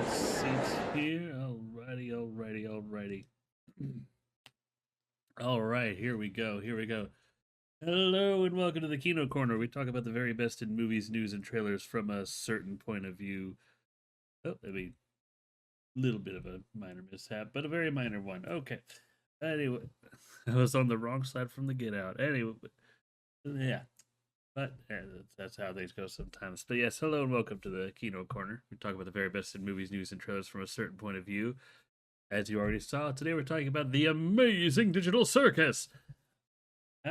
seats here. Alrighty. All right, here we go. Hello and welcome to the Kino Corner. We talk about the very best in movies, news, and trailers from a certain point of view. Oh, I mean, little bit of a minor mishap, but a very minor one. Okay. Anyway, I was on the wrong side from the Get Out. Anyway, yeah. But that's how things go sometimes. But yes, hello and welcome to the Kino Corner. We talk about the very best in movies, news, and trailers from a certain point of view. As you already saw, today we're talking about the amazing digital circus.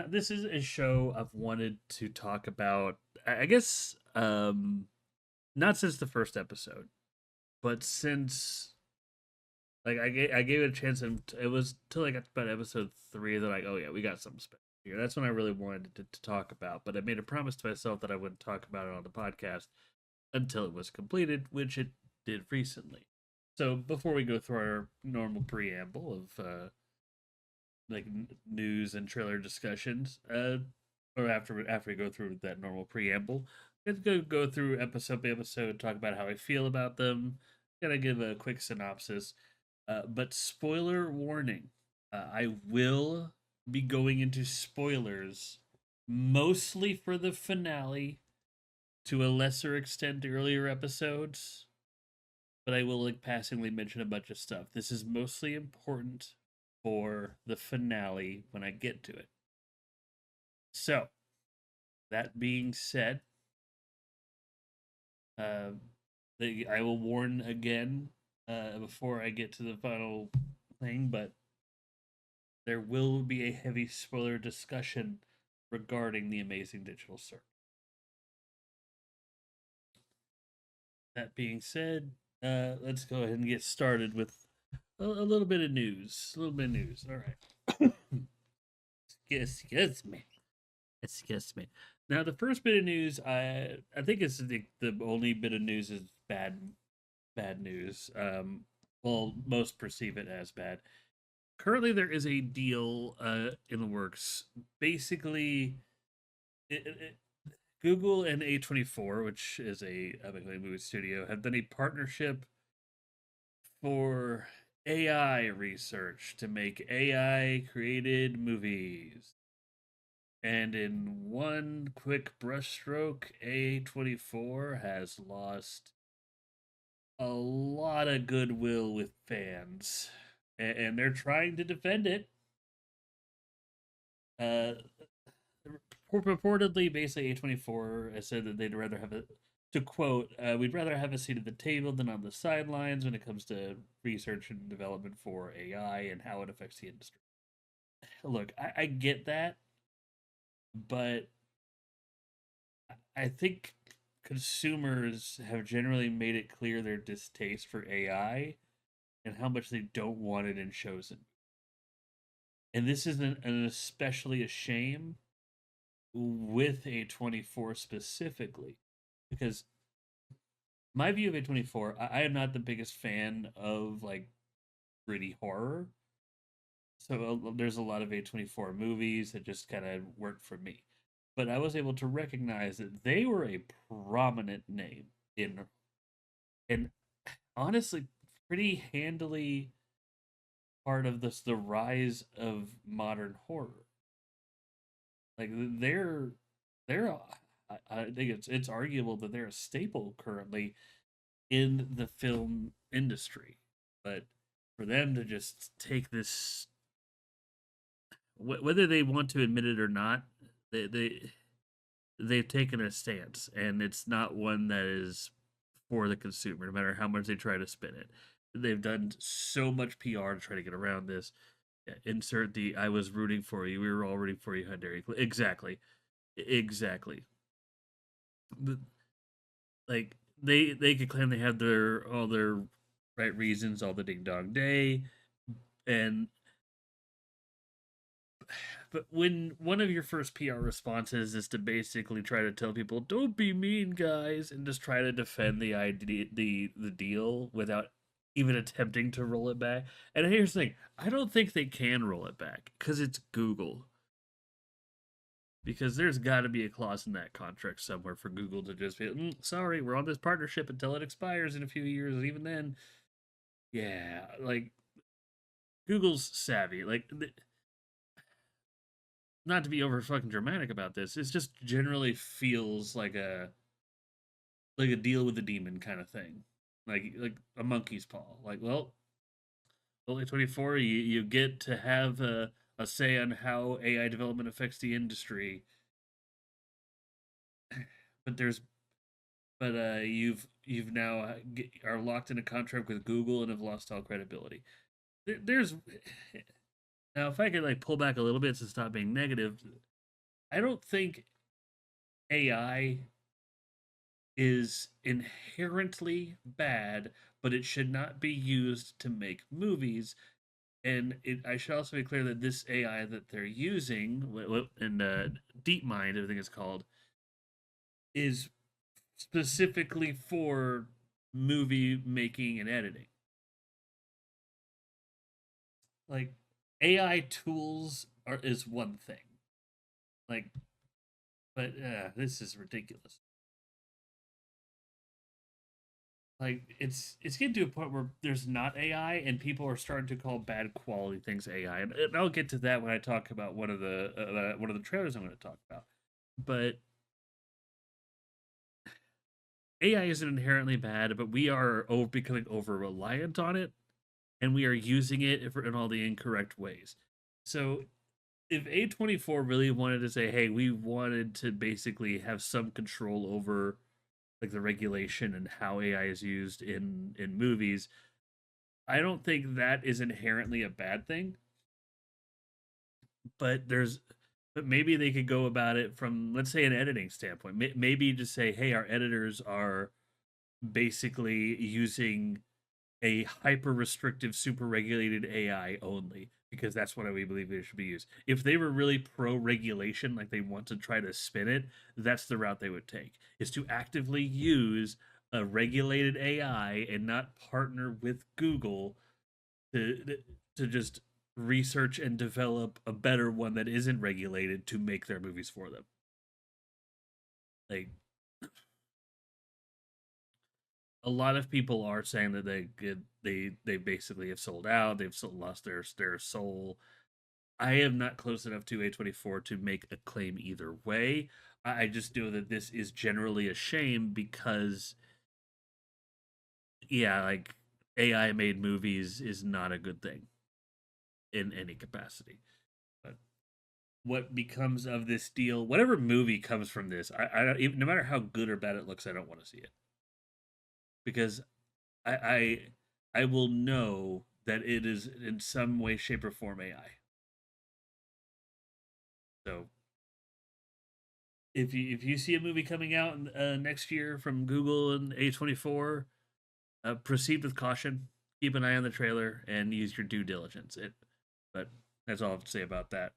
This is a show I've wanted to talk about, I guess, not since the first episode, but since I gave it a chance, and it was till I got to about episode 3 that oh yeah, we got something special here. That's when I really wanted to talk about. But I made a promise to myself that I wouldn't talk about it on the podcast until it was completed, which it did recently. So before we go through our normal preamble of news and trailer discussions, or after we go through that normal preamble, let's go through episode by episode, talk about how I feel about them. Gotta give a quick synopsis. But spoiler warning, I will be going into spoilers mostly for the finale, to a lesser extent earlier episodes, but I will passingly mention a bunch of stuff. This is mostly important for the finale when I get to it. So, that being said, I will warn again before I get to the final thing, but there will be a heavy spoiler discussion regarding the amazing digital circuit. That being said, let's go ahead and get started with a little bit of news. A little bit of news. All right. Excuse me. Excuse me. Now, the first bit of news, I think it's the only bit of news is bad news. Well, most perceive it as bad. Currently, there is a deal in the works. Basically, Google and A24, which is a movie studio, have done a partnership for AI research to make AI created movies. And in one quick brushstroke, A24 has lost a lot of goodwill with fans. And they're trying to defend it. Uh, Purportedly, basically, A24 has said that they'd rather have to quote, we'd rather have a seat at the table than on the sidelines when it comes to research and development for AI and how it affects the industry. Look, I get that, but I think consumers have generally made it clear their distaste for AI and how much they don't want it in shows. And this is an especially a shame with A24 specifically, because my view of A24, I am not the biggest fan of gritty horror. So there's a lot of A24 movies that just kind of work for me. But I was able to recognize that they were a prominent name in, and honestly, pretty handily part of the rise of modern horror. Like they're I think it's arguable that they're a staple currently in the film industry. But for them to just take this, whether they want to admit it or not, they've taken a stance, and it's not one that is for the consumer, no matter how much they try to spin it. They've done so much PR to try to get around this. Insert the "I was rooting for you. We were all rooting for you." Hunter. Exactly. But, like they could claim they have all their right reasons, all the ding dong day, and but when one of your first PR responses is to basically try to tell people, "Don't be mean, guys," and just try to defend the idea, the deal without even attempting to roll it back. And here's the thing: I don't think they can roll it back because it's Google. because there's got to be a clause in that contract somewhere for Google to just be, sorry, we're on this partnership until it expires in a few years, and even then, yeah, like Google's savvy. Like, not to be over fucking dramatic about this, it just generally feels like a deal with the demon kind of thing, like a monkey's paw. Like, well, only 24, you get to have a say on how AI development affects the industry, but you've now are locked in a contract with Google and have lost all credibility. There's now, if I could like pull back a little bit to stop being negative, I don't think AI is inherently bad, but it should not be used to make movies. And I should also be clear that this AI that they're using, and DeepMind, I think it's called, is specifically for movie making and editing. Like, AI tools is one thing. Like, but this is ridiculous. Like, it's getting to a point where there's not AI, and people are starting to call bad quality things AI, and I'll get to that when I talk about one of the trailers I'm going to talk about. But AI isn't inherently bad, but we are becoming over reliant on it, and we are using it in all the incorrect ways. So if A24 really wanted to say, hey, we wanted to basically have some control over like the regulation and how AI is used in movies, I don't think that is inherently a bad thing. But maybe they could go about it from, let's say, an editing standpoint. Maybe just say, hey, our editors are basically using a hyper restrictive, super regulated AI only, because that's what we believe it should be used. If they were really pro regulation, like they want to try to spin it, that's the route they would take, is to actively use a regulated AI and not partner with Google to just research and develop a better one that isn't regulated to make their movies for them. Like, a lot of people are saying that they basically have sold out. They've lost their soul. I am not close enough to A24 to make a claim either way. I just know that this is generally a shame because, yeah, like AI made movies is not a good thing in any capacity. But what becomes of this deal, whatever movie comes from this, I don't even, no matter how good or bad it looks, I don't want to see it because I I will know that it is in some way, shape, or form AI. So if you see a movie coming out next year from Google and A24, proceed with caution. Keep an eye on the trailer and use your due diligence. But that's all I have to say about that.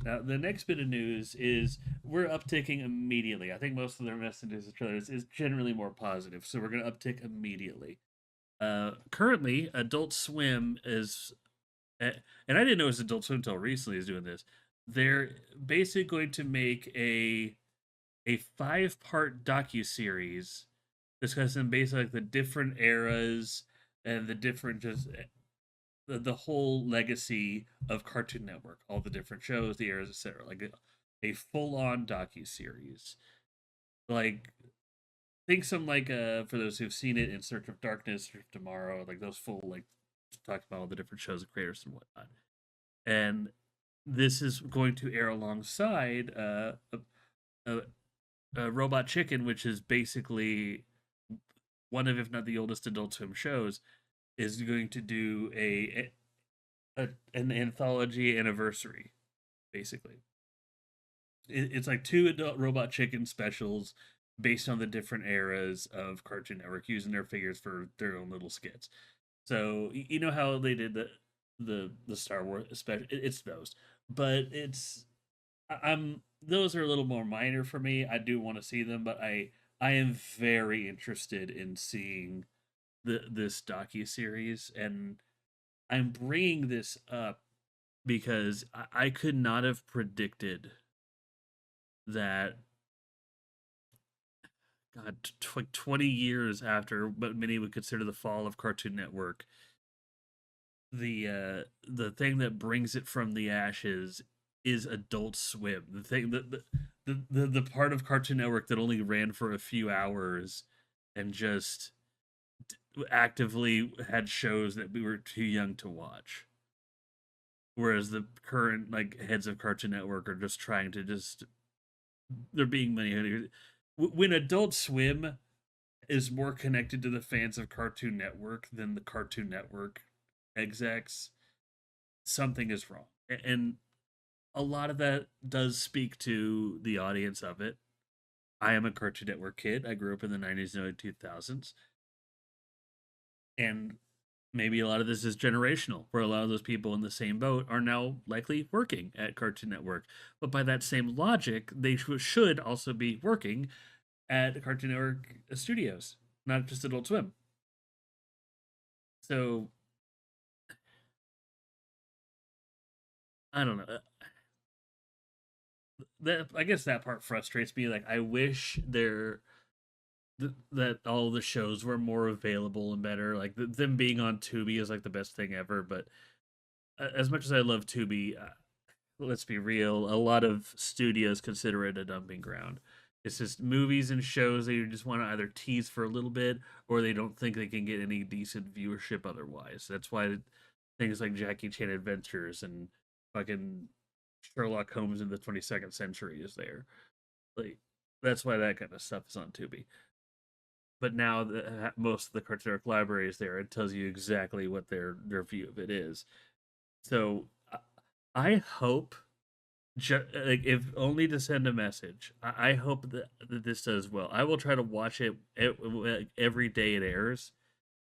Now, the next bit of news is we're upticking immediately. I think most of their messages and trailers is generally more positive, so we're going to uptick immediately. Currently, Adult Swim is, and I didn't know it was Adult Swim until recently is doing this. They're basically going to make a 5-part docu series discussing basically like the different eras and the different just the whole legacy of Cartoon Network, all the different shows, the eras, etc. Like a full on docu series. Like, think some like for those who've seen it, In Search of Darkness, Search of Tomorrow, like those full like talk about all the different shows and creators and whatnot. And this is going to air alongside a, Robot Chicken, which is basically one of, if not the oldest Adult Swim shows, is going to do an anthology anniversary, basically. It's like 2 adult Robot Chicken specials based on the different eras of Cartoon Network, using their figures for their own little skits. So you know how they did the Star Wars special? It's those, but I'm those are a little more minor for me. I do want to see them, but I am very interested in seeing this docu series, and I'm bringing this up because I could not have predicted that God, 20 years after what many would consider the fall of Cartoon Network, the thing that brings it from the ashes is Adult Swim. The thing that the part of Cartoon Network that only ran for a few hours and just actively had shows that we were too young to watch. Whereas the current like heads of Cartoon Network are just trying to just they're being money. When Adult Swim is more connected to the fans of Cartoon Network than the Cartoon Network execs, something is wrong. And a lot of that does speak to the audience of it. I am a Cartoon Network kid. I grew up in the 90s and early 2000s. And maybe a lot of this is generational, where a lot of those people in the same boat are now likely working at Cartoon Network. But by that same logic, they should also be working at Cartoon Network studios, not just Adult Swim. So I don't know. That I guess that part frustrates me. Like I wish that all the shows were more available and better. Like them being on Tubi is like the best thing ever. But as much as I love Tubi, let's be real. A lot of studios consider it a dumping ground. It's just movies and shows that you just want to either tease for a little bit, or they don't think they can get any decent viewership otherwise. That's why things like Jackie Chan Adventures and fucking Sherlock Holmes in the 22nd century is there. Like that's why that kind of stuff is on Tubi. But now most of the Cartoon Network library is there. It tells you exactly what their view of it is. So I hope, like, if only to send a message, I hope that this does well. I will try to watch it every day it airs.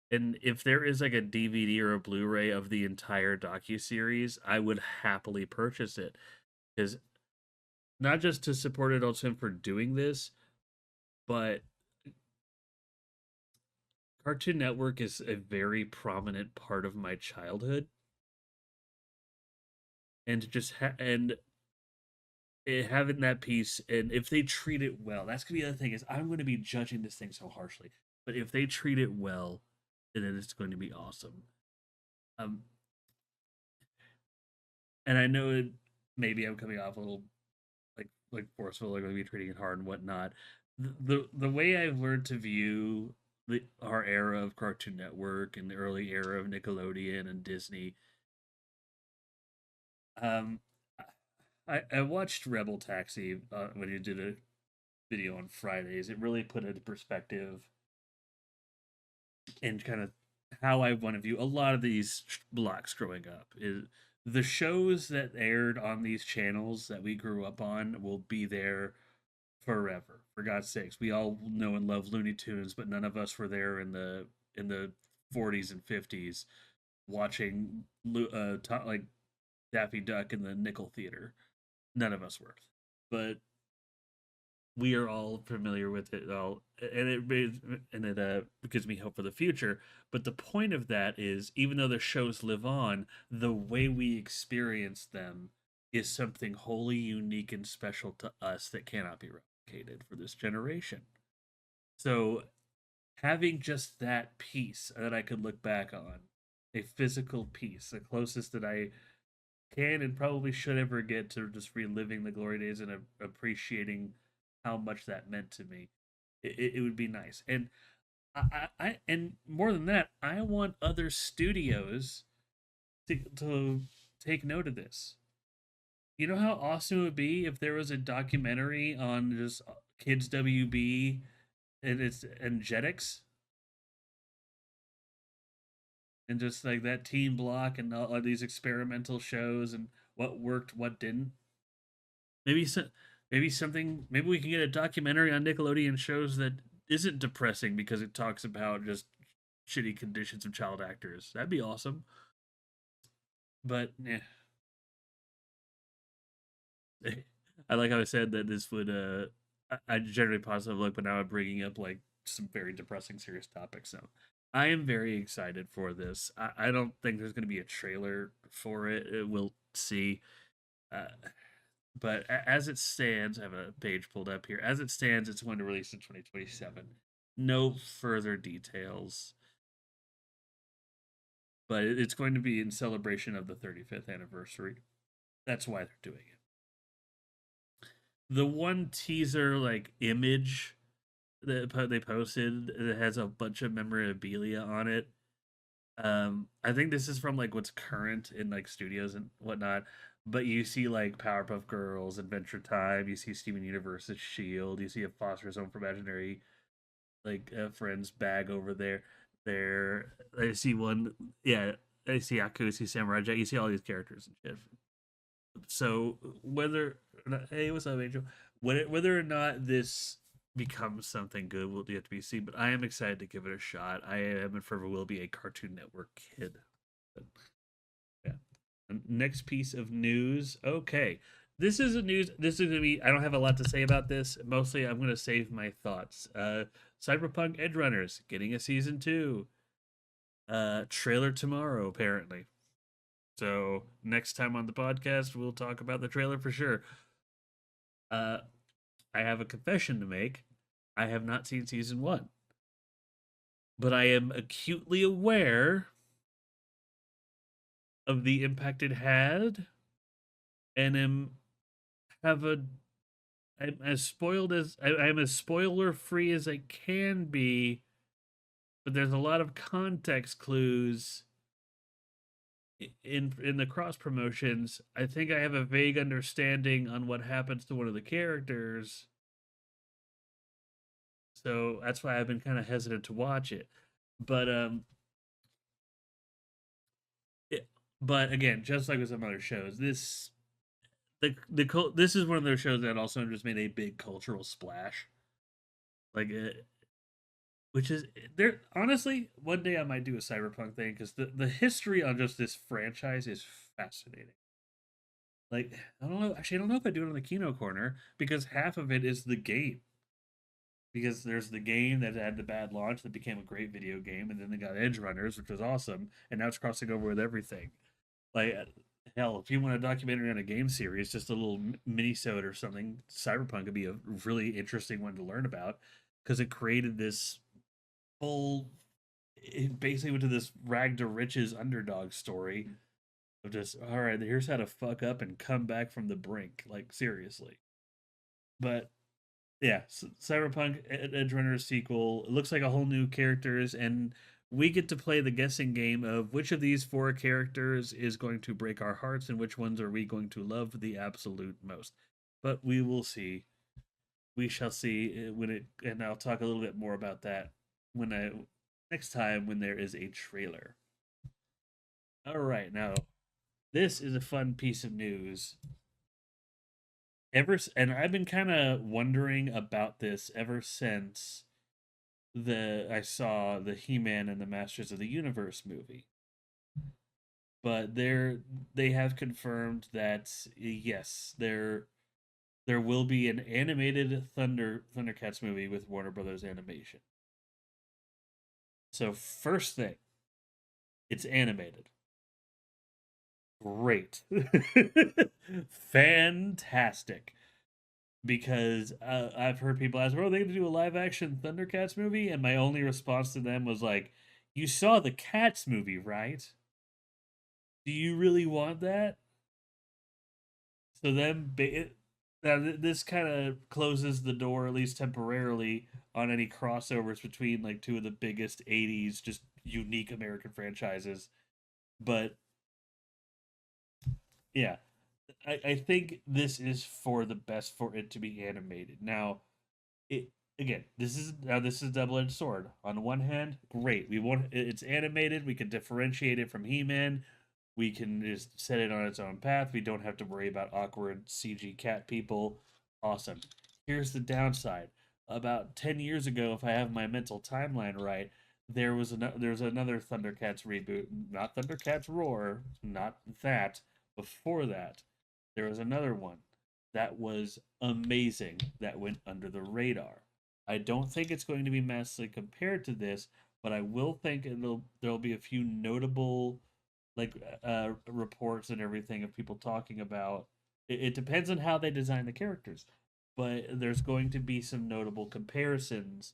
And if there is like a DVD or a Blu-ray of the entire docu series, I would happily purchase it because not just to support Adult Swim for doing this, but Cartoon Network is a very prominent part of my childhood, and having that piece, and if they treat it well, that's gonna be the other thing is I'm going to be judging this thing so harshly, but if they treat it well, then it's going to be awesome. Um, and I know maybe I'm coming off a little like forceful, like maybe treating it hard and whatnot. The way I've learned to view our era of Cartoon Network and the early era of Nickelodeon and Disney. Um, I watched Rebel Taxi when you did a video on Fridays. It really put into perspective and kind of how I want to view a lot of these blocks growing up. Is the shows that aired on these channels that we grew up on will be there forever. For God's sakes, we all know and love Looney Tunes, but none of us were there in the 40s and 50s watching like Daffy Duck in the Nickel Theater. None of us were, but we are all familiar with it all, and it gives me hope for the future. But the point of that is, even though the shows live on, the way we experience them is something wholly unique and special to us that cannot be replicated for this generation. So having just that piece that I could look back on, a physical piece, the closest that I can and probably should ever get to just reliving the glory days and appreciating how much that meant to me. It would be nice, and and more than that, I want other studios to take note of this. You know how awesome it would be if there was a documentary on just kids WB and its energetics and just like that Teen Block and all these experimental shows and what worked, what didn't. Maybe so, maybe something. Maybe we can get a documentary on Nickelodeon shows that isn't depressing because it talks about just shitty conditions of child actors. That'd be awesome. But yeah, I like how I said that this would. I generally positive look, but now I'm bringing up like some very depressing, serious topics. So I am very excited for this. I don't think there's going to be a trailer for it. We'll see. Uh, But as it stands, I have a page pulled up here. As it stands, it's going to release in 2027. No further details, but it's going to be in celebration of the 35th anniversary. That's why they're doing it. The one teaser like image that they posted that has a bunch of memorabilia on it. I think this is from like what's current in like studios and whatnot. But you see like Powerpuff Girls, Adventure Time. You see Steven Universe's Shield. You see a Foster's Home for Imaginary like friends bag over there. There, I see one. Yeah, I see Aku. I see Samurai Jack. You see all these characters and shit. So whether hey, what's up, Angel? Whether or not this becomes something good will yet to be seen. But I am excited to give it a shot. I am and forever will be a Cartoon Network kid. But, yeah. Next piece of news. Okay, this is a news. This is gonna be. I don't have a lot to say about this. Mostly, I'm gonna save my thoughts. Cyberpunk Edge Runners getting a season 2. Trailer tomorrow, apparently. So next time on the podcast, we'll talk about the trailer for sure. Uh, I have a confession to make. I have not seen season 1, but I am acutely aware of the impact it had, and am have a. I'm as spoiled as I'm as spoiler free as I can be, but there's a lot of context clues in the cross promotions. I think I have a vague understanding on what happens to one of the characters, so that's why I've been kind of hesitant to watch it. But it, but again, just like with some other shows, this is one of those shows that also just made a big cultural splash. Like which is there honestly, one day I might do a cyberpunk thing because the history on just this franchise is fascinating. Like, I don't know. Actually, I don't know if I do it on the Kino corner because half of it is the game. Because there's the game that had the bad launch that became a great video game, and then they got Edge Runners, which was awesome, and now it's crossing over with everything. Like, hell, if you want a documentary on a game series, just a little mini-sode or something, Cyberpunk could be a really interesting one to learn about because it created this full. It basically went to this rag to riches underdog story of just all right, here's how to fuck up and come back from the brink, like seriously. But yeah, Cyberpunk Edge Runner sequel. It looks like a whole new characters, and we get to play the guessing game of which of these 4 characters is going to break our hearts, and which ones are we going to love the absolute most. But we will see. We shall see when it, and I'll talk a little bit more about that when I next time when there is a trailer. All right, now this is a fun piece of news. And I've been kind of wondering about this ever since the I saw the He-Man and the Masters of the Universe movie. But they have confirmed that yes, there will be an animated Thundercats movie with Warner Brothers Animation. So first thing, it's animated. Great. Fantastic. Because I've heard people ask, "Oh, they going to do a live action Thundercats movie?" And my only response to them was like, "You saw the Cats movie, right? Do you really want that?" So then, now this kind of closes the door, at least temporarily, on any crossovers between like two of the biggest '80s just unique American franchises. But yeah, I think this is for the best for it to be animated. Now, it again, this is a double edged sword. On one hand, great, we want it's animated. We can differentiate it from He-Man. We can just set it on its own path. We don't have to worry about awkward CG cat people. Awesome. Here's the downside. About 10 years ago, if I have my mental timeline right, there was another Thundercats reboot, not Thundercats Roar, not that. Before that, there was another one that was amazing that went under the radar. I don't think it's going to be massively compared to this, but I will think there'll be a few notable like reports and everything of people talking about It depends on how they design the characters, but there's going to be some notable comparisons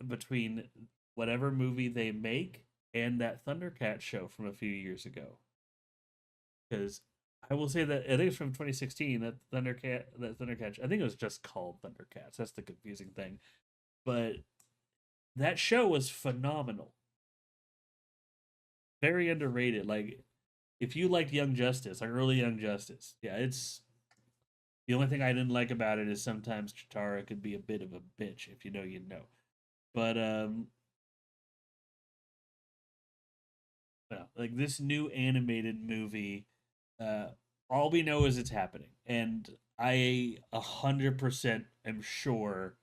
between whatever movie they make and that Thundercat show from a few years ago. Because I will say that I think it's from 2016 that Thundercat. I think it was just called Thundercats. That's the confusing thing. But that show was phenomenal, very underrated. Like if you liked Young Justice, like early Young Justice, yeah, it's the only thing I didn't like about it is sometimes Chitara could be a bit of a bitch. If you know, you know. But well, like this new animated movie, uh, all we know is it's happening, and I 100% am sure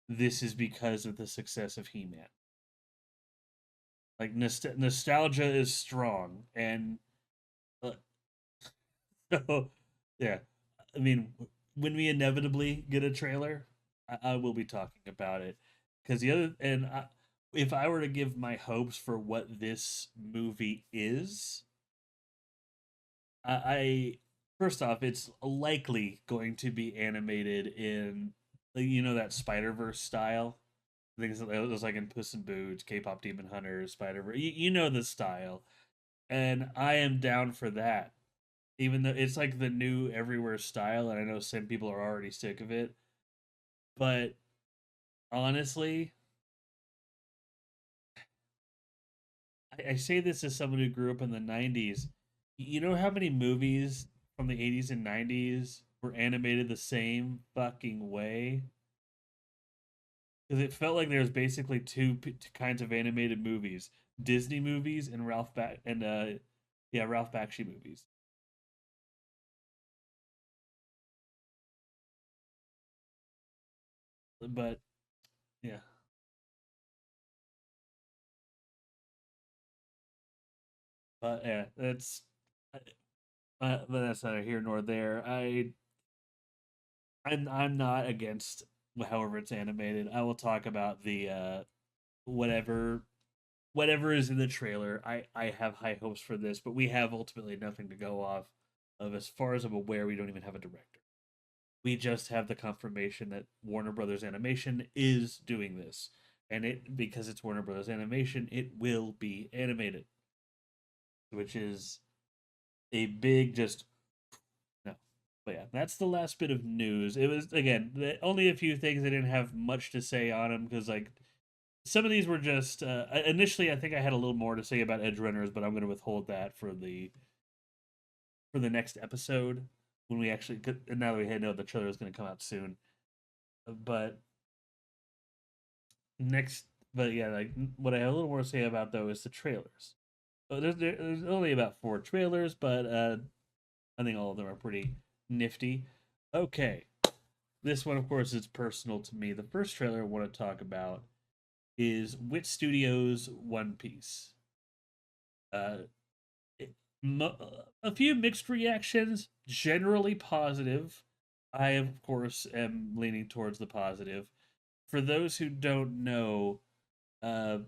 this is because of the success of He-Man. Like nostalgia is strong, and uh, so yeah, I mean, when we inevitably get a trailer, I will be talking about it because if I were to give my hopes for what this movie is, I first off, it's likely going to be animated in that Spider Verse style. I think it was like in Puss in Boots, K-pop Demon Hunters, Spider Verse. You know the style, and I am down for that. Even though it's like the new everywhere style, and I know some people are already sick of it, but honestly, I say this as someone who grew up in the '90s. You know how many movies from the '80s and '90s were animated the same fucking way? Because it felt like there was basically two kinds of animated movies: Disney movies and Ralph Bakshi movies. But yeah, but yeah, but that's neither here nor there. I'm not against however it's animated. I will talk about the whatever whatever is in the trailer. I have high hopes for this, but we have ultimately nothing to go off of. As far as I'm aware, we don't even have a director. We just have the confirmation that Warner Brothers Animation is doing this, and it because it's Warner Brothers Animation, it will be animated, which is a big just no. But yeah, that's the last bit of news. It was again only a few things. I didn't have much to say on them because like some of these were just initially. I think I had a little more to say about Edge Runners, but I'm going to withhold that for the next episode when we actually. And now that we know the trailer is going to come out soon, but next, but yeah, like what I have a little more to say about though is the trailers. So there's only about four trailers, but I think all of them are pretty nifty. Okay, this one, of course, is personal to me. The first trailer I want to talk about is Wit Studios' One Piece. Uh, a few mixed reactions, generally positive. I, of course, am leaning towards the positive. For those who don't know, uh,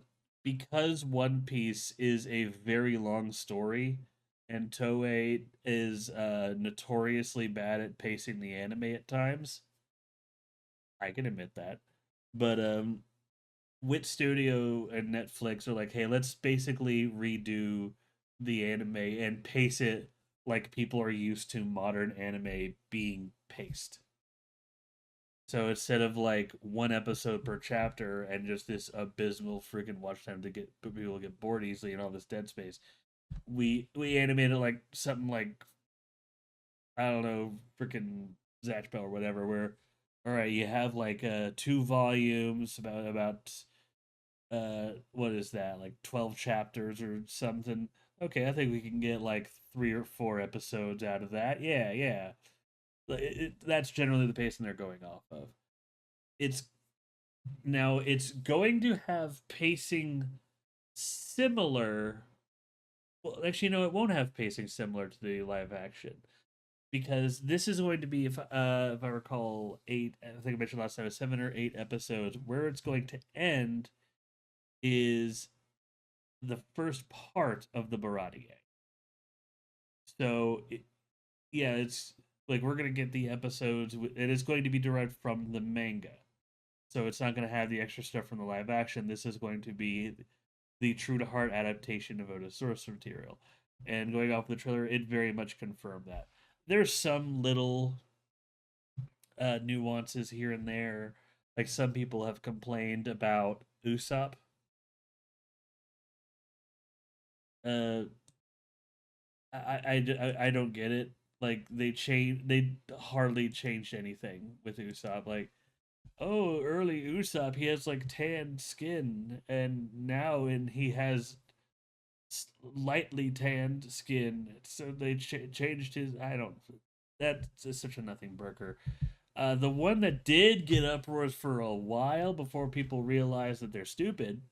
because One Piece is a very long story, and Toei is notoriously bad at pacing the anime at times, I can admit that. But Wit Studio and Netflix are like, hey, let's basically redo the anime and pace it like people are used to modern anime being paced. So instead of like one episode per chapter and just this abysmal freaking watch time to get people to get bored easily and all this dead space, we animated like something like I don't know, freaking Zatch Bell or whatever. Where all right, you have like two volumes about what is that like 12 chapters or something. Okay, I think we can get like 3 or 4 episodes out of that. Yeah, yeah. That's generally the pacing they're going off of. It's Now it's going to have pacing similar. Well, actually, no, it won't have pacing similar to the live action because this is going to be, if I recall, eight. I think I mentioned last time, 7 or 8 episodes. Where it's going to end is the first part of the Barati gang. So, yeah, it's like we're gonna get the episodes. It is going to be derived from the manga, so it's not going to have the extra stuff from the live action. This is going to be the true to heart adaptation of Oda's source material. And going off the trailer, it very much confirmed that. There's some little nuances here and there. Like some people have complained about Usopp. Uh, I don't get it. Like they hardly changed anything with Usopp. Like, oh, early Usopp, he has like tan skin, and now he has lightly tanned skin. So they changed his. I don't. That's such a nothing burger. The one that did get uproars for a while before people realized that they're stupid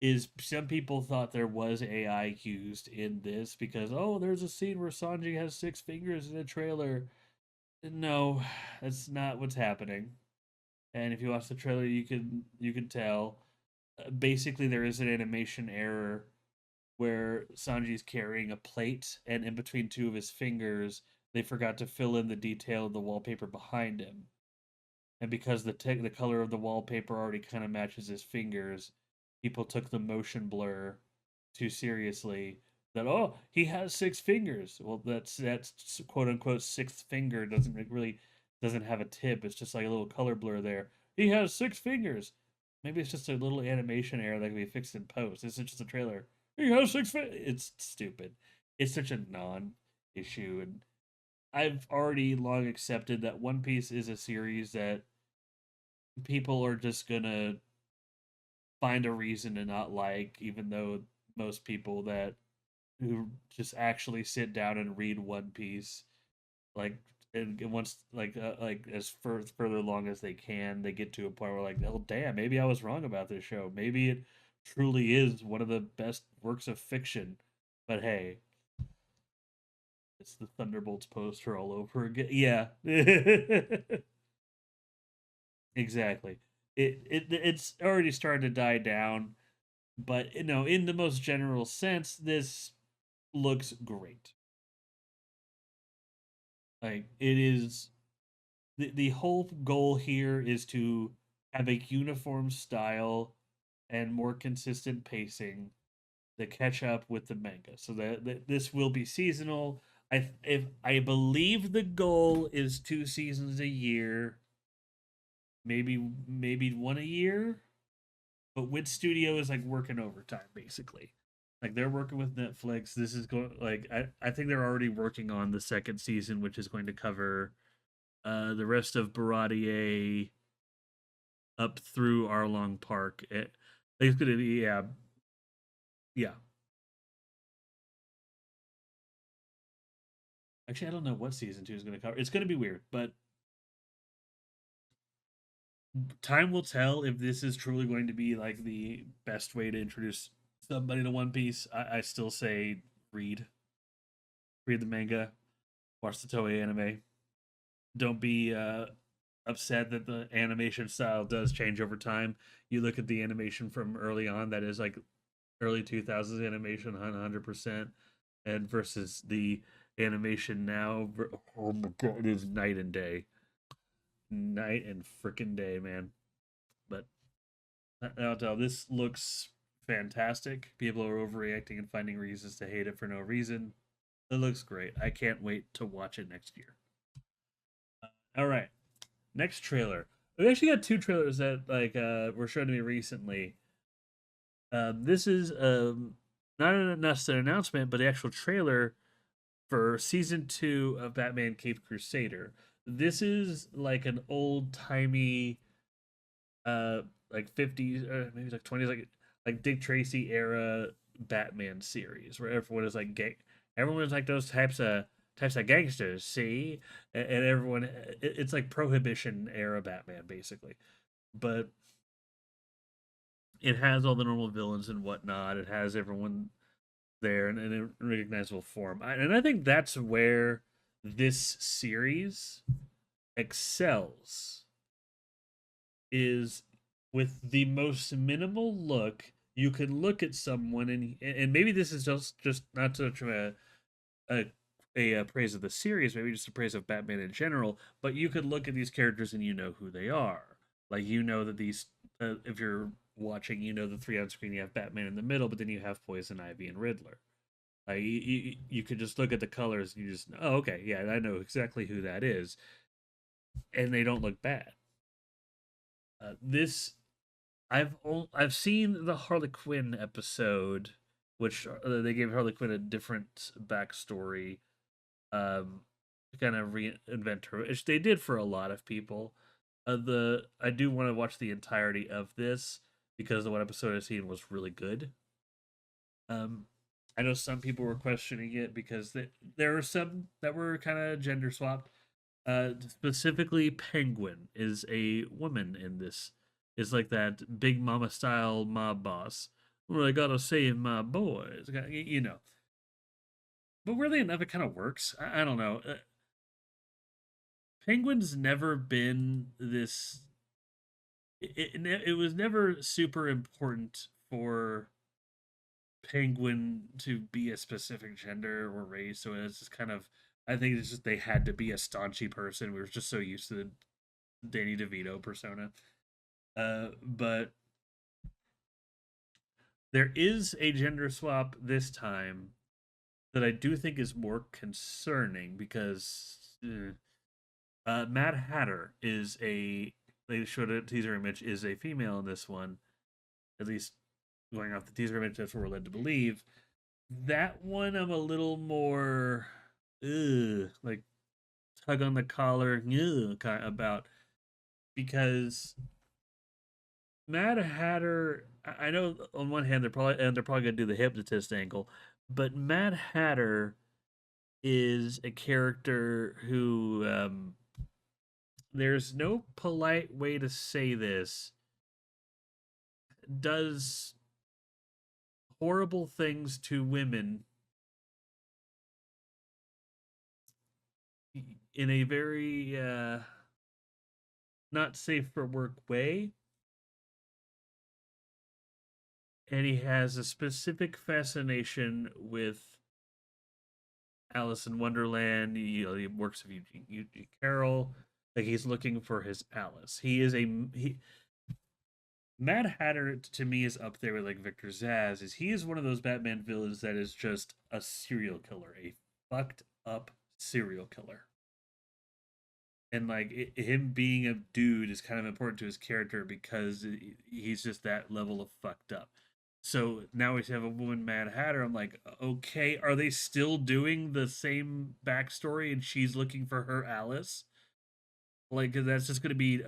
is some people thought there was AI used in this because, oh, there's a scene where Sanji has 6 fingers in a trailer. No, that's not what's happening. And if you watch the trailer, you can tell. Basically, there is an animation error where Sanji's carrying a plate, and in between two of his fingers, they forgot to fill in the detail of the wallpaper behind him. And because the color of the wallpaper already kind of matches his fingers, people took the motion blur too seriously. That, oh, he has 6 fingers. Well, that's quote unquote sixth finger doesn't have a tip. It's just like a little color blur there. He has 6 fingers. Maybe it's just a little animation error that can be fixed in post. This is just a trailer. He has 6 fingers. It's stupid. It's such a non-issue, and I've already long accepted that One Piece is a series that people are just gonna find a reason to not like, even though most people that who just actually sit down and read One Piece, like, and once like as further along as they can, they get to a point where like, oh damn, maybe I was wrong about this show. Maybe it truly is one of the best works of fiction. But hey, it's the Thunderbolts poster all over again. Yeah. Exactly. It's already starting to die down, but in the most general sense, this looks great. Like it is the whole goal here is to have a uniform style and more consistent pacing to catch up with the manga. So that this will be seasonal. I believe the goal is 2 seasons a year, maybe one a year. But Wit Studio is like working overtime basically. Like they're working with Netflix. This is going like I think they're already working on the second season, which is going to cover the rest of Baratier up through Arlong Park. It's gonna be yeah. Actually, I don't know what season 2 is gonna cover. It's gonna be weird, but time will tell if this is truly going to be like the best way to introduce somebody to One Piece. I still say read read the manga, watch the Toei anime. Don't be upset that the animation style does change over time. You look at the animation from early on, that is like early 2000s animation, 100%, and versus the animation now. Oh my god, it is night and day, night and freaking day, man. But I'll tell, this looks fantastic. People are overreacting and finding reasons to hate it for no reason. It looks great. I can't wait to watch it next year. All right, next trailer. We actually got 2 trailers that were shown to me recently. This is not an announcement, but the actual trailer for season 2 of Batman Cape Crusader. This is like an old timey, like 50s or maybe like 20s, like Dick Tracy era Batman series where everyone is like everyone is like those types of gangsters, see, and everyone it's like Prohibition era Batman basically, but it has all the normal villains and whatnot. It has everyone there in a recognizable form, and I think that's where this series excels, is with the most minimal look. You can look at someone and maybe this is just not such a a praise of the series, maybe just a praise of Batman in general. But you could look at these characters and you know who they are. Like you know that these, if you're watching, you know the three on screen. You have Batman in the middle, but then you have Poison Ivy and Riddler. Like you could just look at the colors and you just oh okay yeah I know exactly who that is, and they don't look bad. This I've seen the Harley Quinn episode, which they gave Harley Quinn a different backstory, to kind of reinvent her, which they did for a lot of people. The I do want to watch the entirety of this because the one episode I've seen was really good. Um, I know some people were questioning it because there were some that were kind of gender swapped. Specifically, Penguin is a woman in this. Is like that big mama style mob boss. Well, I gotta save my boys, you know. But weirdly enough, it kind of works. I don't know. Penguin's never been this. It was never super important for Penguin to be a specific gender or race, so it's just kind of. I think it's just they had to be a staunchy person. We were just so used to the Danny DeVito persona. But there is a gender swap this time that I do think is more concerning because Mad Hatter is a. They showed a teaser image is a female in this one, at least going off the teaser image. That's what we're led to believe. That one I'm a little more, like tug on the collar, kind of about because Mad Hatter. I know on one hand they're probably gonna do the hypnotist angle, but Mad Hatter is a character who there's no polite way to say this does horrible things to women in a very not safe for work way, and he has a specific fascination with Alice in Wonderland. He works with Eugene Carroll. Like he's looking for his Alice. He Mad Hatter to me is up there with like Victor Zsasz. Is he is one of those Batman villains that is just a serial killer, a fucked up serial killer, and like him being a dude is kind of important to his character because he's just that level of fucked up. So now we have a woman Mad Hatter. I'm like, okay, are they still doing the same backstory and she's looking for her Alice? Like, cause that's just going to be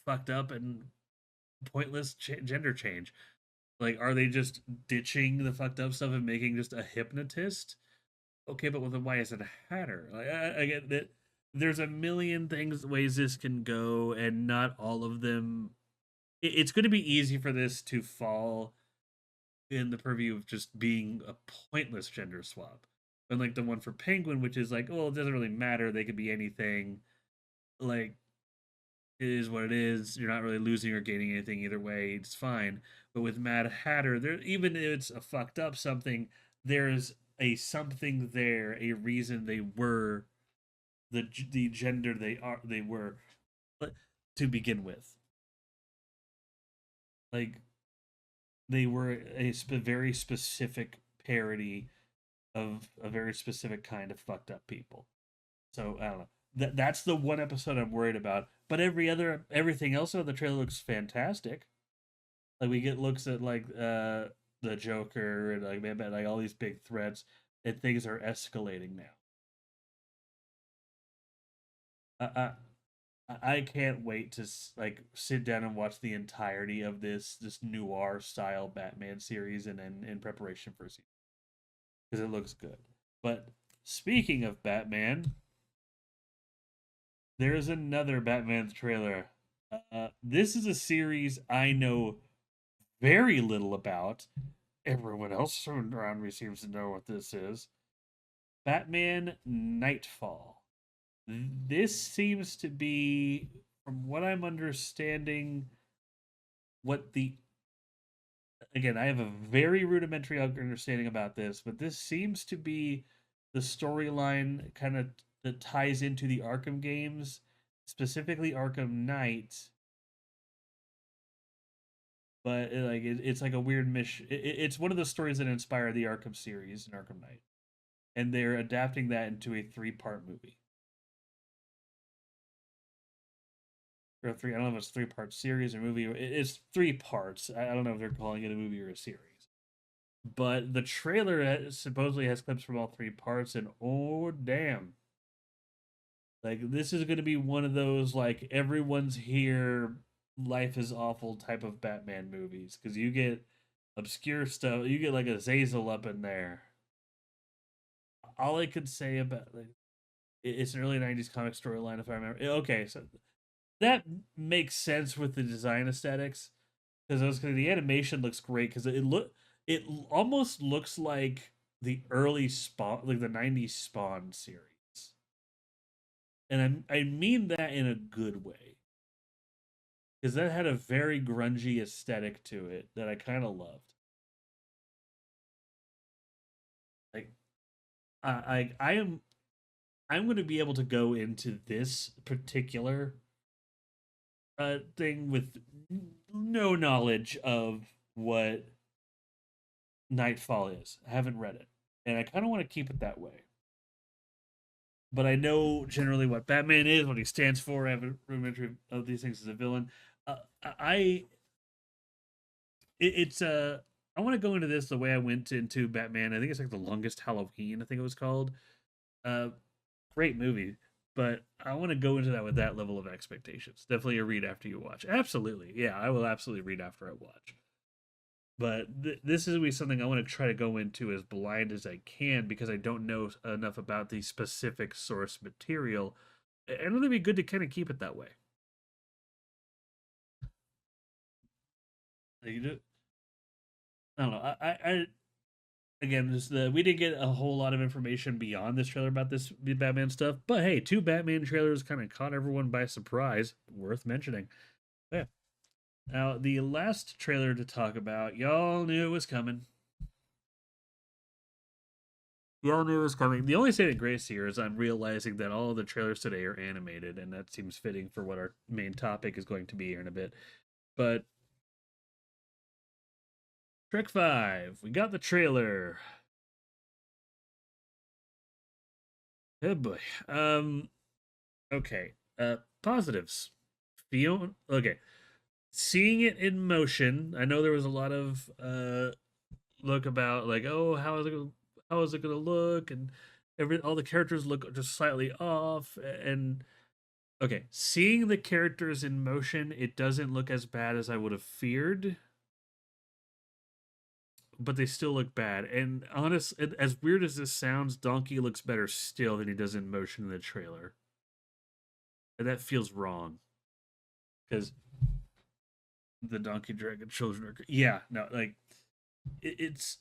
fucked up and pointless gender change. Like, are they just ditching the fucked up stuff and making just a hypnotist? Okay, but then why is it a Hatter? Like, I get that. There's a million things ways this can go, and not all of them. It's going to be easy for this to fall in the purview of just being a pointless gender swap. Unlike the one for Penguin, which is like, well, it doesn't really matter. They could be anything. Like, it is what it is. You're not really losing or gaining anything either way. It's fine. But with Mad Hatter, there even if it's a fucked up something, there's a something there, a reason they were the gender they were to begin with. Like they were very specific parody of a very specific kind of fucked up people. So I don't know. That's the one episode I'm worried about. But everything else on the trailer looks fantastic. Like we get looks at like the Joker and like all these big threats, and things are escalating now. I I can't wait to like sit down and watch the entirety of this noir style Batman series and in preparation for season because it looks good. But speaking of Batman, there's another Batman trailer. This is a series I know very little about. Everyone else around me seems to know what this is. Batman Nightfall. This seems to be, from what I'm understanding, what the again, I have a very rudimentary understanding about this, but this seems to be the storyline kind of that ties into the Arkham games, specifically Arkham Knight. But it's like a weird mission. It's one of the stories that inspired the Arkham series and Arkham Knight, and they're adapting that into a three-part movie or a three. I don't know if it's three-part series or movie. It's three parts. I don't know if they're calling it a movie or a series. But the trailer supposedly has clips from all three parts, and oh damn, like this is going to be one of those like everyone's here, life is awful type of Batman movies because you get obscure stuff. You get like a Zazel up in there. All I could say about like it's an early '90s comic storyline, if I remember. Okay, so that makes sense with the design aesthetics because the animation looks great because it almost looks like the early Spawn, like the '90s Spawn series, and I mean that in a good way because that had a very grungy aesthetic to it that I kind of loved. Like I am I'm going to be able to go into this particular thing with no knowledge of what Nightfall is. I haven't read it, and I kind of want to keep it that way. But I know generally what Batman is, what he stands for. I have a rudimentary of these things as a villain. I it's I want to go into this the way I went into Batman. I think it's like the longest Halloween. I think it was called. Uh, Great movie, but I want to go into that with that level of expectations. Definitely a read after you watch. Absolutely, yeah, I will absolutely read after I watch. But this is be something I want to try to go into as blind as I can because I don't know enough about the specific source material. And I think it'd be good to kind of keep it that way. Like, I don't know. I again, just we didn't get a whole lot of information beyond this trailer about this Batman stuff. But hey, two Batman trailers kind of caught everyone by surprise. Worth mentioning. Yeah. Now, the last trailer to talk about, y'all knew it was coming. Y'all knew it was coming. The only saving grace here is I'm realizing that all of the trailers today are animated, and that seems fitting for what our main topic is going to be here in a bit. But Trek 5, we got the trailer. Oh boy. Okay. Positives. Fiona. Okay. Seeing it in motion. I know there was a lot of look about like, oh, how is it gonna look, and all the characters look just slightly off. And okay, seeing the characters in motion, it doesn't look as bad as I would have feared, but they still look bad. And honest, as weird as this sounds, Donkey looks better still than he does in motion in the trailer, and that feels wrong because the Donkey Dragon children are. Yeah, no, like it's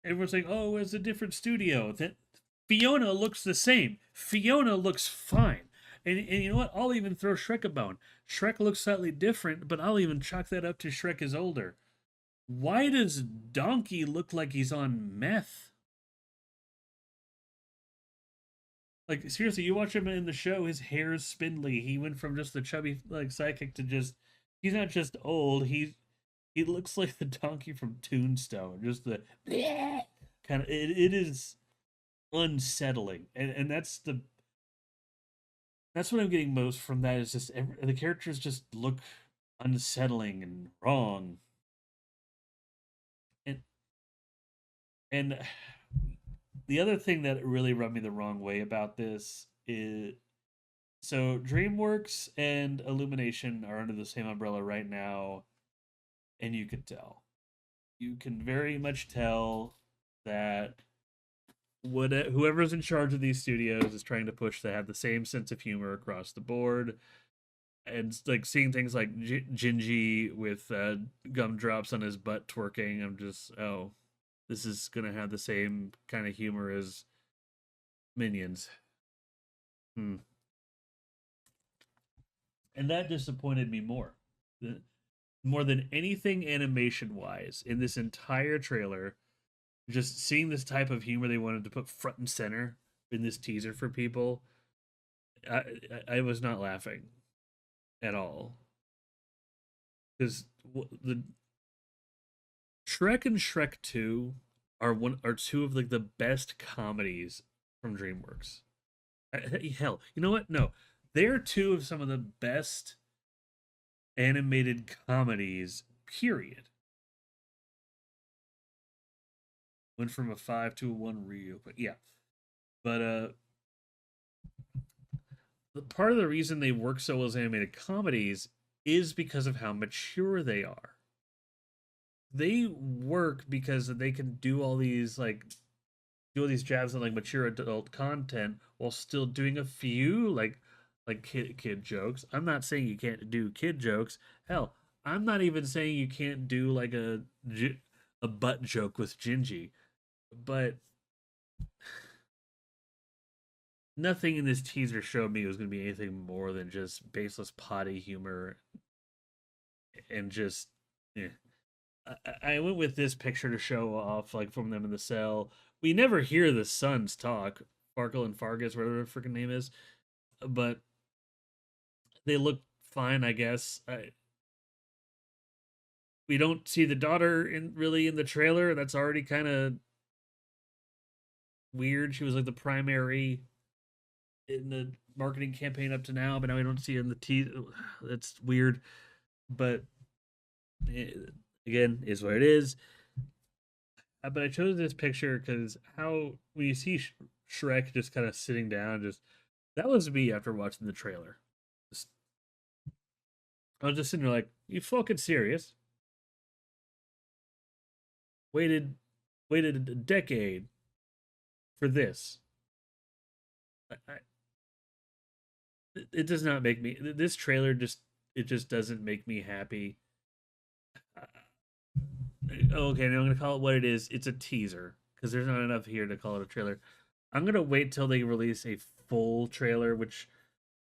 everyone's like, oh, it's a different studio. That Fiona looks the same. Fiona looks fine. And you know what? I'll even throw Shrek a bone. Shrek looks slightly different, but I'll even chalk that up to Shrek is older. Why does Donkey look like he's on meth? Like seriously, you watch him in the show, his hair is spindly. He went from just the chubby like sidekick to just he's not just old, he looks like the donkey from Tombstone. Just the kind of it is unsettling. And that's what I'm getting most from that is just the characters just look unsettling and wrong. And and the other thing that really rubbed me the wrong way about this is so DreamWorks and Illumination are under the same umbrella right now, and you could tell. You can very much tell that whoever's in charge of these studios is trying to push to have the same sense of humor across the board, and like seeing things like Gingy with gumdrops on his butt twerking. I'm just this is gonna have the same kind of humor as Minions. Hmm. And that disappointed me more than anything animation wise in this entire trailer. Just seeing this type of humor they wanted to put front and center in this teaser for people, I I was not laughing at all because the Shrek and Shrek Two are two of like the best comedies from DreamWorks. Hell, you know what? No, they're two of some of the best animated comedies. Period. Went from a five to a one real, but yeah. But the part of the reason they work so well as animated comedies is because of how mature they are. They work because they can do all these jabs on like mature adult content while still doing a few like kid jokes. I'm not saying you can't do kid jokes. Hell, I'm not even saying you can't do like a butt joke with Gingy, but nothing in this teaser showed me it was going to be anything more than just baseless potty humor and just yeah. I went with this picture to show off, like from them in the cell. We never hear the sons talk, Farkle and Fargus, whatever their freaking name is, but they look fine, I guess. We don't see the daughter in really in the trailer. That's already kind of weird. She was like the primary in the marketing campaign up to now, but now we don't see her in the teaser. That's weird, but it, again, is what it is. But I chose this picture because how when you see Shrek just kind of sitting down, just that was me after watching the trailer. Just, I was just sitting there like, you fucking serious? Waited, waited a decade for this. I, it does not make me. This trailer just it just doesn't make me happy. Okay, now I'm gonna call it what it is. It's a teaser because there's not enough here to call it a trailer. I'm gonna wait till they release a full trailer, which,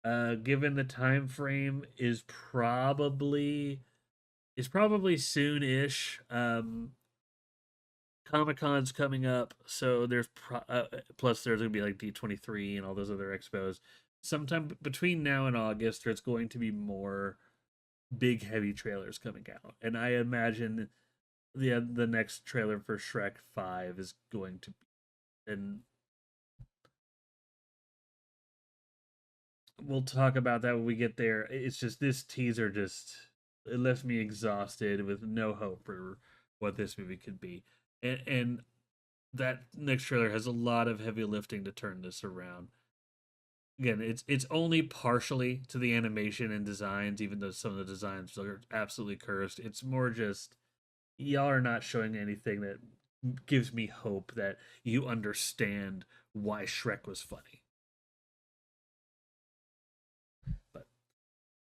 given the time frame, is probably soon-ish. Comic Con's coming up, so plus there's gonna be like D23 and all those other expos. Sometime between now and August, there's going to be more big heavy trailers coming out, and I imagine the next trailer for Shrek 5 is going to be, and we'll talk about that when we get there. It's just this teaser just it left me exhausted with no hope for what this movie could be, and that next trailer has a lot of heavy lifting to turn this around. Again, it's only partially to the animation and designs, even though some of the designs are absolutely cursed. It's more just y'all are not showing anything that gives me hope that you understand why Shrek was funny. But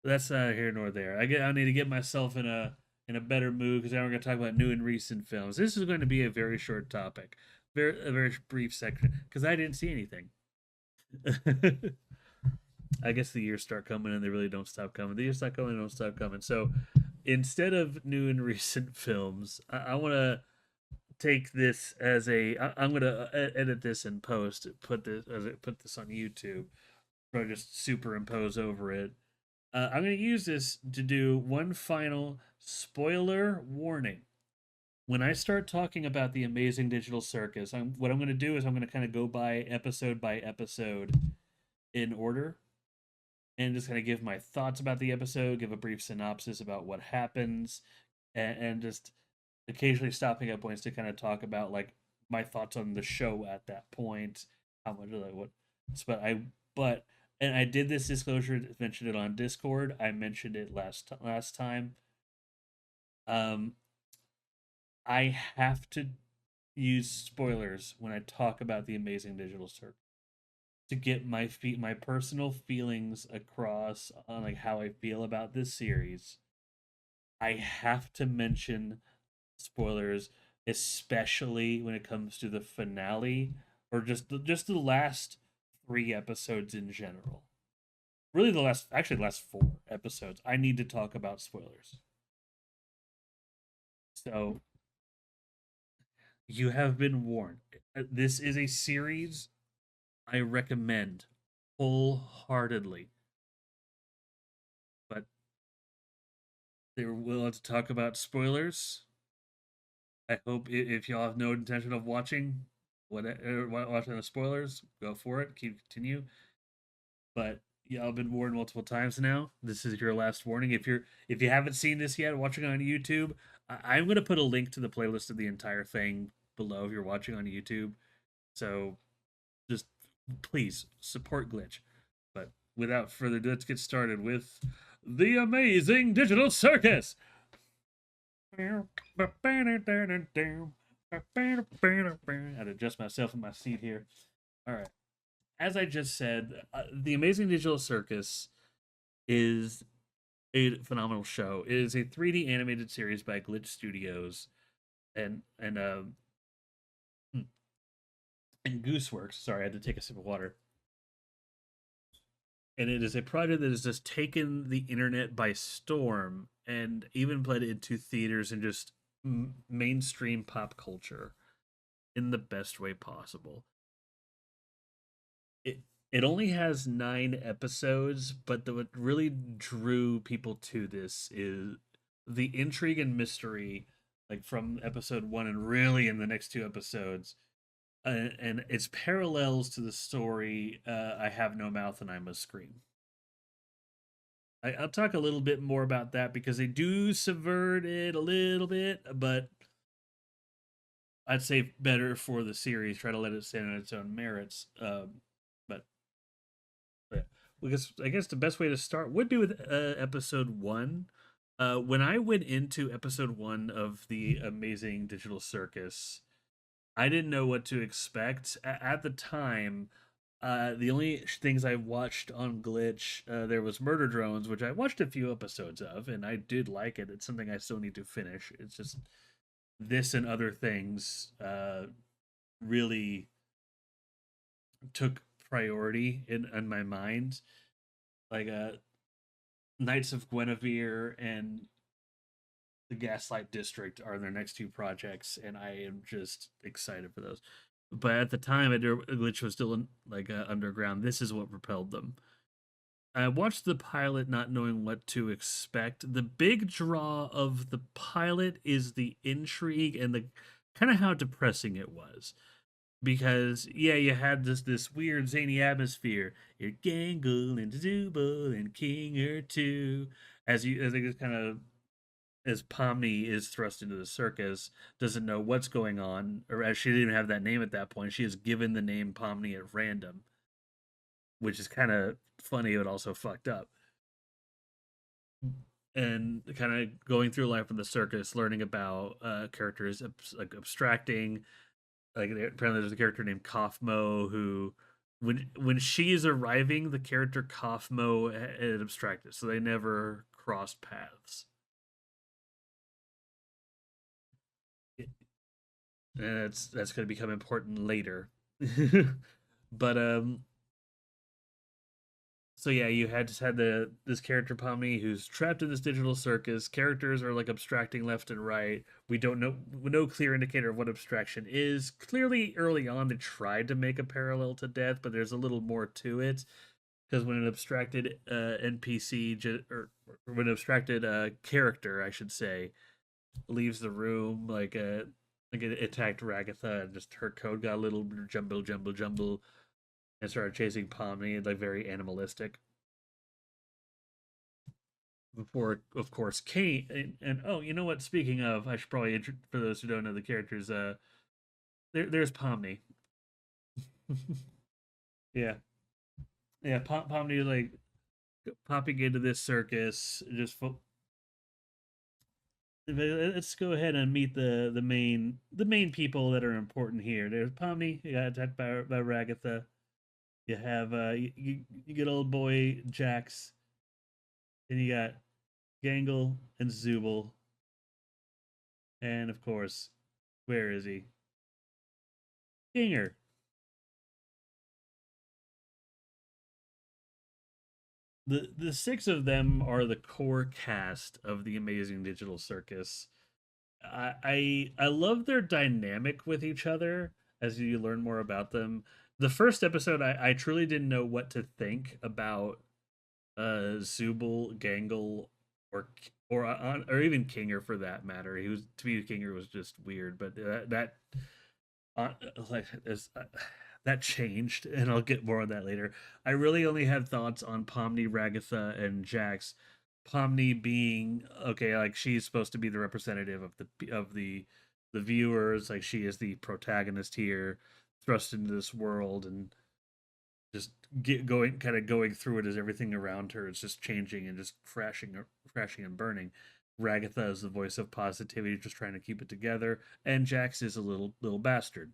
that's not here nor there. I need to get myself in a better mood because now we're going to talk about new and recent films. This is going to be a very short topic, a very brief section because I didn't see anything. I guess the years start coming and they really don't stop coming. The years start coming and don't stop coming. So instead of new and recent films, I want to take this as I'm gonna edit this and post put this on YouTube or just superimpose over it. I'm gonna use this to do one final spoiler warning. When I start talking about the amazing digital circus, what I'm gonna do is I'm gonna kind of go by episode in order and just kind of give my thoughts about the episode, give a brief synopsis about what happens, and just occasionally stopping at points to kind of talk about like my thoughts on the show at that point, how much like what. But and I did this disclosure, mentioned it on Discord. I mentioned it last time. Um, I have to use spoilers when I talk about the amazing digital circuit to get my personal feelings across on like how I feel about this series. I have to mention spoilers, especially when it comes to the finale or just the last 3 episodes in general. Really, the last 4 episodes. I need to talk about spoilers. So you have been warned. This is a series I recommend wholeheartedly. But they're willing to talk about spoilers. I hope if y'all have no intention of watching watching the spoilers, go for it. Continue. But yeah, I've been warned multiple times now. This is your last warning. If you haven't seen this yet, watching on YouTube, I'm gonna put a link to the playlist of the entire thing below if you're watching on YouTube. So just please support Glitch. But without further ado, let's get started with the amazing digital circus. I'd adjust myself in my seat here. All right. As I just said, the Amazing Digital Circus is a phenomenal show. It is a 3D animated series by Glitch Studios and hmm, and Gooseworks. Sorry, I had to take a sip of water. And it is a project that has just taken the internet by storm and even bled into theaters and just mainstream pop culture in the best way possible. It only has 9 episodes, but what really drew people to this is the intrigue and mystery, like from episode 1 and really in the next 2 episodes, and its parallels to the story. I have no mouth and I must scream. I'll talk a little bit more about that because they do subvert it a little bit, but I'd say better for the series. Try to let it stand on its own merits. But yeah. Because I guess the best way to start would be with episode 1. When I went into episode 1 of the Amazing Digital Circus, I didn't know what to expect. At the time, the only things I watched on Glitch, there was Murder Drones, which I watched a few episodes of, and I did like it. It's something I still need to finish. It's just this and other things really took priority in my mind. Like Knights of Guinevere and the Gaslight District are their next 2 projects, and I am just excited for those. But at the time, Glitch was still underground. This is what propelled them. I watched the pilot not knowing what to expect. The big draw of the pilot is the intrigue and the kind of how depressing it was. Because yeah, you had this weird zany atmosphere. You're Gangle and Zubul and Kinger too. As they just kind of as Pomni is thrust into the circus, doesn't know what's going on, or as she didn't even have that name at that point, she is given the name Pomni at random, which is kind of funny but also fucked up. And kind of going through life in the circus, learning about characters like abstracting. Like apparently, there's a character named Kaufmo who, when she is arriving, the character Kaufmo had abstracted, so they never crossed paths. And that's going to become important later. But so yeah, you had just had this character Pomni who's trapped in this digital circus. Characters are like abstracting left and right. We don't know no clear indicator of what abstraction is. Clearly, early on they tried to make a parallel to death, but there's a little more to it. Because when an abstracted NPC or when an abstracted character, I should say, leaves the room, like it attacked Ragatha, and just her code got a little jumble, and started chasing Pomni, like very animalistic. Before, of course, Kate and oh, you know what? Speaking of, I should probably for those who don't know the characters, there's Pomni. Yeah, yeah, Pomni like popping into this circus, just let's go ahead and meet the main people that are important here. There's Pomni. You got attacked by Ragatha. You have you get old boy Jax, and you got Gangle and Zubul, and of course, where is he? Kinger. The 6 of them are the core cast of the Amazing Digital Circus. I love their dynamic with each other as you learn more about them. the first episode, I truly didn't know what to think about Zubul, Gangle, or even Kinger for that matter. He was to me Kinger was just weird, but uh, like is, that changed, and I'll get more on that later. I really only had thoughts on Pomni, Ragatha, and Jax. Pomni being okay, like she's supposed to be the representative of the viewers, like she is the protagonist here, thrust into this world and just going through it as everything around her is just changing and just crashing and burning. Ragatha is the voice of positivity, just trying to keep it together, and Jax is a little bastard.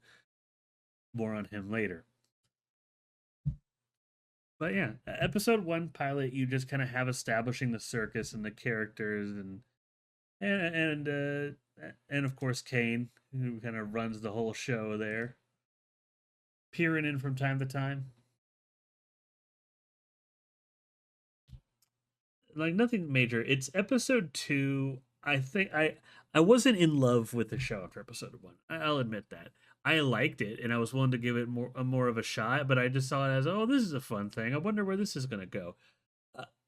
More on him later. But yeah, episode one pilot, you just kind of have establishing the circus and the characters and of course Kane, who kind of runs the whole show there, peering in from time to time. Like nothing major. It's episode two. I think I wasn't in love with the show after episode one. I'll admit that. I liked it and I was willing to give it more of a shot, but I just saw it as, oh, this is a fun thing. I wonder where this is gonna go.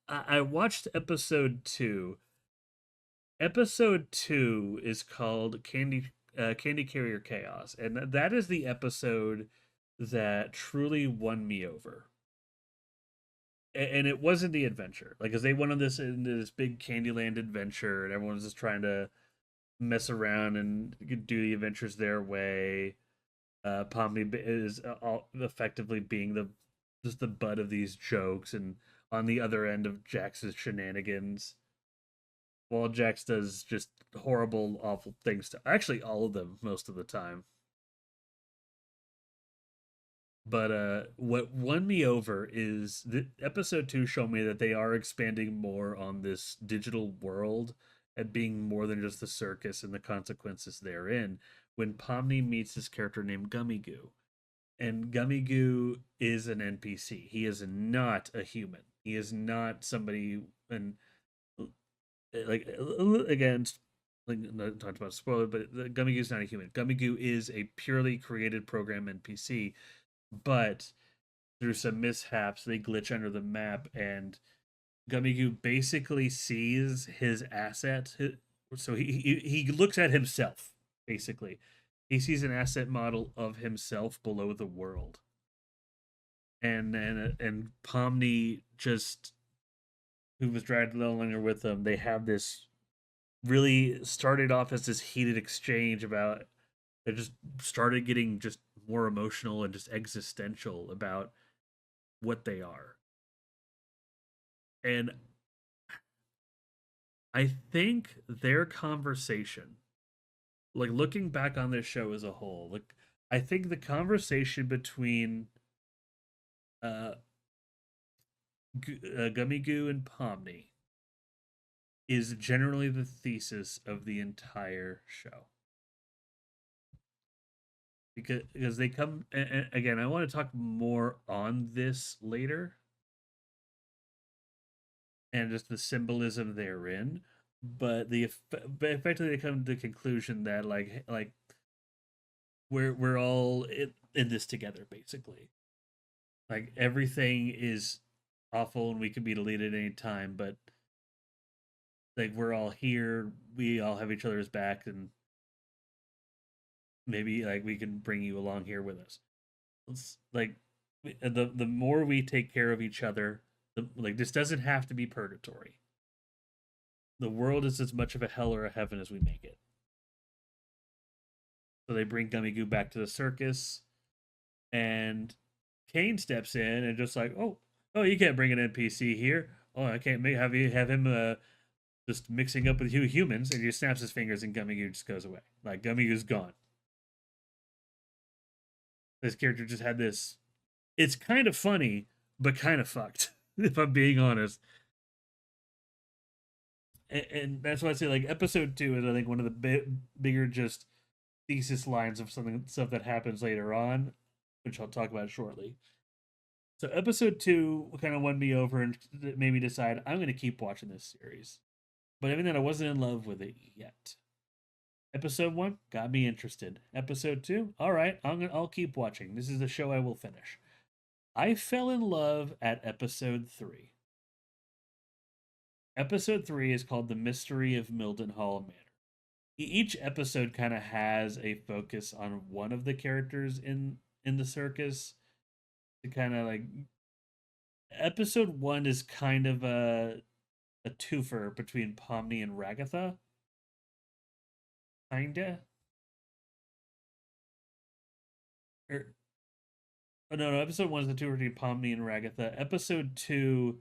I watched episode two. Episode two is called Candy Carrier Chaos, and that is the episode that truly won me over. And it wasn't the adventure, like, because they went on this big Candyland adventure, and everyone's just trying to mess around and do the adventures their way. Pomni is all effectively being the just the butt of these jokes, and on the other end of Jax's shenanigans, while Jax does just horrible, awful things to actually all of them most of the time. But what won me over is the episode two showed me that they are expanding more on this digital world and being more than just the circus and the consequences therein. When Pomni meets this character named Gummy Goo, and Gummy Goo is an NPC. He is not a human. He is not somebody, and like again, like not talked about spoiler, but Gummy Goo is not a human. Gummy Goo is a purely created program NPC, but through some mishaps, they glitch under the map, and Gummy basically sees his asset. So he looks at himself, basically. He sees an asset model of himself below the world. And Pomni, just who was dragged along there with them, they have this really started off as this heated exchange about it, just started getting just more emotional and just existential about what they are. And I think their conversation, like looking back on this show as a whole, like I think the conversation between uh, Gummy Goo and Pomni is generally the thesis of the entire show. Because they come, and again, I want to talk more on this later and just the symbolism therein, but but effectively they come to the conclusion that like we're all in this together, basically. Like everything is awful and we can be deleted at any time, but like we're all here, we all have each other's back, and maybe like we can bring you along here with us. It's like the more we take care of each other, like this doesn't have to be purgatory. The world is as much of a hell or a heaven as we make it. So they bring Gummy Goo back to the circus, and Kane steps in and just like, oh, you can't bring an NPC here. Oh, I can't have him just mixing up with humans, and he snaps his fingers, and Gummy Goo just goes away. Like Gummy Goo's gone. This character just had this. It's kind of funny, but kind of fucked, if I'm being honest. And that's why I say like episode two is I think one of the bigger just thesis lines of stuff that happens later on, which I'll talk about shortly. So episode two kind of won me over and made me decide I'm going to keep watching this series. But even then, I wasn't in love with it yet. Episode 1 got me interested. Episode 2, all right, I'll keep watching. This is the show I will finish. I fell in love at episode 3. Episode 3 is called The Mystery of Mildenhall Manor. Each episode kind of has a focus on one of the characters in the circus to kind of like episode 1 is kind of a twofer between Pomni and Ragatha. Kinda. Or oh, no, episode 1 is the twofer between Pomni and Ragatha. Episode 2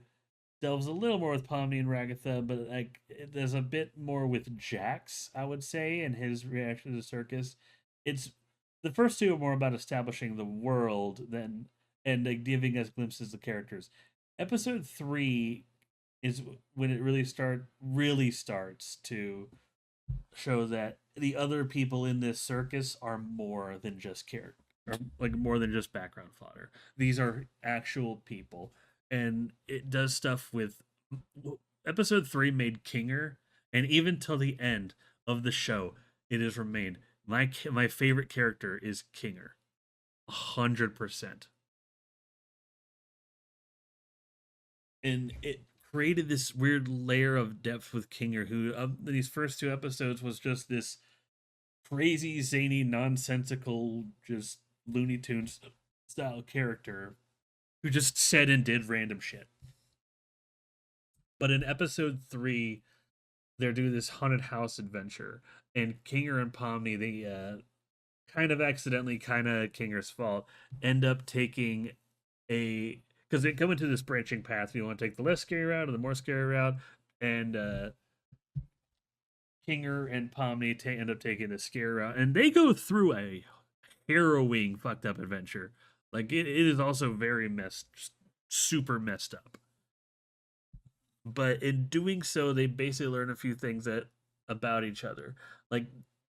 delves a little more with Pomni and Ragatha, but like there's a bit more with Jax, I would say, and his reaction to the circus. It's the first two are more about establishing the world than and like giving us glimpses of characters. Episode 3 is when it really starts to show that the other people in this circus are more than just characters, or like more than just background fodder. These are actual people, and it does stuff with episode 3 made Kinger, and even till the end of the show, it has remained my favorite character is Kinger, 100%. And it created this weird layer of depth with Kinger, who of these first two episodes was just this crazy, zany, nonsensical, just Looney Tunes style character who just said and did random shit. But in episode 3, they're doing this haunted house adventure, and Kinger and Pomni, they kind of accidentally, kind of Kinger's fault, end up taking a because they come into this branching path. You want to take the less scary route or the more scary route, and Kinger and Pomni end up taking the scare route, and they go through a harrowing, fucked up adventure. Like it is also very super messed up. But in doing so, they basically learn a few things that about each other. Like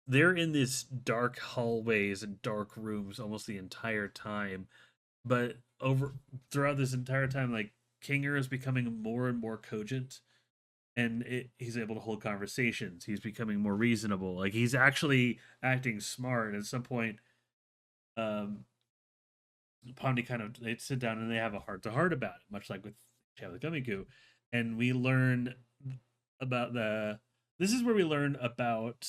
they're in this dark hallways and dark rooms almost the entire time, but over throughout this entire time, like Kinger is becoming more and more cogent, and he's able to hold conversations. He's becoming more reasonable. Like he's actually acting smart. At some point, um, Pondy kind of they sit down and they have a heart to heart about it, much like with Chavla Gumigu, and we learn about the. This is where we learn about.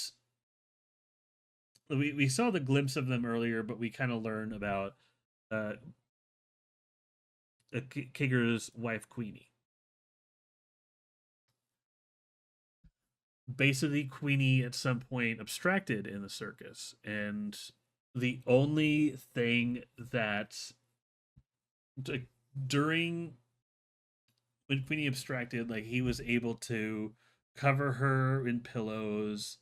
We saw the glimpse of them earlier, but we kind of learn about uh, Kinger's wife Queenie. Basically, Queenie at some point abstracted in the circus, and the only thing that during when Queenie abstracted, like he was able to cover her in pillows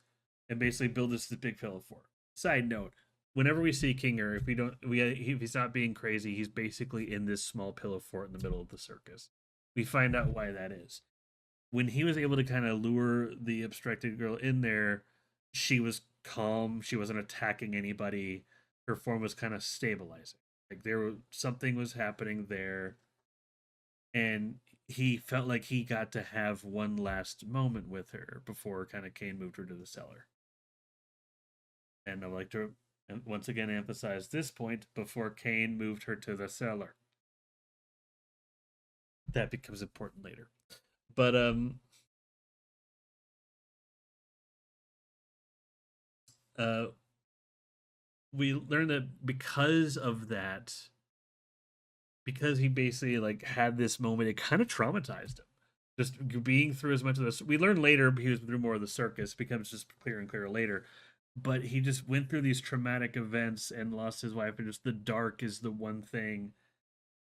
and basically build this big pillow fort. Side note: whenever we see Kinger, if we don't, if he's not being crazy, he's basically in this small pillow fort in the middle of the circus. We find out why that is. When he was able to kind of lure the abstracted girl in there, she was calm. She wasn't attacking anybody. Her form was kind of stabilizing. Like something was happening there, and he felt like he got to have one last moment with her before kind of Kane moved her to the cellar. And I'd like to once again emphasize this point before Kane moved her to the cellar. That becomes important later. But uh we learned that because of that, because he basically like had this moment, it kind of traumatized him. Just being through as much of this, we learned later he was through more of the circus. Becomes just clearer and clearer later. But he just went through these traumatic events and lost his wife, and just the dark is the one thing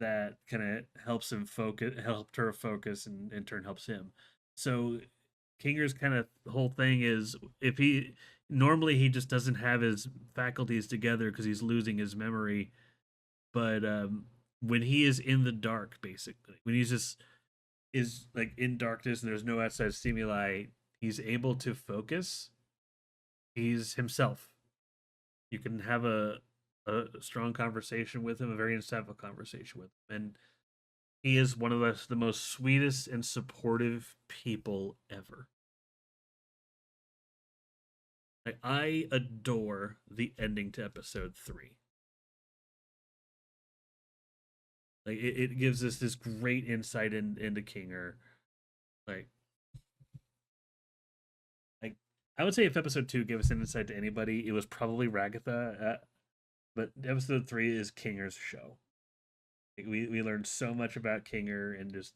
that kind of helps him focus, helped her focus, and in turn helps him. So Kinger's kind of whole thing is if he normally he just doesn't have his faculties together because he's losing his memory, but when he is in the dark, basically when he's just is like in darkness and there's no outside stimuli, he's able to focus. He's himself. You can have a strong conversation with him, a very insightful conversation with him, and he is one of the most sweetest and supportive people ever. Like, I adore the ending to episode 3. Like it gives us this great insight into Kinger. Like like I would say if episode 2 gave us an insight to anybody, it was probably Ragatha. But episode 3 is Kinger's show. Like, we learned so much about Kinger and just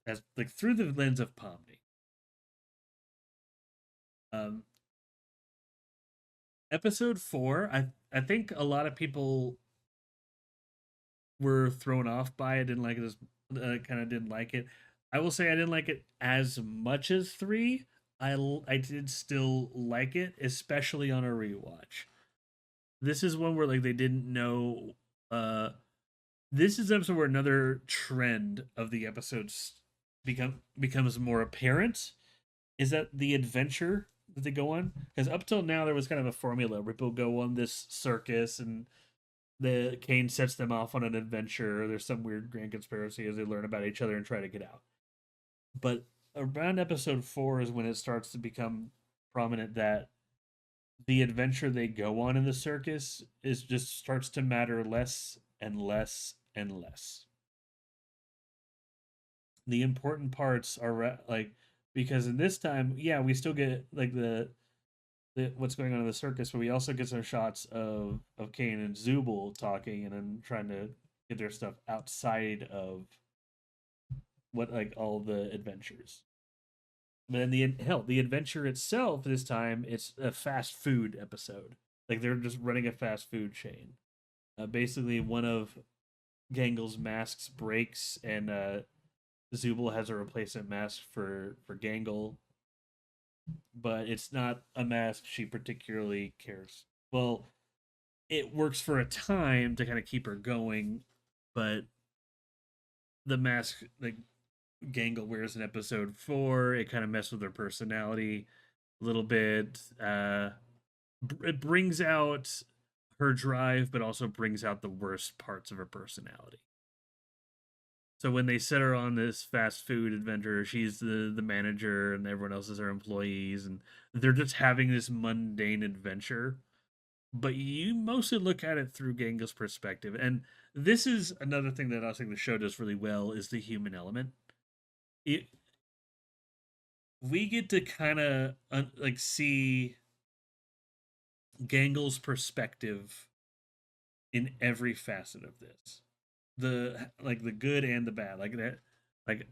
as like through the lens of Pomni. Um, episode 4, I think a lot of people were thrown off by it. Didn't like it as kind of didn't like it. I will say I didn't like it as much as 3. I did still like it, especially on a rewatch. This is one where like they didn't know. This is episode where another trend of the episodes becomes more apparent. Is that the adventure that they go on? Because up till now there was kind of a formula where people go on this circus and the Kane sets them off on an adventure. There's some weird grand conspiracy as they learn about each other and try to get out. But around episode 4 is when it starts to become prominent that the adventure they go on in the circus is just starts to matter less and less and less. The important parts are like because in this time, yeah, we still get like the what's going on in the circus, but we also get some shots of Kane and Zubul talking and then trying to get their stuff outside of what like all the adventures. But then the adventure itself this time it's a fast food episode. Like they're just running a fast food chain. Basically, one of Gangel's masks breaks, and Zubul has a replacement mask for Gangle, but it's not a mask she particularly cares. Well, it works for a time to kind of keep her going, but the mask like Gangle wears in episode 4, it kind of messes with her personality a little bit. It brings out her drive, but also brings out the worst parts of her personality. So when they set her on this fast food adventure, she's the manager and everyone else is her employees, and they're just having this mundane adventure. But you mostly look at it through Gangle's perspective, and this is another thing that I think the show does really well is the human element. It, we get to kind of like see Gangle's perspective in every facet of this. The like the good and the bad, like that, like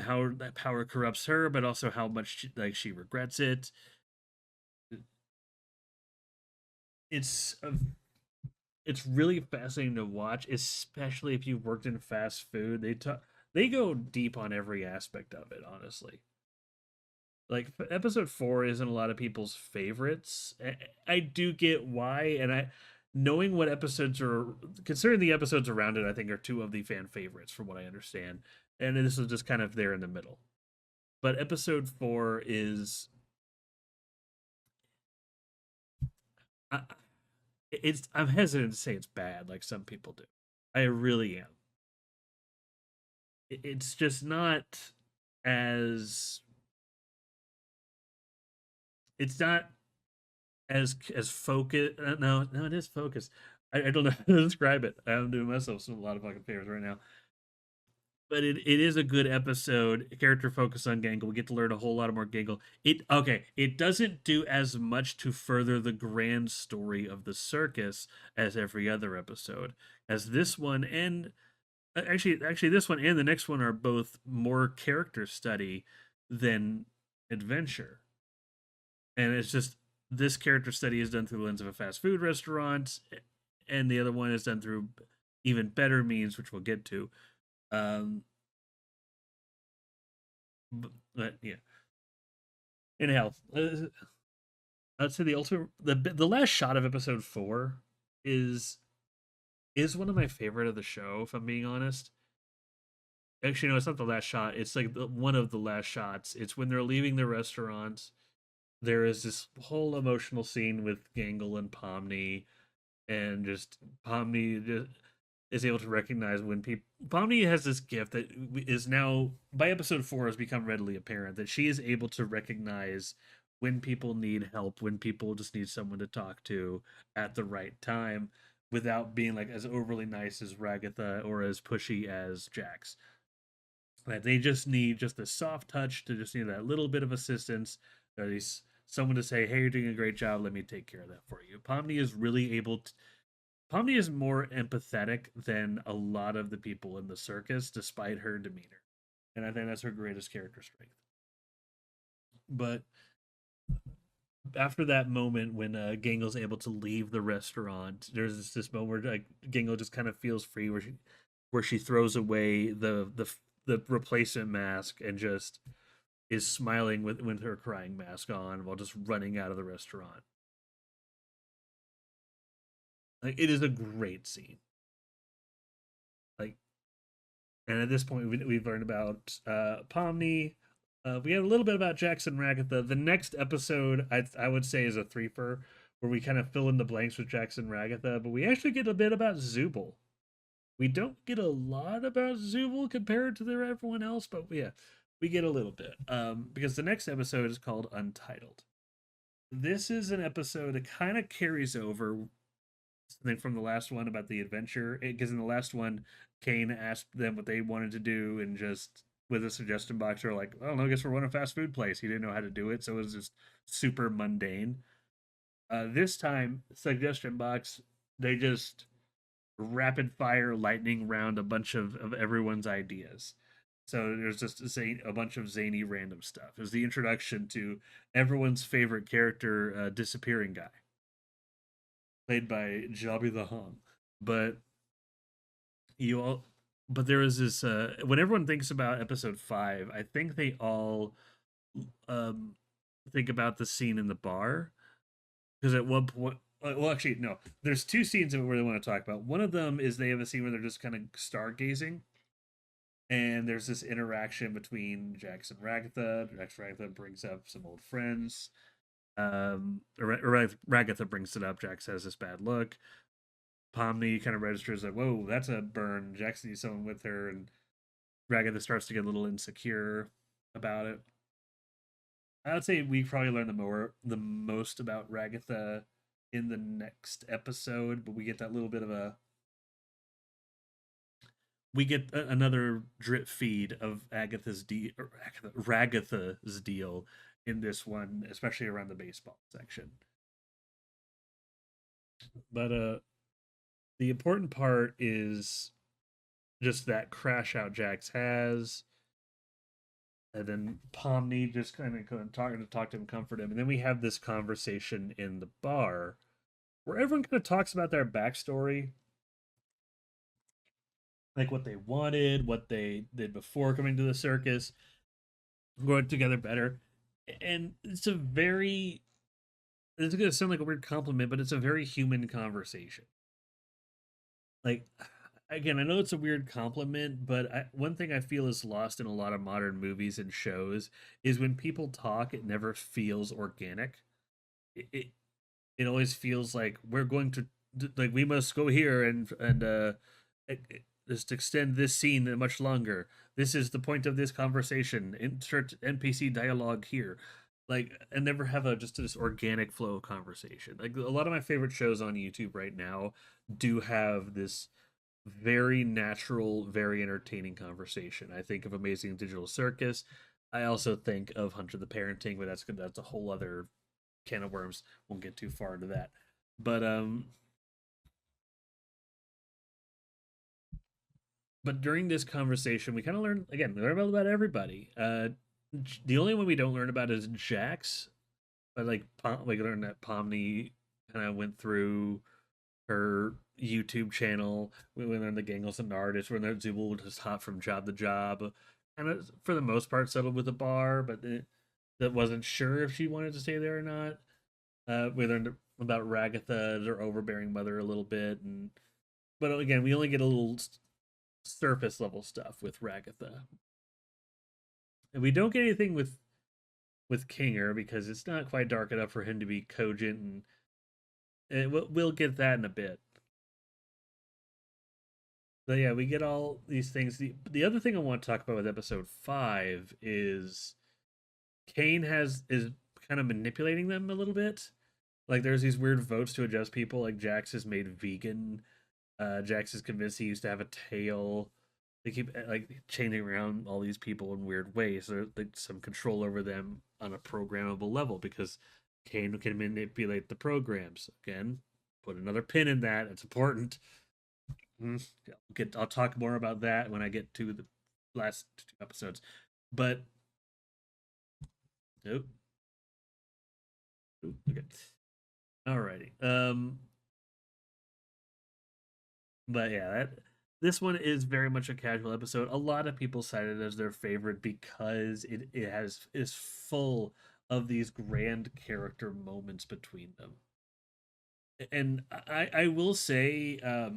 how that power corrupts her, but also how much she regrets it. It's a, it's really fascinating to watch, especially if you've worked in fast food. They go deep on every aspect of it, honestly. Like episode 4 isn't a lot of people's favorites. I do get why, and I knowing what episodes are considering the episodes around it, I think are two of the fan favorites from what I understand. And this is just kind of there in the middle. But episode 4 is I, it's I'm hesitant to say it's bad like some people do. I really am. It's just not as it's not as focused. No, it is focused. I don't know how to describe it. I'm doing myself a lot of fucking favors right now. But it is a good episode. Character focus on Gangle. We get to learn a whole lot more Gangle. It doesn't do as much to further the grand story of the circus as every other episode. As this one and actually this one and the next one are both more character study than adventure. And it's just this character study is done through the lens of a fast food restaurant, and the other one is done through even better means, which we'll get to. Um, but yeah. Anyhow, I'd say the ultimate the last shot of episode 4 is is one of my favorite of the show. If I'm being honest, actually, no, it's not the last shot. It's like one of the last shots. It's when they're leaving the restaurant. There is this whole emotional scene with Gangle and Pomni, and just Pomni just is able to recognize when people. Pomni has this gift that is now by episode 4 has become readily apparent that she is able to recognize when people need help, when people just need someone to talk to at the right time, without being like as overly nice as Ragatha or as pushy as Jax. Like they just need just a soft touch to just need that little bit of assistance. Or at least someone to say, "Hey, you're doing a great job. Let me take care of that for you." Pomni is really able to. Pomni is more empathetic than a lot of the people in the circus, despite her demeanor, and I think that's her greatest character strength. But after that moment when Gangel's able to leave the restaurant, there's this moment where like Gangel just kind of feels free, where she throws away the replacement mask and just is smiling with her crying mask on while just running out of the restaurant. Like it is a great scene. Like, and at this point we've learned about Pomni. We had a little bit about Jackson Ragatha. The next episode, I would say, is a threefer where we kind of fill in the blanks with Jackson Ragatha, but we actually get a bit about Zubul. We don't get a lot about Zubul compared to everyone else, but yeah, we get a little bit. Because the next episode is called Untitled. This is an episode that kind of carries over something from the last one about the adventure. Because in the last one, Kane asked them what they wanted to do, and just with a suggestion box, they're like, "Oh, no, I guess we're running a fast food place." He didn't know how to do it, so it was just super mundane. This time, suggestion box, they just rapid fire lightning round a bunch of everyone's ideas. So there's just a bunch of zany random stuff. It was the introduction to everyone's favorite character, disappearing guy, played by Jobby the Hung. But you all, but there was this. When everyone thinks about episode 5, I think they all um, think about the scene in the bar, because at one point, well, actually, no. There's two scenes where they want to talk about. One of them is they have a scene where they're just kind of stargazing, and there's this interaction between Jackson Ragatha. Jackson Ragatha brings up some old friends. Ragatha brings it up. Jax has this bad look. Pomni kind of registers like, "Whoa, that's a burn." Jackson needs someone with her, and Ragatha starts to get a little insecure about it. I would say we probably learn the most about Ragatha in the next episode, but we get that little bit of a another drip feed of Ragatha's deal in this one, especially around the baseball section. But the important part is just that crash out Jax has, and then Pomni just kind of talk to him, comfort him, and then we have this conversation in the bar where everyone kind of talks about their backstory, like what they wanted, what they did before coming to the circus, growing together better, and it's gonna sound like a weird compliment, but it's a very human conversation. Like, again, I know it's a weird compliment, but one thing I feel is lost in a lot of modern movies and shows is when people talk, it never feels organic. It always feels like we're going to, like, we must go here and just extend this scene much longer. This is the point of this conversation. Insert NPC dialogue here. Like, and never have a just this organic flow of conversation. Like a lot of my favorite shows on YouTube right now do have this very natural, very entertaining conversation. I think of Amazing Digital Circus. I also think of Hunter the Parenting, but that's a whole other can of worms. Won't get too far into that. But during this conversation, we kind of learn about everybody. The only one we don't learn about is Jax, but like learn that Pomni kind of went through her YouTube channel. We learned the Gangles and artists. We learned that Zubul was just hot from job to job, and for the most part settled with the bar, but that wasn't sure if she wanted to stay there or not. We learned about Ragatha, her overbearing mother, a little bit, and but again, we only get a little surface level stuff with Ragatha, and we don't get anything with Kinger because it's not quite dark enough for him to be cogent, and we'll get that in a bit. So yeah, we get all these things. The other thing I want to talk about with episode 5 is Kane is kind of manipulating them a little bit. Like there's these weird votes to adjust people. Like Jax is made vegan. Jax is convinced he used to have a tail. They keep like changing around all these people in weird ways. There's like some control over them on a programmable level because Kane can manipulate the programs. Again, put another pin in that. It's important. I'll talk more about that when I get to the last two episodes. But oh, okay. Alrighty. But yeah, this one is very much a casual episode. A lot of people cite it as their favorite because it has is full of these grand character moments between them. And I will say, up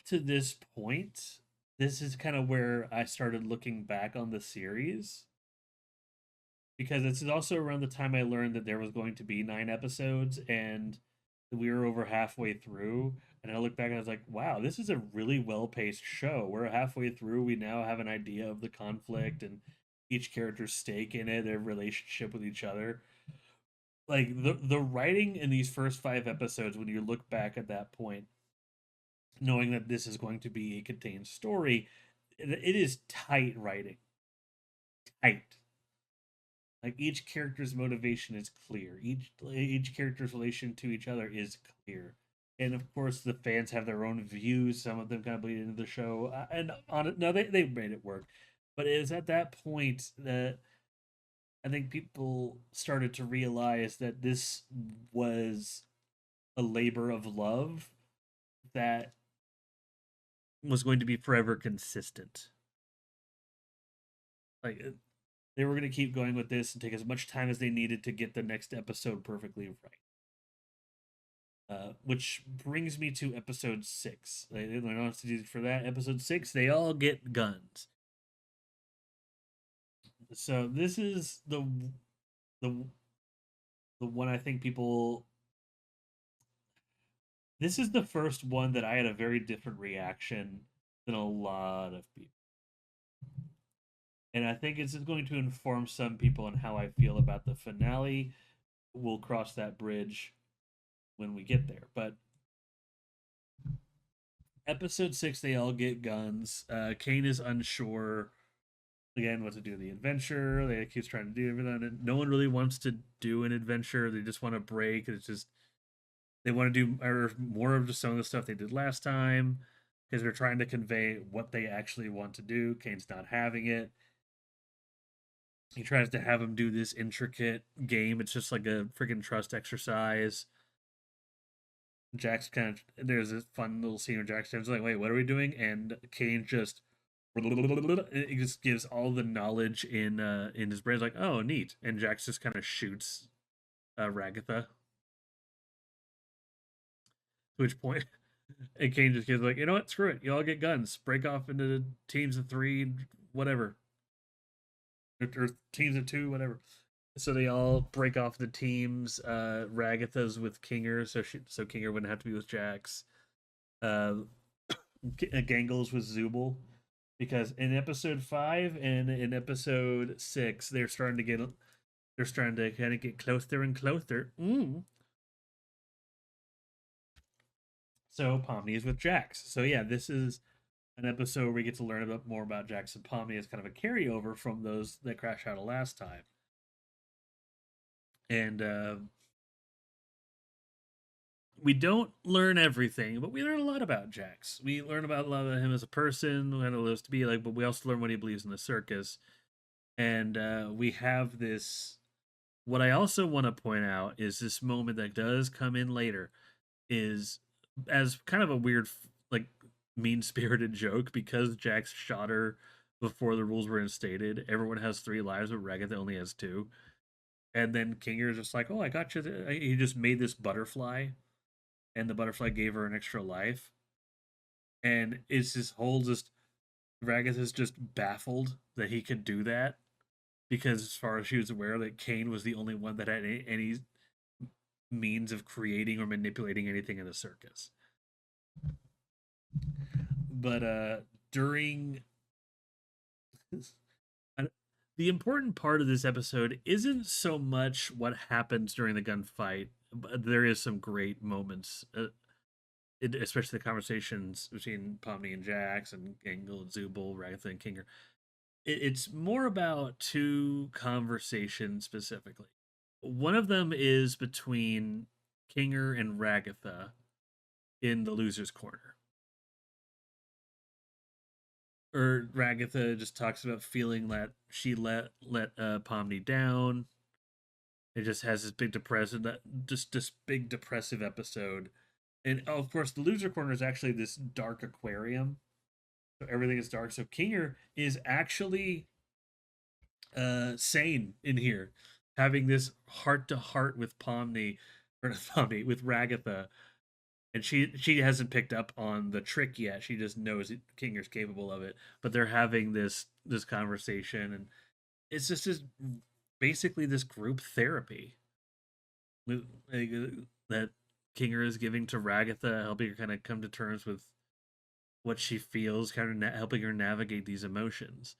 to this point, this is kind of where I started looking back on the series because this is also around the time I learned that there was going to be 9 episodes and we were over halfway through. And I look back and I was like, wow, this is a really well paced show. We're halfway through. We now have an idea of the conflict and each character's stake in it, their relationship with each other. Like the writing in these first 5 episodes, when you look back at that point, knowing that this is going to be a contained story, it is tight writing. Tight. Like each character's motivation is clear. Each character's relation to each other is clear. And of course, the fans have their own views. Some of them kind of bleed into the show, and on it, no, they made it work. But it was at that point that I think people started to realize that this was a labor of love that was going to be forever consistent. Like they were going to keep going with this and take as much time as they needed to get the next episode perfectly right. Which brings me to episode 6. They don't have to do for that. Episode 6, they all get guns. So this is the the one I think people. This is the first one that I had a very different reaction than a lot of people, and I think it's going to inform some people on how I feel about the finale. We'll cross that bridge when we get there, but episode 6, they all get guns. Kane is unsure again what to do the adventure. They keeps trying to do everything. And no one really wants to do an adventure. They just want to break. It's just they want to do more of just some of the stuff they did last time because they're trying to convey what they actually want to do. Kane's not having it. He tries to have him do this intricate game. It's just like a freaking trust exercise. Jax kind of there's this fun little scene where Jax is like, "Wait, what are we doing?" And Kane just it just gives all the knowledge in his brain. It's like, "Oh, neat!" And Jax just kind of shoots Ragatha. To which point, and Kane just gives like, "You know what? Screw it. You all get guns. Break off into teams of 3, whatever, or teams of 2, whatever." So they all break off the teams. Ragatha's with Kinger, so Kinger wouldn't have to be with Jax. Uh, Gangle's with Zubul because in episode 5 and in episode 6 they're starting to kind of get closer and closer. So Pomni is with Jax. So yeah, this is an episode where we get to learn about more about Jax and Pomni as kind of a carryover from those that crash out last time. And we don't learn everything, but we learn a lot about Jax. We learn about a lot of him as a person, what he lives to be like, but we also learn what he believes in the circus. And we have this. What I also want to point out is this moment that does come in later, is as kind of a weird, like mean spirited joke because Jax shot her before the rules were instated. Everyone has 3 lives, but Ragatha only has 2. And then Kinger is just like, "Oh, I got you." He just made this butterfly and the butterfly gave her an extra life. And it's this whole just Ragatha is just baffled that he could do that because, as far as she was aware, that Kane was the only one that had any means of creating or manipulating anything in the circus. But during the important part of this episode isn't so much what happens during the gunfight, but there is some great moments, especially the conversations between Pomni and Jax and Gangle and Zubul, Ragatha and Kinger. It's more about two conversations specifically. One of them is between Kinger and Ragatha in the loser's corner. Or Ragatha just talks about feeling that she let Pomni down. It just has this big depressive, just this big depressive episode, and oh, of course the loser corner is actually this dark aquarium, so everything is dark. So Kinger is actually sane in here, having this heart to heart with Pomni, or not Pomni, with Ragatha, and she hasn't picked up on the trick yet. She just knows Kinger's capable of it. But they're having this conversation, and it's just this basically this group therapy with, like, that Kinger is giving to Ragatha, helping her kind of come to terms with what she feels, kind of helping her navigate these emotions.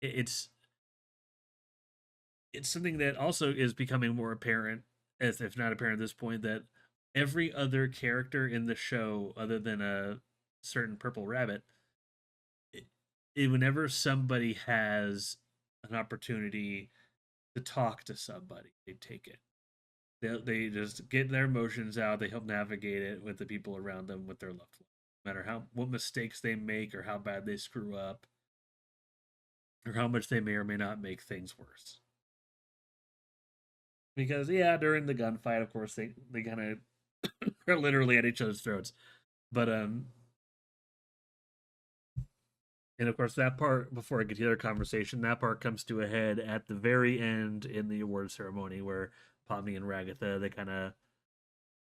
It's it's something that also is becoming more apparent, as if not apparent at this point, that every other character in the show, other than a certain purple rabbit, whenever somebody has an opportunity to talk to somebody, they take it. They just get their emotions out. They help navigate it with the people around them, with their loved ones. No matter how what mistakes they make or how bad they screw up, or how much they may or may not make things worse. Because yeah, during the gunfight, of course, they kind of are literally at each other's throats. But and of course that part, before I get to the other conversation, that part comes to a head at the very end in the award ceremony, where Pomni and Ragatha, they kind of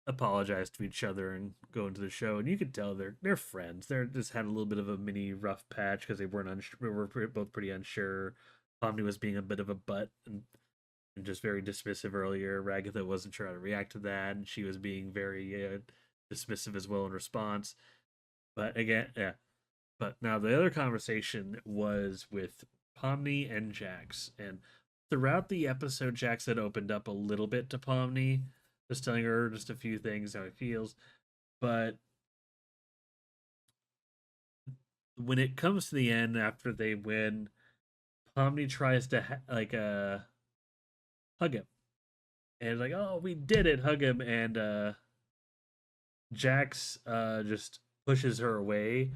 apologize to each other and go into the show, and you could tell they're friends. They're just had a little bit of a mini rough patch because they weren't unsure. We were both pretty unsure. Pomni was being a bit of a butt and just very dismissive earlier. Ragatha wasn't sure how to react to that, and she was being very dismissive as well in response. But again, yeah. But now the other conversation was with Pomni and Jax, and throughout the episode, Jax had opened up a little bit to Pomni, just telling her just a few things, how he feels. But when it comes to the end, after they win, Pomni tries to hug him, and like, oh, we did it, hug him, and Jax just pushes her away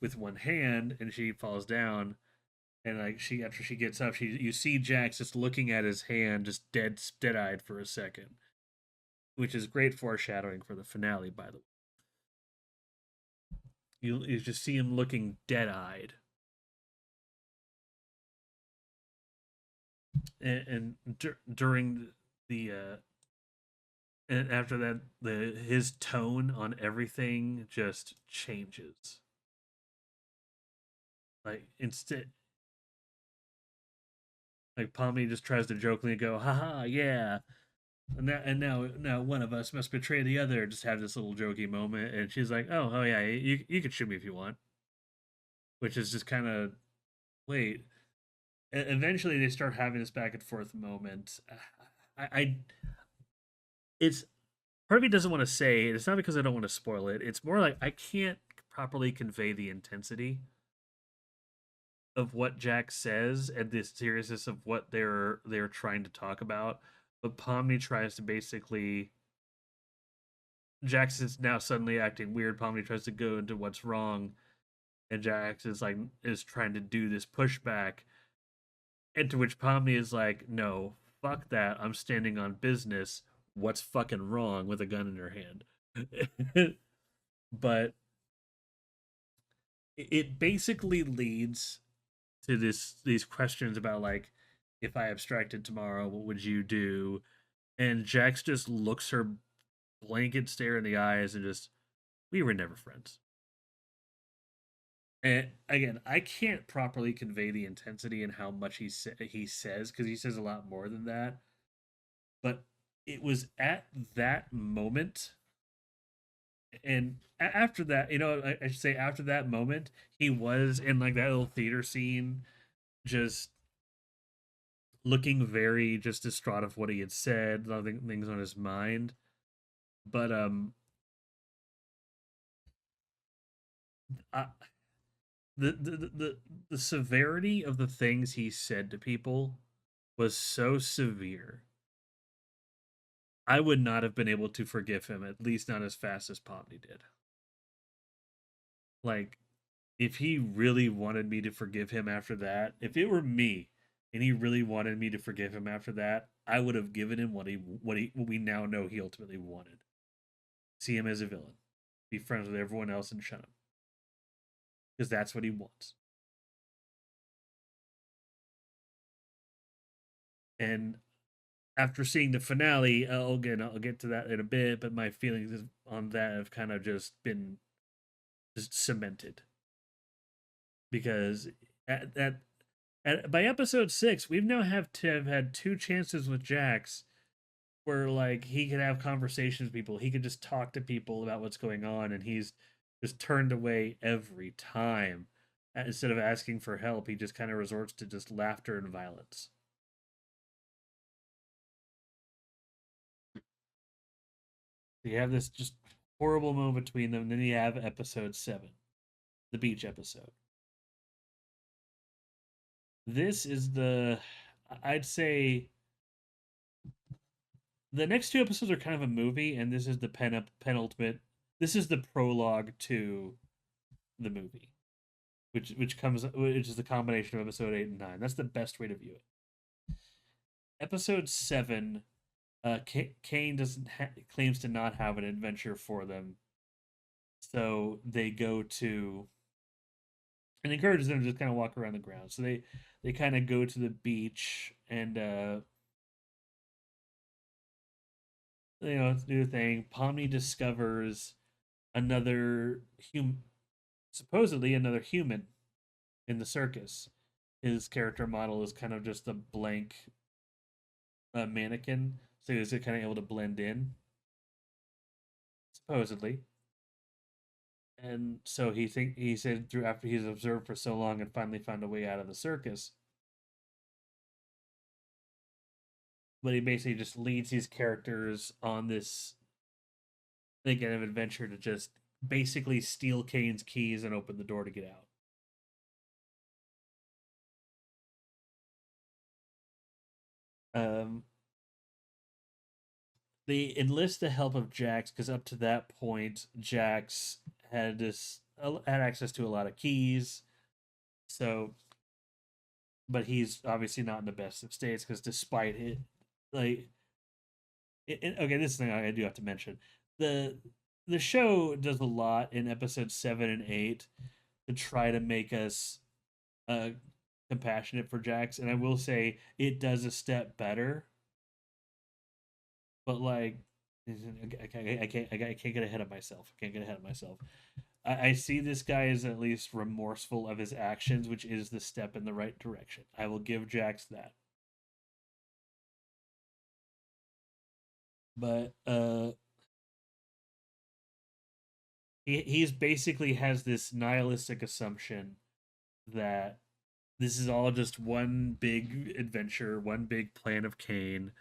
with one hand, and she falls down. And like she, after she gets up, you see Jax just looking at his hand, just dead eyed for a second, which is great foreshadowing for the finale. By the way, you just see him looking dead eyed, and during the and after that, his tone on everything just changes. Like instead, like Pomni just tries to jokingly go, "Haha, yeah," and now one of us must betray the other. Just have this little jokey moment, and she's like, "Oh yeah, you could shoot me if you want," which is just kind of wait. Eventually, they start having this back and forth moment. I it's part of me doesn't want to say it. It's not because I don't want to spoil it. It's more like I can't properly convey the intensity of what Jack says and the seriousness of what they're trying to talk about. But Pomni tries to basically, Jax is now suddenly acting weird. Pomni tries to go into what's wrong, and Jax is trying to do this pushback, and to which Pomni is like, "No, fuck that. I'm standing on business. What's fucking wrong?" with a gun in her hand. But it basically leads to these questions about like, if I abstracted tomorrow, what would you do? And Jax just looks her blanket stare in the eyes and just, we were never friends. And again, I can't properly convey the intensity and how much he says, because he says a lot more than that. But it was at that moment, and after that, I should say after that moment, he was in like that little theater scene, just looking very just distraught of what he had said, a lot of things on his mind. But I, the severity of the things he said to people was so severe. I would not have been able to forgive him, at least not as fast as Pomni did. Like, if he really wanted me to forgive him after that, if it were me and he really wanted me to forgive him after that, I would have given him what we now know he ultimately wanted. See him as a villain, be friends with everyone else and shun him, because that's what he wants. And after seeing the finale, again, I'll get to that in a bit, but my feelings on that have kind of just been just cemented because by episode 6, we've now have had two chances with Jax where like he could have conversations with people, he could just talk to people about what's going on, and he's just turned away every time. Instead of asking for help, he just kind of resorts to just laughter and violence. You have this just horrible moment between them, and then you have episode 7, the beach episode. This is the, I'd say, the next two episodes are kind of a movie, and this is the penultimate. This is the prologue to the movie, which is the combination of episode 8 and 9. That's the best way to view it. Episode 7, Kane doesn't claims to not have an adventure for them, so they go to and encourages them to just kind of walk around the ground. So they kind of go to the beach and do the thing. Pomni discovers another supposedly another human in the circus. His character model is kind of just a blank mannequin, so he's kind of able to blend in, supposedly. And so he said through after he's observed for so long and finally found a way out of the circus, but he basically just leads these characters on this again of adventure to just basically steal Kane's keys and open the door to get out. Um, they enlist the help of Jax because up to that point, Jax had access to a lot of keys. So, but he's obviously not in the best of states because despite it, like, okay, this thing I do have to mention the the show does a lot in episodes 7 and 8 to try to make us uh compassionate for Jax, and I will say it does a step better. But like, I can't get ahead of myself. I can't get ahead of myself. I see this guy as at least remorseful of his actions, which is the step in the right direction. I will give Jax that. But he's basically has this nihilistic assumption that this is all just one big adventure, one big plan of Kane.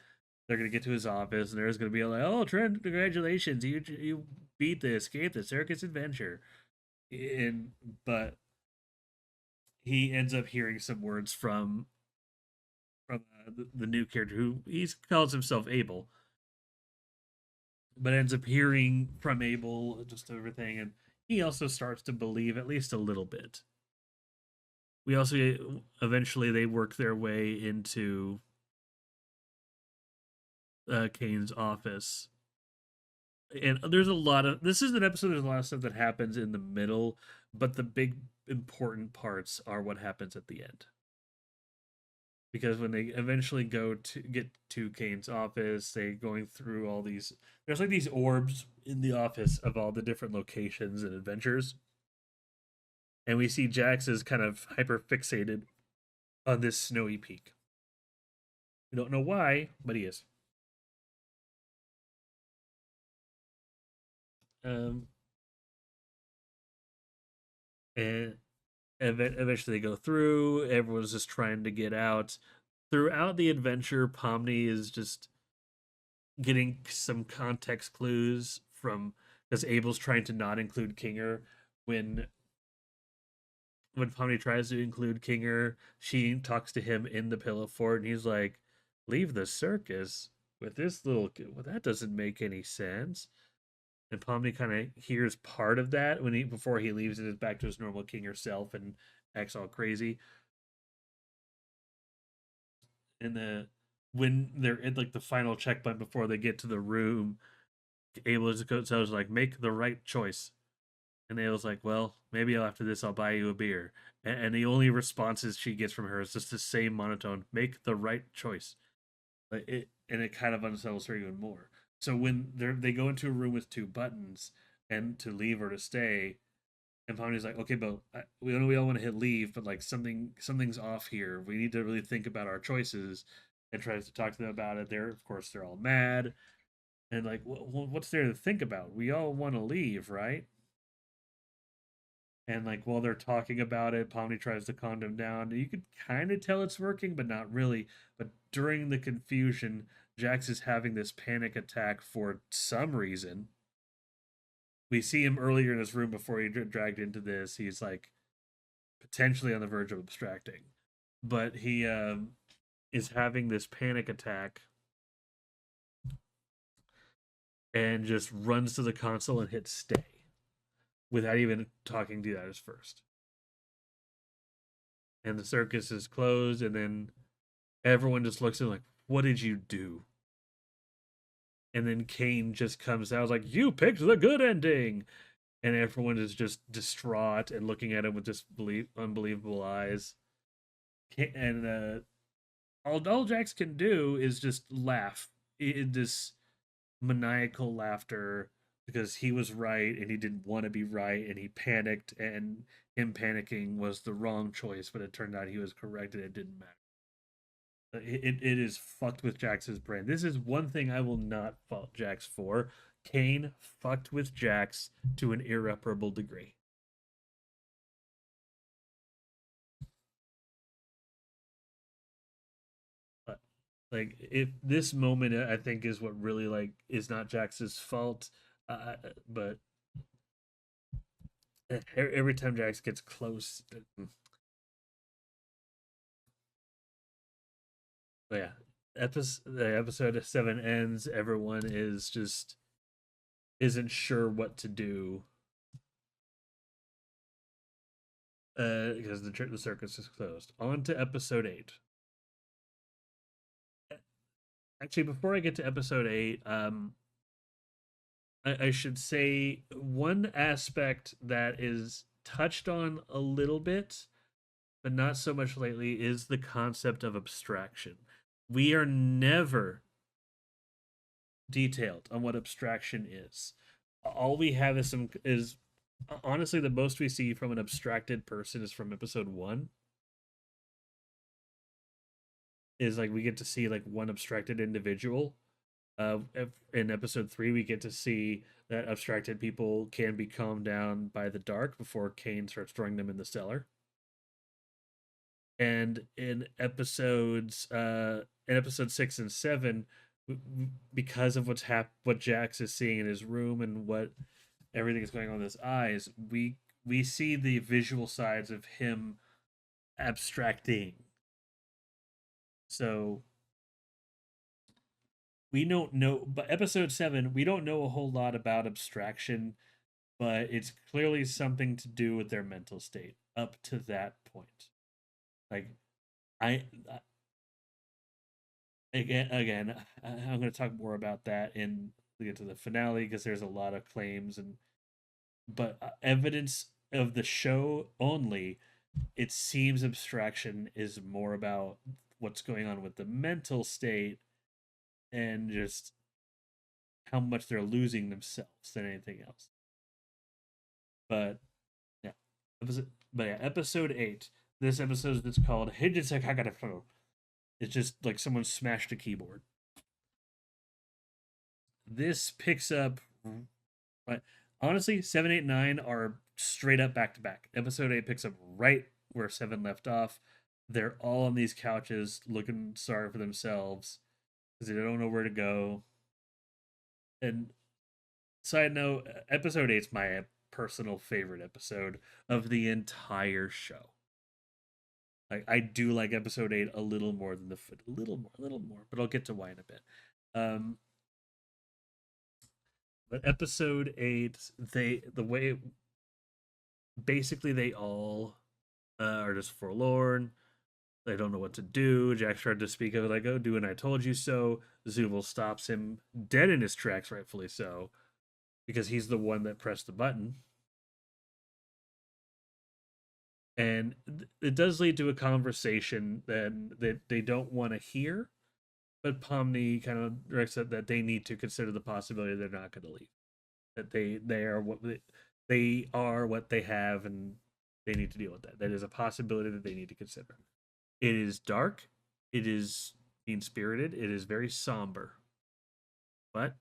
They're gonna get to his office, and there's gonna be like, "Oh, Trent, congratulations! You beat the escape the circus adventure." And but he ends up hearing some words from the new character who he calls himself Abel, but ends up hearing from Abel just everything, and he also starts to believe at least a little bit. We also eventually they work their way into Kane's office, and there's a lot of this is an episode. There's a lot of stuff that happens in the middle, but the big important parts are what happens at the end. Because when they eventually go to get to Kane's office, they going through all these. There's like these orbs in the office of all the different locations and adventures, and we see Jax is kind of hyper fixated on this snowy peak. We don't know why, but he is. Um, and eventually they go through. Everyone's just trying to get out. throughout the adventure, Pomni is just getting some context clues from because Abel's trying to not include Kinger when Pomni tries to include Kinger, she talks to him in the pillow fort, and he's like, "Leave the circus with this little. Well, that doesn't make any sense." And Pomni kind of hears part of that when he before he leaves and is back to his normal Kinger self and acts all crazy. And when they're at like the final checkpoint before they get to the room, Abel is like, "Make the right choice." And Abel's like, "Well, maybe after this I'll buy you a beer." And the only responses she gets from her is just the same monotone, "Make the right choice." And it kind of unsettles her even more. So when they go into a room with two buttons and to leave or to stay, and Pomni's like, "Okay, but we know we all want to hit leave, but like something's off here. We need to really think about our choices." And tries to talk to them about it. Of course, they're all mad and like, what's there to think about? We all want to leave, right? And like while they're talking about it, Pomni tries to calm them down. You could kind of tell it's working, but not really. But during the confusion, Jax is having this panic attack for some reason. We see him earlier in his room before he dragged into this. He's like potentially on the verge of abstracting, but he is having this panic attack and just runs to the console and hits stay without even talking to us first. And the circus is closed, and then everyone just looks at him like, "What did you do?" And then Kane just comes out like, "You picked the good ending," and everyone is just distraught and looking at him with just unbelievable eyes. And all Jax can do is just laugh in this maniacal laughter because he was right and he didn't want to be right and he panicked, and him panicking was the wrong choice, but it turned out he was correct and it didn't matter. It is fucked with Jax's brain. This is one thing I will not fault Jax for. Kane fucked with Jax to an irreparable degree. But like, if this moment, I think, is what really like is not Jax's fault. But every time Jax gets close, yeah. The episode 7 ends. Everyone is just isn't sure what to do because the circus is closed. On to episode 8. Actually, before I get to episode 8, I should say one aspect that is touched on a little bit, but not so much lately, is the concept of abstraction. We are never detailed on what abstraction is. All we have is honestly the most we see from an abstracted person is from episode 1. Is like we get to see like one abstracted individual. In episode 3, we get to see that abstracted people can be calmed down by the dark before Kane starts throwing them in the cellar. And in episode 6 and 7, because of what Jax is seeing in his room and what everything is going on with his eyes, we see the visual sides of him abstracting. So we don't know, but episode 7, we don't know a whole lot about abstraction, but it's clearly something to do with their mental state up to that point. Like, I again, I'm going to talk more about that in we get to the finale because there's a lot of claims and but evidence of the show only. It seems abstraction is more about what's going on with the mental state and just how much they're losing themselves than anything else. But yeah, episode 8. This episode is called Hijitsu Kagarafu. It's just like someone smashed a keyboard. This picks up, but honestly, 7, 8, 9 are straight up back to back. Episode 8 picks up right where 7 left off. They're all on these couches looking sorry for themselves because they don't know where to go. And side note, episode eight's my personal favorite episode of the entire show. I do like episode eight a little more than a little more, but I'll get to why in a bit. Um, but episode eight, the way basically they all are just forlorn. They don't know what to do. Jack's tried to speak of it like, "Oh, do and I told you so." Zubul stops him dead in his tracks, rightfully so, because he's the one that pressed the button. And it does lead to a conversation that they don't want to hear, but Pomni kind of directs that they need to consider the possibility they're not going to leave. That they are they are what they have, and they need to deal with that. That is a possibility that they need to consider. It is dark. It is mean spirited. It is very somber, but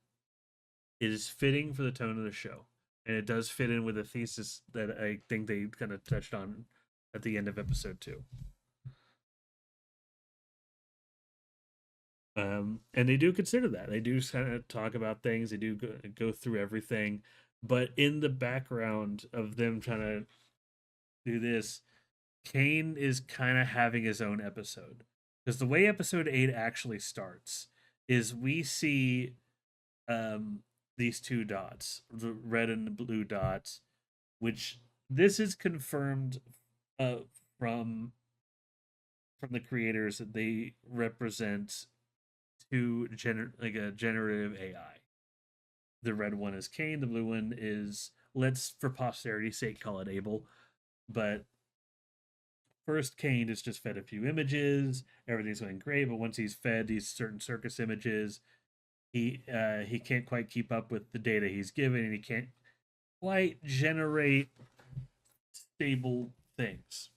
it is fitting for the tone of the show, and it does fit in with a thesis that I think they kind of touched on at the end of episode two. And they do consider that. They do kind of talk about things. They do go through everything, but in the background of them trying to do this, Kane is kind of having his own episode because the way episode eight actually starts is we see um, these two dots, the red and the blue dots, which this is confirmed uh, from from the creators that they represent like a generative AI. The red one is Kane, the blue one is, let's for posterity's sake call it Abel. But first Kane is just fed a few images, everything's going great, but once he's fed these certain circus images, he can't quite keep up with the data he's given, and he can't quite generate stable things.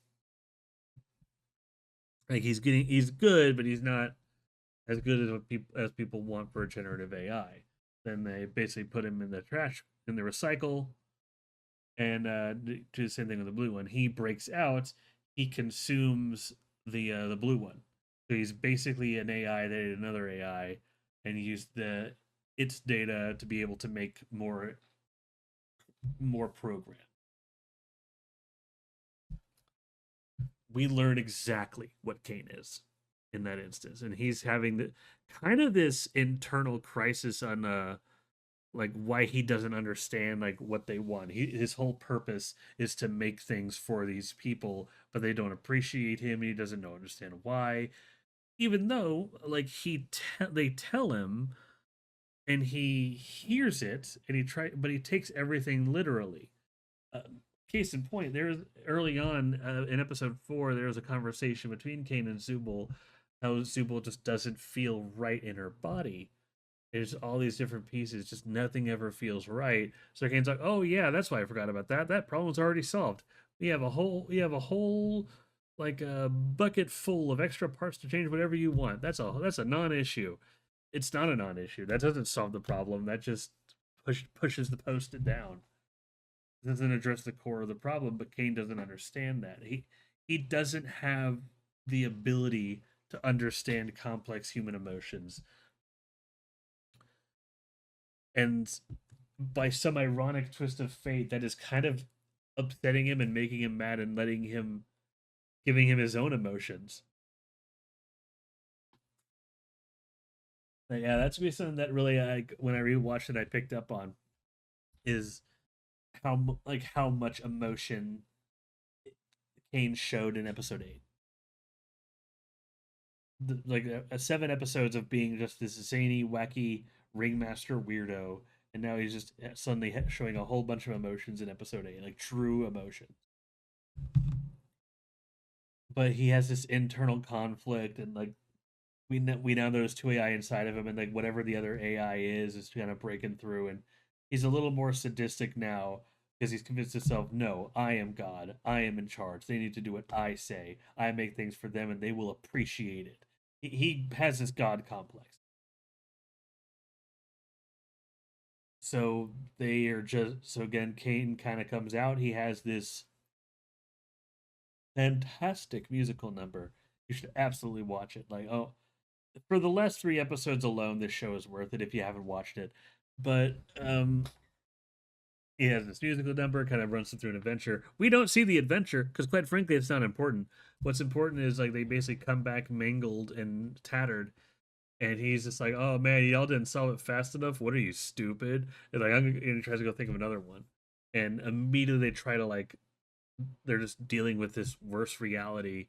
Like he's good, but he's not as good as people want for a generative AI. Then they basically put him in the trash in the recycle, and do the same thing with the blue one. He breaks out, he consumes the blue one. So he's basically an AI that ate another AI, and he used the its data to be able to make more program. We learn exactly what Kane is in that instance, and he's having the kind of this internal crisis on like why he doesn't understand like what they want. His whole purpose is to make things for these people, but they don't appreciate him, and he doesn't know understand why. Even though like they tell him, and he hears it, and but he takes everything literally. Uh, Case in point, there's early on in episode four, there was a conversation between Kane and Zubul, how Zubul just doesn't feel right in her body. There's all these different pieces, just nothing ever feels right. So Kane's like, "Oh yeah, that's why I forgot about that. That problem's already solved. We have a whole like a bucket full of extra parts to change whatever you want. That's a non-issue. It's not a non-issue. That doesn't solve the problem. That just pushes the post-it down. It doesn't address the core of the problem." But Kane doesn't understand that. He doesn't have the ability to understand complex human emotions, and by some ironic twist of fate, that is kind of upsetting him and making him mad and giving him his own emotions. Yeah, that's be something that really, when I rewatched it, I picked up on is how much emotion Kane showed in episode eight. Like seven episodes of being just this zany, wacky ringmaster weirdo, and now he's just suddenly showing a whole bunch of emotions in episode eight, like true emotion. But he has this internal conflict, and like we know there's two AI inside of him, and like whatever the other AI is kind of breaking through, and he's a little more sadistic now because he's convinced himself, no, I am God, I am in charge. They need to do what I say. I make things for them, and they will appreciate it. He has this God complex. So they are just so again, Kane kind of comes out. He has this fantastic musical number. You should absolutely watch it. Like, oh, for the last 3 episodes alone, this show is worth it if you haven't watched it. But he has this musical number, kind of runs them through an adventure. We don't see the adventure because, quite frankly, it's not important. What's important is like they basically come back mangled and tattered, and he's just like, "Oh man, y'all didn't solve it fast enough. What are you, stupid?" And like, and he tries to go think of another one, and immediately they try to like, they're just dealing with this worse reality.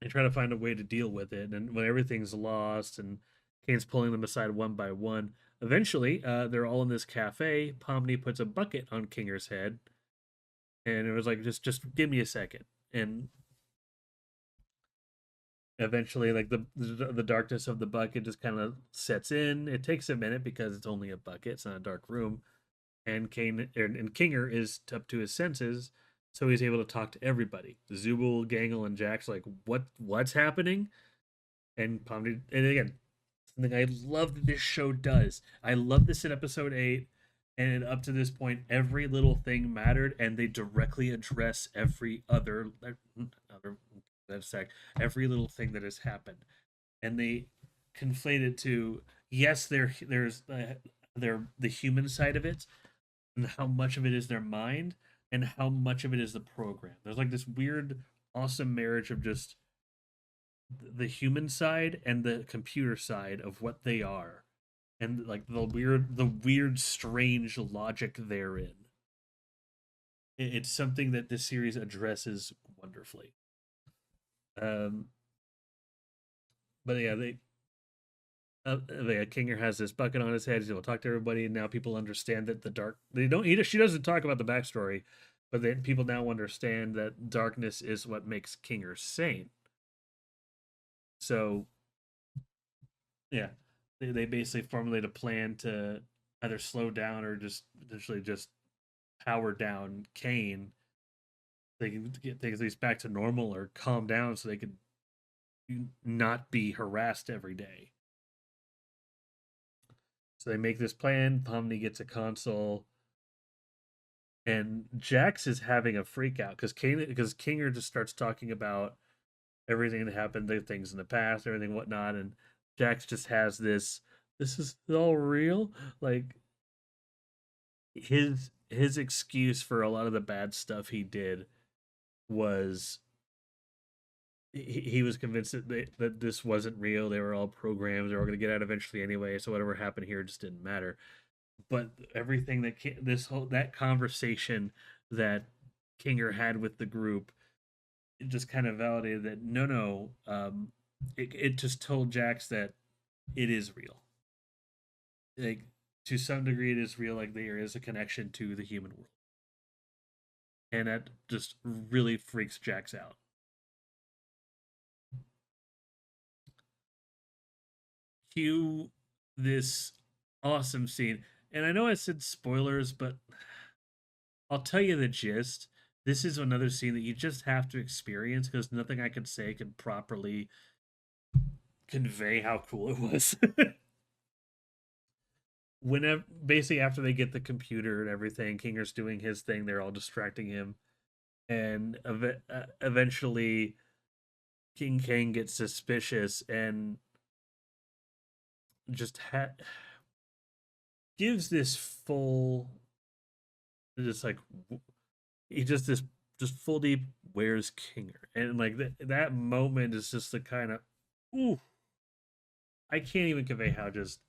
They try to find a way to deal with it, and when everything's lost, and Kane's pulling them aside one by one. Eventually, they're all in this cafe. Pomni puts a bucket on Kinger's head, and it was like, just give me a second. And eventually, like the darkness of the bucket just kind of sets in. It takes a minute because it's only a bucket; it's not a dark room. And and Kinger is up to his senses, so he's able to talk to everybody. Zubul, Gangle, and Jack's like, what's happening? And Pomni, and again, something I love that this show does. I love this in episode 8, and up to this point, every little thing mattered, and they directly address every other that's sec, every little thing that has happened, and they conflate it to, yes, there's the human side of it, and how much of it is their mind, and how much of it is the program. There's like this weird, awesome marriage of just the human side and the computer side of what they are, and like the weird strange logic therein. It's something that this series addresses wonderfully. um but yeah, Kinger has this bucket on his head. He's able to talk to everybody, and now people understand that the dark. They don't. She doesn't talk about the backstory, but then people now understand that darkness is what makes Kinger sane. So yeah, they basically formulate a plan to either slow down or just potentially just power down Kane. They can get things at least back to normal or calm down so they can not be harassed every day. So they make this plan. Pomni gets a console, and Jax is having a freak out because Kinger just starts talking about everything that happened, the things in the past, everything whatnot, and Jax just has this. This is all real. Like his excuse for a lot of the bad stuff he did was he was convinced that this wasn't real. They were all programs. They were going to get out eventually anyway. So whatever happened here just didn't matter. But everything this whole that conversation that Kinger had with the group, it just kind of validated that no, it just told Jax that it is real. Like, to some degree, it is real. Like, there is a connection to the human world, and that just really freaks Jax out. Cue this awesome scene, and I know I said spoilers, but I'll tell you the gist. This is another scene that you just have to experience because nothing I could say could properly convey how cool it was. Whenever, basically, after they get the computer and everything, Kinger's doing his thing. They're all distracting him, and eventually, King Kang gets suspicious and just gives this full, just like he just full deep, where's Kinger, and like that moment is just the kind of, ooh, I can't even convey how just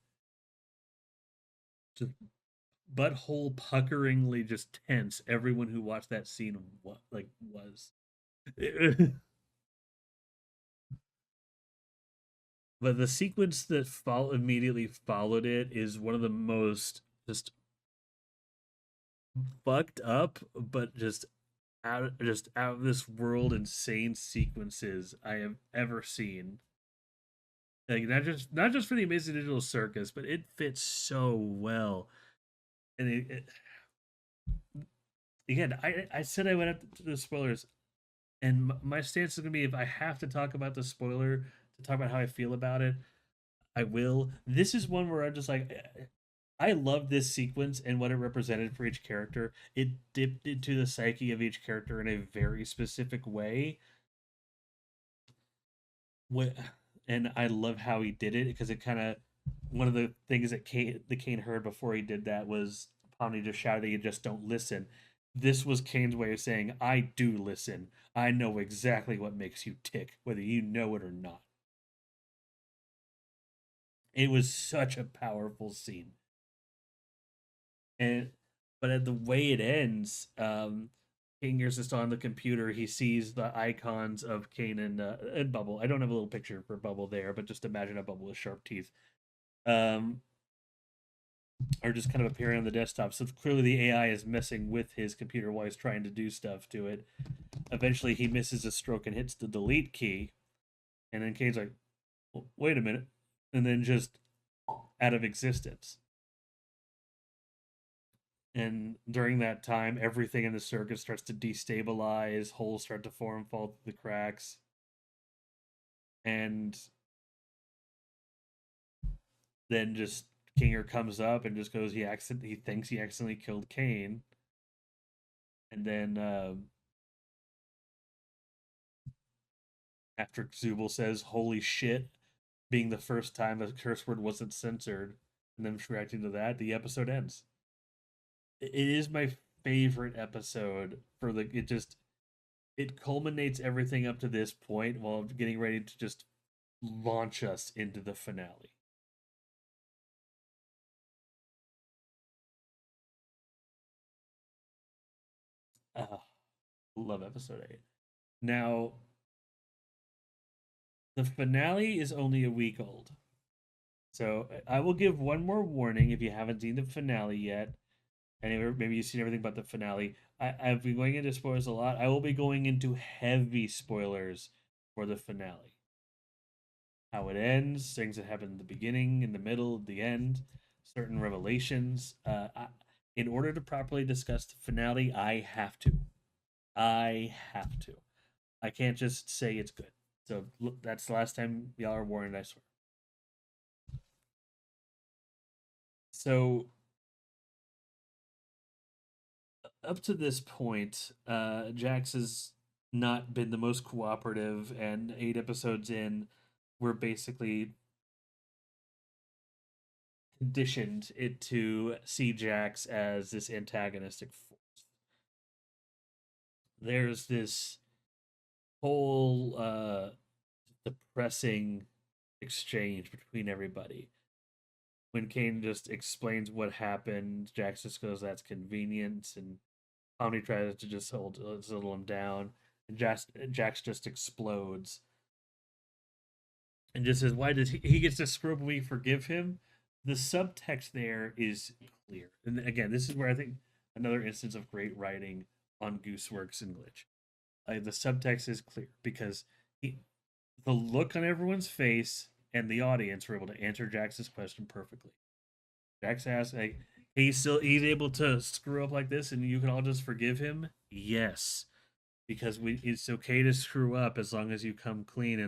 butthole puckeringly just tense everyone who watched that scene was. But the sequence that immediately followed it is one of the most just fucked up, but just out of this world insane sequences I have ever seen. Like, not just for the Amazing Digital Circus, but it fits so well. And again, I said I went up to the spoilers, and my stance is gonna be, if I have to talk about the spoiler to talk about how I feel about it, I will. This is one where I'm just like, I love this sequence and what it represented for each character. It dipped into the psyche of each character in a very specific way, what, and I love how he did it because it kind of one of the things that Kane heard before he did that was Pomni just shouted, "You just don't listen." This was Kane's way of saying, "I do listen. I know exactly what makes you tick, whether you know it or not." It was such a powerful scene, and but at the way it ends, Kinger's just on the computer. He sees the icons of Kane and Bubble. I don't have a little picture for Bubble there, but just imagine a Bubble with sharp teeth. Um, are just kind of appearing on the desktop. So clearly the AI is messing with his computer while he's trying to do stuff to it. Eventually he misses a stroke and hits the delete key. And then Kane's like, well, wait a minute. And then just out of existence. And during that time, everything in the circus starts to destabilize, holes start to form, fall through the cracks. And then just Kinger comes up and just goes, he thinks he accidentally killed Kane. And then after Zubul says, holy shit, being the first time a curse word wasn't censored, and them reacting to that, the episode ends. It is my favorite episode for the it culminates everything up to this point while getting ready to just launch us into the finale. Uh, love episode 8. Now, the finale is only a week old. So I will give one more warning if you haven't seen the finale yet. And maybe you've seen everything but the finale. I've been going into spoilers a lot. I will be going into heavy spoilers for the finale. How it ends, things that happen in the beginning, in the middle, the end, certain revelations. In order to properly discuss the finale, I have to. I have to. I can't just say it's good. So look, that's the last time y'all are warned, I swear. So up to this point, Jax has not been the most cooperative, and 8 episodes in, we're basically conditioned it to see Jax as this antagonistic force. There's this whole depressing exchange between everybody. When Kane just explains what happened, Jax just goes, "That's convenient," and Omni tries to just settle him down, and Jax just explodes and just says, "Why does he gets to screw up? We forgive him." The subtext there is clear, and again, this is where I think another instance of great writing on Gooseworks and Glitch. The subtext is clear because he, the look on everyone's face and the audience were able to answer Jax's question perfectly. Jax asked, like, he's able to screw up like this, and you can all just forgive him. Yes, because it's okay to screw up as long as you come clean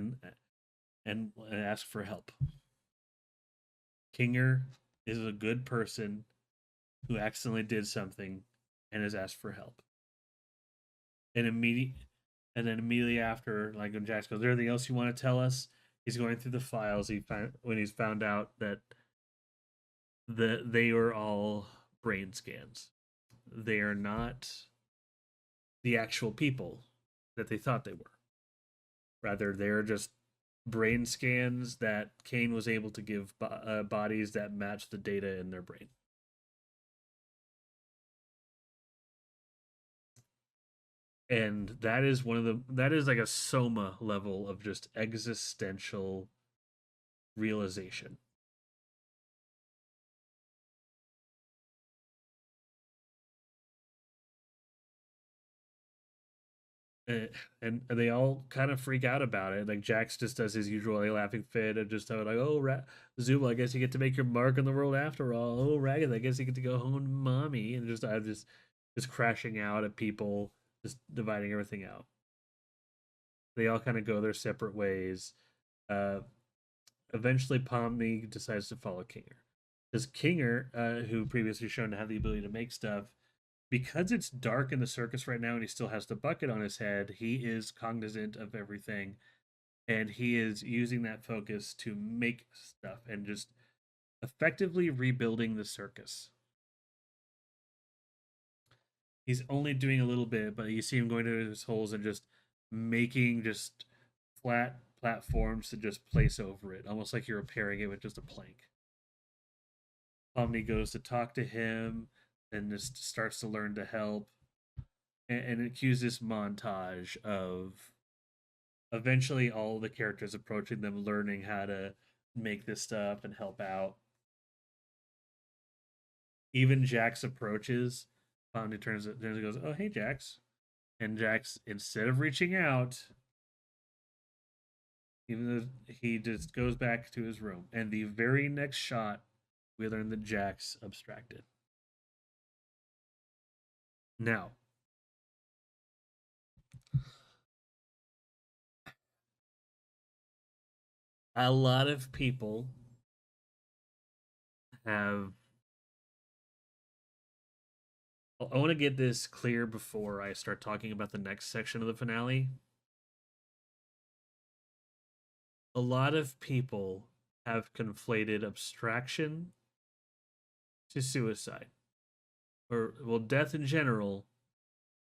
and ask for help. Kinger is a good person who accidentally did something and has asked for help. And immediately after, like when Jax goes, "Is there anything else you want to tell us?" He's going through the files. When he's found out that they were all brain scans. They are not the actual people that they thought they were. Rather, they're just brain scans that Kane was able to give bodies that match the data in their brain. And that is that is like a soma level of just existential realization. Uh, and they all kind of freak out about it. Like Jax just does his usual like, laughing fit of just like, "Oh, Zuma, I guess you get to make your mark on the world after all. Oh, Ragged, I guess you get to go home to mommy." And just crashing out at people, just dividing everything out. They all kind of go their separate ways. Uh, Eventually, Pomni decides to follow Kinger. Because Kinger, who previously shown to have the ability to make stuff, because it's dark in the circus right now and he still has the bucket on his head, he is cognizant of everything. and he is using that focus to make stuff and just effectively rebuilding the circus. He's only doing a little bit, but you see him going to his holes and just making just flat platforms to just place over it, almost like you're repairing it with just a plank. Omni goes to talk to him and just starts to learn to help. And it cues this montage of eventually all the characters approaching them, learning how to make this stuff and help out. Even Jax approaches. Omni turns it and goes, "Oh, hey, Jax." And Jax, instead of reaching out, even though he just goes back to his room. And the very next shot, we learn that Jax abstracted. Now, a lot of people have. I want to get this clear before I start talking about the next section of the finale. A lot of people have conflated abstraction to suicide, or, well, death in general,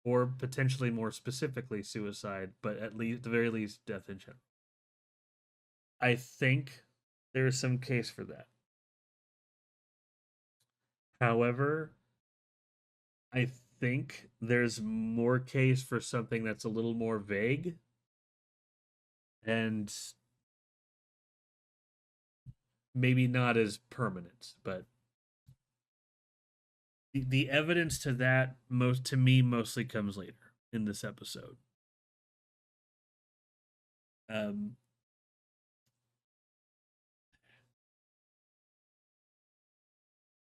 or potentially more specifically suicide, but at least, at the very least, death in general. I think there is some case for that. However, I think there's more case for something that's a little more vague and maybe not as permanent, but the evidence to that most to me mostly comes later in this episode. Um,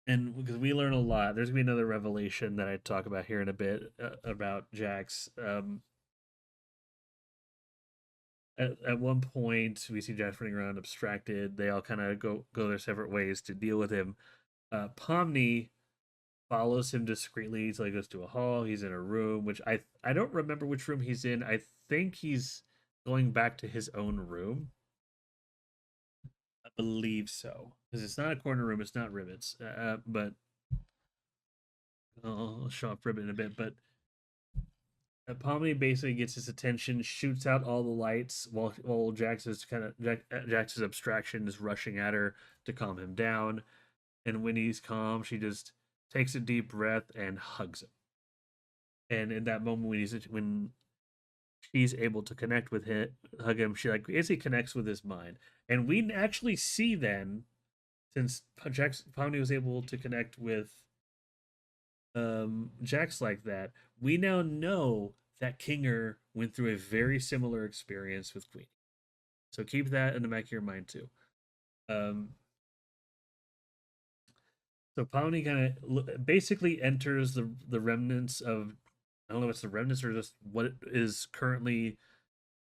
and because we learn a lot, there's gonna be another revelation that I talk about here in a bit about Jax. At one point, we see Jax running around abstracted. They all kind of go their separate ways to deal with him. Pomni follows him discreetly till he goes to a hall. He's in a room, which I don't remember which room he's in. I think he's going back to his own room. I believe so, because it's not a corner room. It's not Ribbit's, but I'll show off Ribbit in a bit. But Pomni basically gets his attention, shoots out all the lights while Jax's abstraction is rushing at her to calm him down. And when he's calm, she just takes a deep breath and hugs him. And in that moment, when she's able to connect with him, hug him, she like basically connects with his mind. And we actually see then, since Pomni was able to connect with Jax like that, we now know that Kinger went through a very similar experience with Queen. So keep that in the back of your mind too. Um, so Pawnee kind of basically enters the remnants of, I don't know if it's the remnants or just what is currently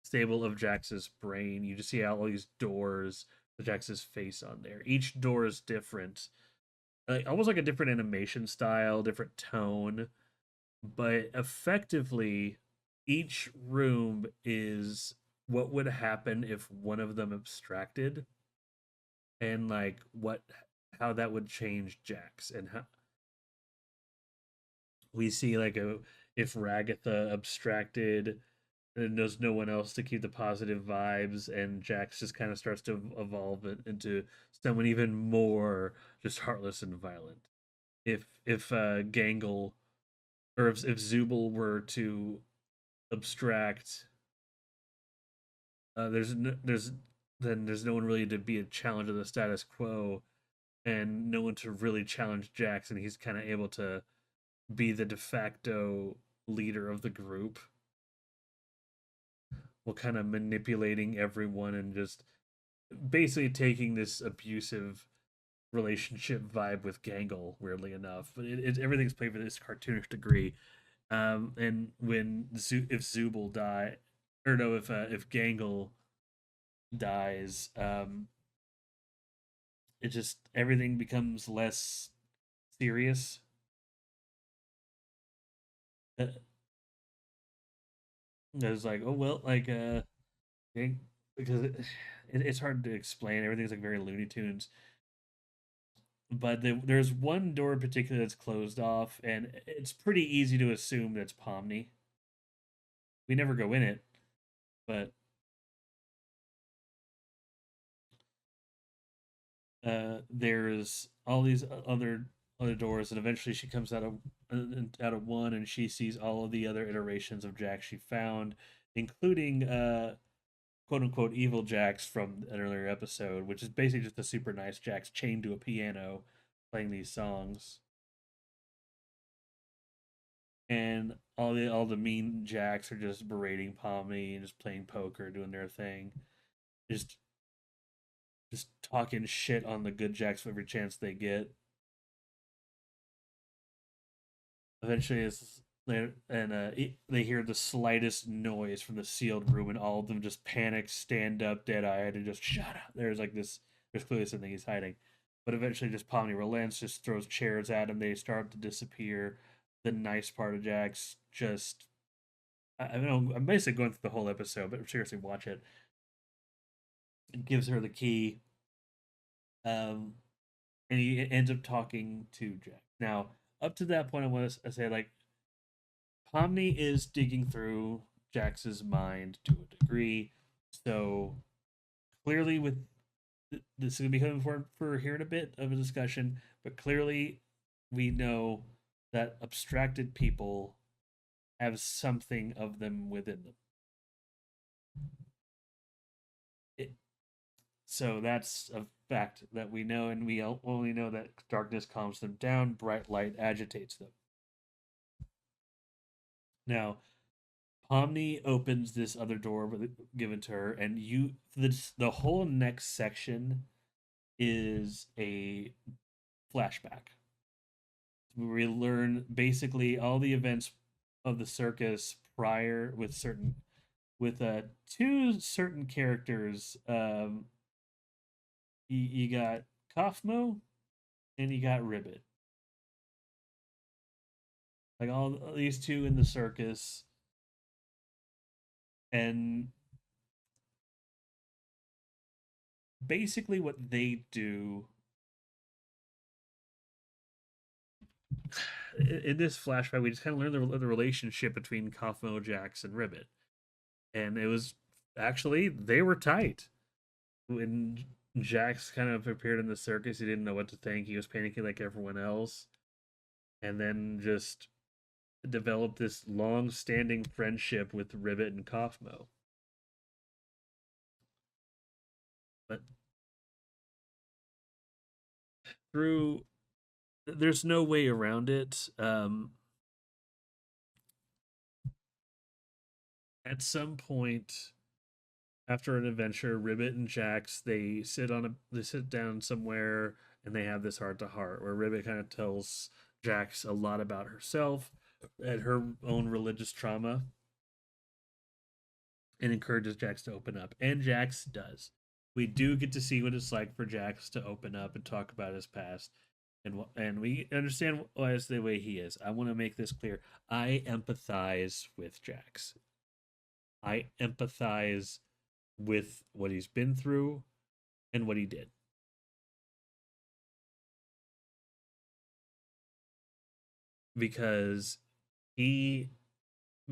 stable of Jax's brain. You just see all these doors with Jax's face on there. Each door is different, like almost like a different animation style, different tone, but effectively each room is what would happen if one of them abstracted, and like what how that would change Jax, and how we see like a if Ragatha abstracted and there's no one else to keep the positive vibes, and Jax just kind of starts to evolve into someone even more just heartless and violent. If Gangle, or if Zubul were to abstract, there's then there's no one really to be a challenge of the status quo, and no one to really challenge Jax, and he's kind of able to be the de facto leader of the group, while kind of manipulating everyone and just basically taking this abusive relationship vibe with Gangle, weirdly enough. But everything's played for this cartoonish degree. And when if Zubul die, or no, if Gangle dies, it just everything becomes less serious. It's like, oh well, like because it's hard to explain. Everything's like very Looney Tunes. But there's one door in particular that's closed off, and it's pretty easy to assume that's Pomni. We never go in it, but there's all these other doors, and eventually she comes out of one, and she sees all of the other iterations of Jack she found, including quote unquote evil Jacks from an earlier episode, which is basically just a super nice Jacks chained to a piano, playing these songs, and all the mean Jacks are just berating Pomni and just playing poker, doing their thing, just just talking shit on the good Jacks for every chance they get. Eventually, they hear the slightest noise from the sealed room, and all of them just panic, stand up, dead eyed, and just shut up. There's like this. There's clearly something he's hiding, but eventually, just Pomni relents, just throws chairs at him. They start to disappear. The nice part of Jax just. I know I'm basically going through the whole episode, but seriously, watch it. It gives her the key, um, and he ends up talking to Jack. Now, up to that point, I want to say like Pomni is digging through Jax's mind to a degree. So clearly, with this is going to be coming for here in a bit of a discussion, but clearly we know that abstracted people have something of them within them. It, so that's a fact that we know, and we only know that darkness calms them down, bright light agitates them. Now, Pomni opens this other door given to her, and the whole next section is a flashback. We learn basically all the events of the circus prior with two certain characters. You got Kaufmo and you got Ribbit. Like all these two in the circus, and basically what they do in this flashback, we just kind of learned the relationship between Kaufmo, Jax, and Ribbit, and it was actually they were tight. When Jax kind of appeared in the circus, he didn't know what to think. He was panicking like everyone else, and then just developed this long-standing friendship with Ribbit and Kaufmo. But through, there's no way around it. At some point after an adventure, Ribbit and Jax they sit down somewhere and they have this heart to heart where Ribbit kind of tells Jax a lot about herself and her own religious trauma and encourages Jax to open up. And Jax does. We do get to see what it's like for Jax to open up and talk about his past. And we understand why it's the way he is. I want to make this clear. I empathize with Jax. I empathize with what he's been through and what he did. Because he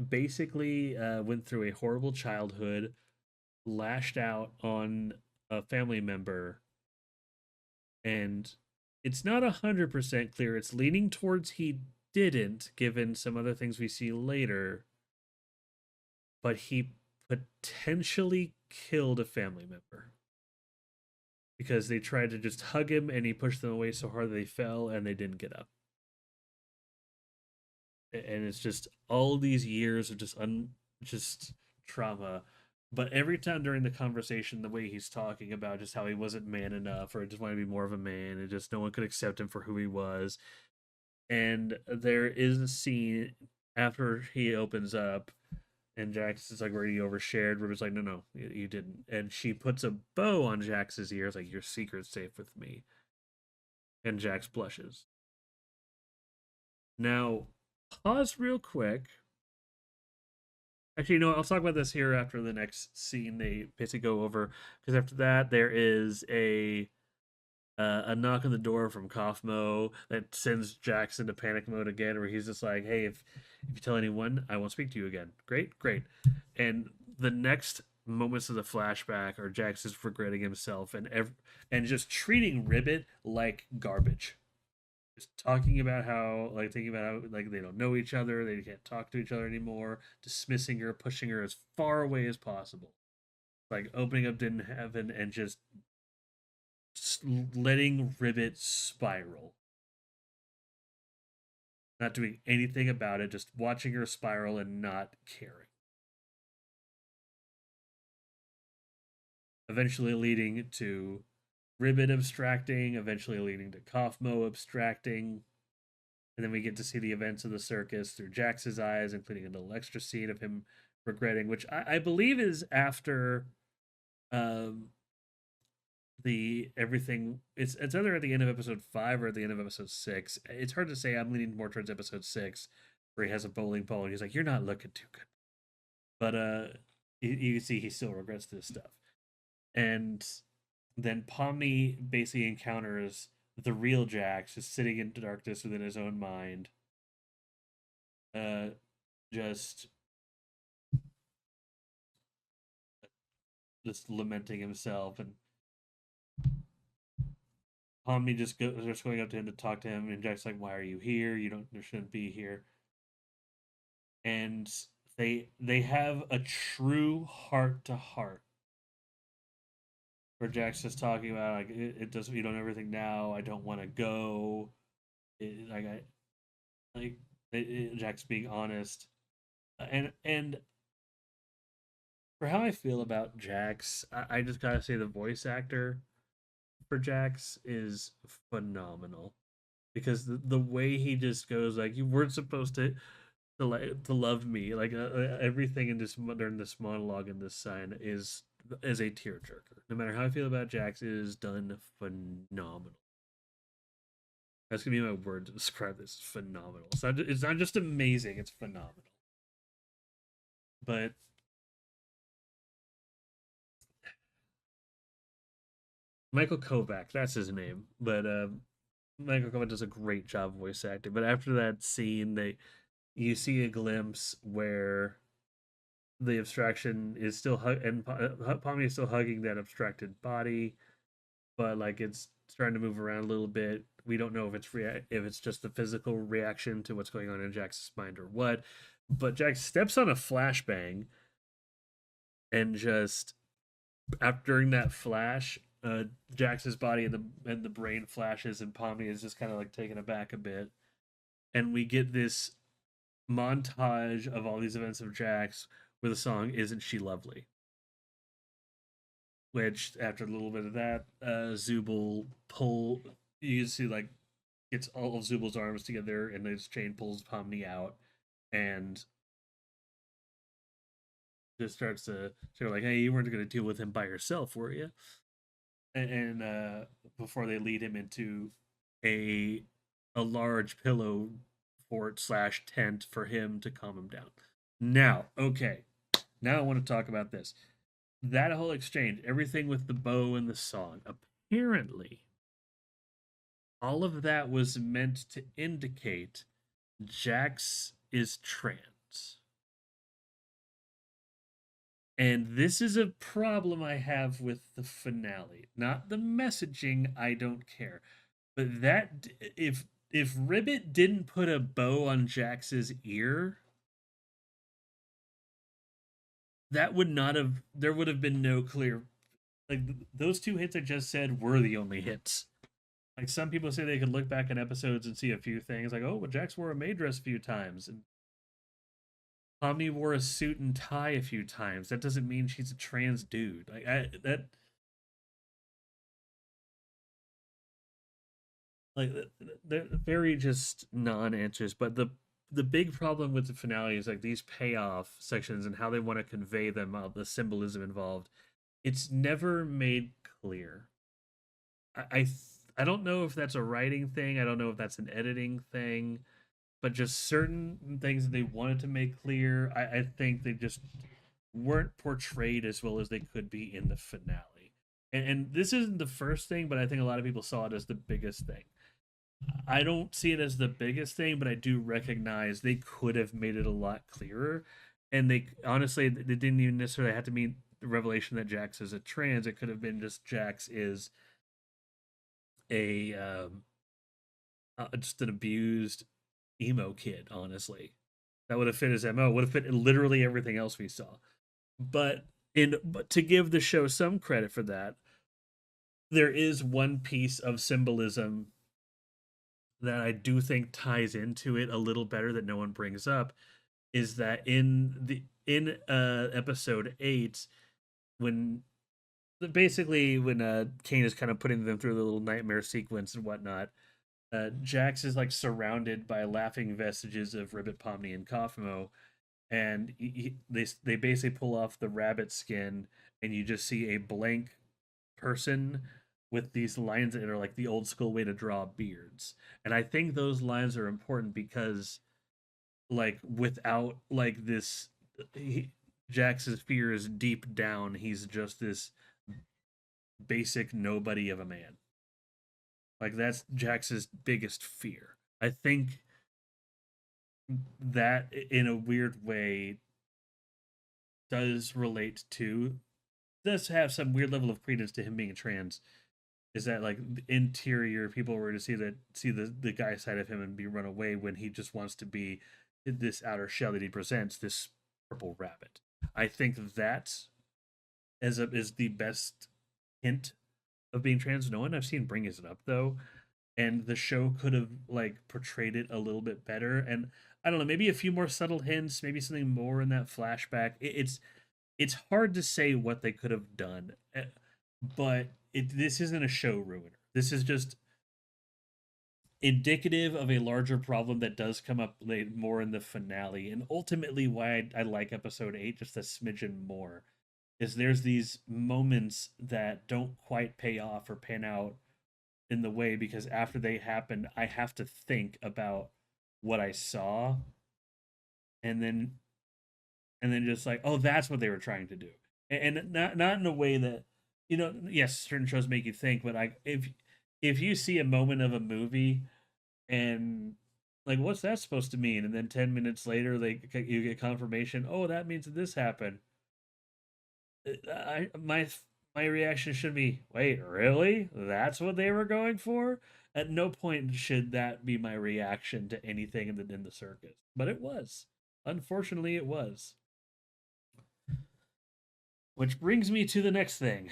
basically went through a horrible childhood, lashed out on a family member, and it's not 100% clear. It's leaning towards he didn't, given some other things we see later, but he potentially killed a family member because they tried to just hug him and he pushed them away so hard they fell and they didn't get up. And it's just all these years of just trauma. But every time during the conversation, the way he's talking about just how he wasn't man enough or just wanted to be more of a man and just no one could accept him for who he was. And there is a scene after he opens up and Jax is like, "Were you overshared?" Ruben's like, "No, you didn't." And she puts a bow on Jax's ears, like, "Your secret's safe with me." And Jax blushes. Now, pause real quick Actually, you know, I'll talk about this here after the next scene. They basically go over because after that there is a knock on the door from Kaufmo that sends Jax into panic mode again, where he's just like, "Hey, if you tell anyone, I won't speak to you again." Great, great. And the next moments of the flashback are Jax is regretting himself and just treating Ribbit like garbage. Just talking about how, like, thinking about how, like, they don't know each other, they can't talk to each other anymore, dismissing her, pushing her as far away as possible, like opening up Didn't Heaven and just letting Ribbit spiral, not doing anything about it, just watching her spiral and not caring. Eventually leading to Ribbit abstracting, eventually leading to Kaufmo abstracting. And then we get to see the events of the circus through Jax's eyes, including a little extra scene of him regretting, which I believe is after um, the everything. It's either at the end of episode 5 or at the end of episode 6. It's hard to say. I'm leaning more towards episode 6, where he has a bowling ball and he's like, "You're not looking too good." But you see he still regrets this stuff. And then Pomni basically encounters the real Jax, just sitting in darkness within his own mind, uh, just lamenting himself. And Pomni starts going up to him to talk to him, and Jack's like, "Why are you here? You shouldn't be here." And they have a true heart to heart, where Jack's just talking about, like, it doesn't, you don't know everything now. I don't want to go. Like I like Jack's being honest, and for how I feel about Jax, I just gotta say the voice actor for Jax is phenomenal, because the way he just goes, like, you weren't supposed to love me, like, everything in this during this monologue in this sign is a tearjerker. No matter how I feel about Jax, it is done phenomenal. That's gonna be my word to describe this. Phenomenal. It's not just amazing; it's phenomenal. But Michael Kovac, that's his name. But Michael Kovac does a great job voice acting. But after that scene, they you see a glimpse where the abstraction is still and Pomni is still hugging that abstracted body, but like it's starting to move around a little bit. We don't know if if it's just the physical reaction to what's going on in Jack's mind or what. But Jack steps on a flashbang and just after during that flash, Jax's body and the brain flashes, and Pomni is just kind of like taken aback a bit, and we get this montage of all these events of Jax with the song "Isn't She Lovely," which after a little bit of that, Zubul pull you can see, like, gets all of Zubul's arms together and this chain pulls Pomni out and just starts to say, like, "Hey, you weren't going to deal with him by yourself, were you?" And before they lead him into a a large pillow fort slash tent for him to calm him down. Now, okay, now I want to talk about this. That whole exchange, everything with the bow and the song, apparently all of that was meant to indicate Jax is trans. And this is a problem I have with the finale. Not the messaging, I don't care. But that if Ribbit didn't put a bow on Jax's ear, that would not have there would have been no clear, like, those two hits I just said were the only hits. Like, some people say they could look back in episodes and see a few things, like, oh, well, Jax wore a maid dress a few times, and Pomni wore a suit and tie a few times. That doesn't mean she's a trans dude. Like, like, they're very just non-answers. But the big problem with the finale is, like, these payoff sections and how they want to convey them, the symbolism involved. It's never made clear. I I, I don't know if that's a writing thing. I don't know if that's an editing thing. but just certain things that they wanted to make clear, I think they just weren't portrayed as well as they could be in the finale. And this isn't the first thing, but I think a lot of people saw it as the biggest thing. I don't see it as the biggest thing, but I do recognize they could have made it a lot clearer. And they honestly, they didn't even necessarily have to mean the revelation that Jax is a trans. It could have been just Jax is a just an abused emo kid. Honestly, that would have fit his mo. Would have fit literally everything else we saw. But to give the show some credit for that, there is one piece of symbolism that I do think ties into it a little better that no one brings up, is that in episode 8, when basically when Kane is kind of putting them through the little nightmare sequence and whatnot, Jax is like surrounded by laughing vestiges of Ribbit, Pomni, and Kaufmo, and they basically pull off the rabbit skin, and you just see a blank person with these lines that are like the old school way to draw beards. And I think those lines are important because, like, without like this, Jax's fear is deep down. He's just this basic nobody of a man. Like that's Jax's biggest fear. I think that in a weird way does relate to, does have some weird level of credence to him being trans, is that like interior people were to see the guy side of him and be run away when he just wants to be this outer shell that he presents, this purple rabbit. I think that is the best hint of being trans. No one I've seen bring it up though, and the show could have like portrayed it a little bit better. And I don't know, maybe a few more subtle hints, maybe something more in that flashback. It's hard to say what they could have done, but this isn't a show ruiner. This is just indicative of a larger problem that does come up late more in the finale, and ultimately why I like episode 8 just a smidgen more is there's these moments that don't quite pay off or pan out in the way, because after they happen I have to think about what I saw, and then just like, oh, that's what they were trying to do. And not in a way that, yes, certain shows make you think, but like if you see a moment of a movie and like, what's that supposed to mean, and then 10 minutes later you get confirmation, oh, that means that this happened. My reaction should be, wait, really? That's what they were going for? At no point should that be my reaction to anything in the circus, but it was. Unfortunately, it was. Which brings me to the next thing.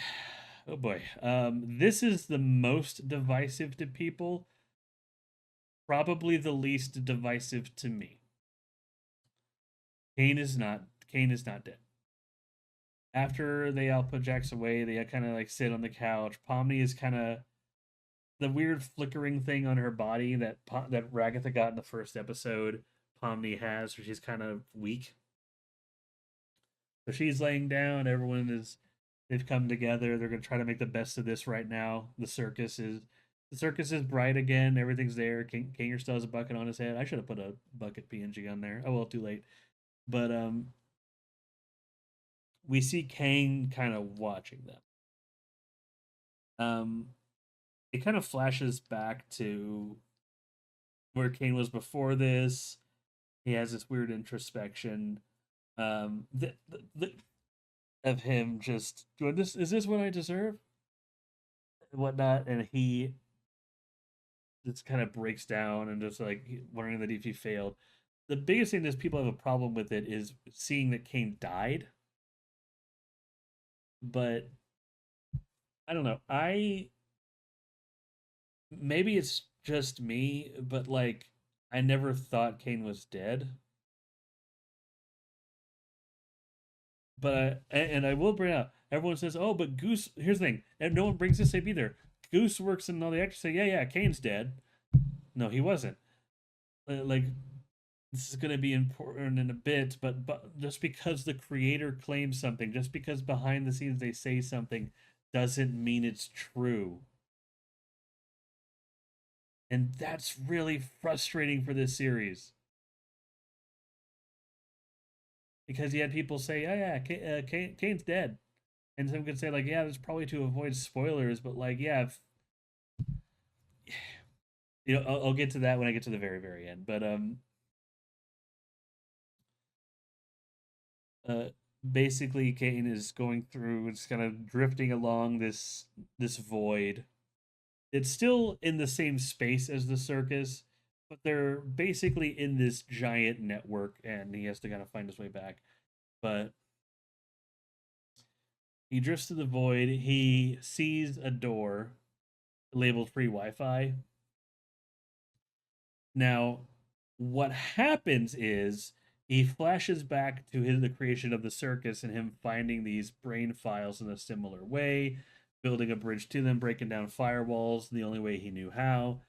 Oh boy. This is the most divisive to people, probably the least divisive to me. Kane is not dead. After they all put Jax away, they kind of like sit on the couch. Pomni is kind of the weird flickering thing on her body that Ragatha got in the first episode. Pomni has, where she's kind of weak. So she's laying down. They've come together. They're gonna try to make the best of this right now. The circus is bright again. Everything's there. Kinger still has a bucket on his head. I should have put a bucket PNG on there. Oh well, too late. But we see Kane kind of watching them. It kind of flashes back to where Kane was before this. He has this weird introspection. The of him just going, this is this what I deserve? And whatnot, and he just kind of breaks down and just like wondering that if he failed. The biggest thing is people have a problem with it is seeing that Kane died. But I don't know. I maybe it's just me, but like I never thought Kane was dead. But and I will bring up, everyone says, oh, but Goose, here's the thing, and no one brings this up either. Goose works and all the actors say, yeah, Kane's dead. No, he wasn't. Like, this is going to be important in a bit, but just because the creator claims something, just because behind the scenes they say something, doesn't mean it's true. And that's really frustrating for this series. because he had people say, "Oh yeah, Kane's dead," and some could say like, "Yeah, that's probably to avoid spoilers," but like, yeah, if, I'll get to that when I get to the very very end. But uh, basically, Kane is going through, it's kind of drifting along this void. It's still in the same space as the circus, but they're basically in this giant network, and he has to kind of find his way back. But he drifts to the void. He sees a door labeled free Wi-Fi. Now, what happens is he flashes back to the creation of the circus and him finding these brain files in a similar way, building a bridge to them, breaking down firewalls the only way he knew how,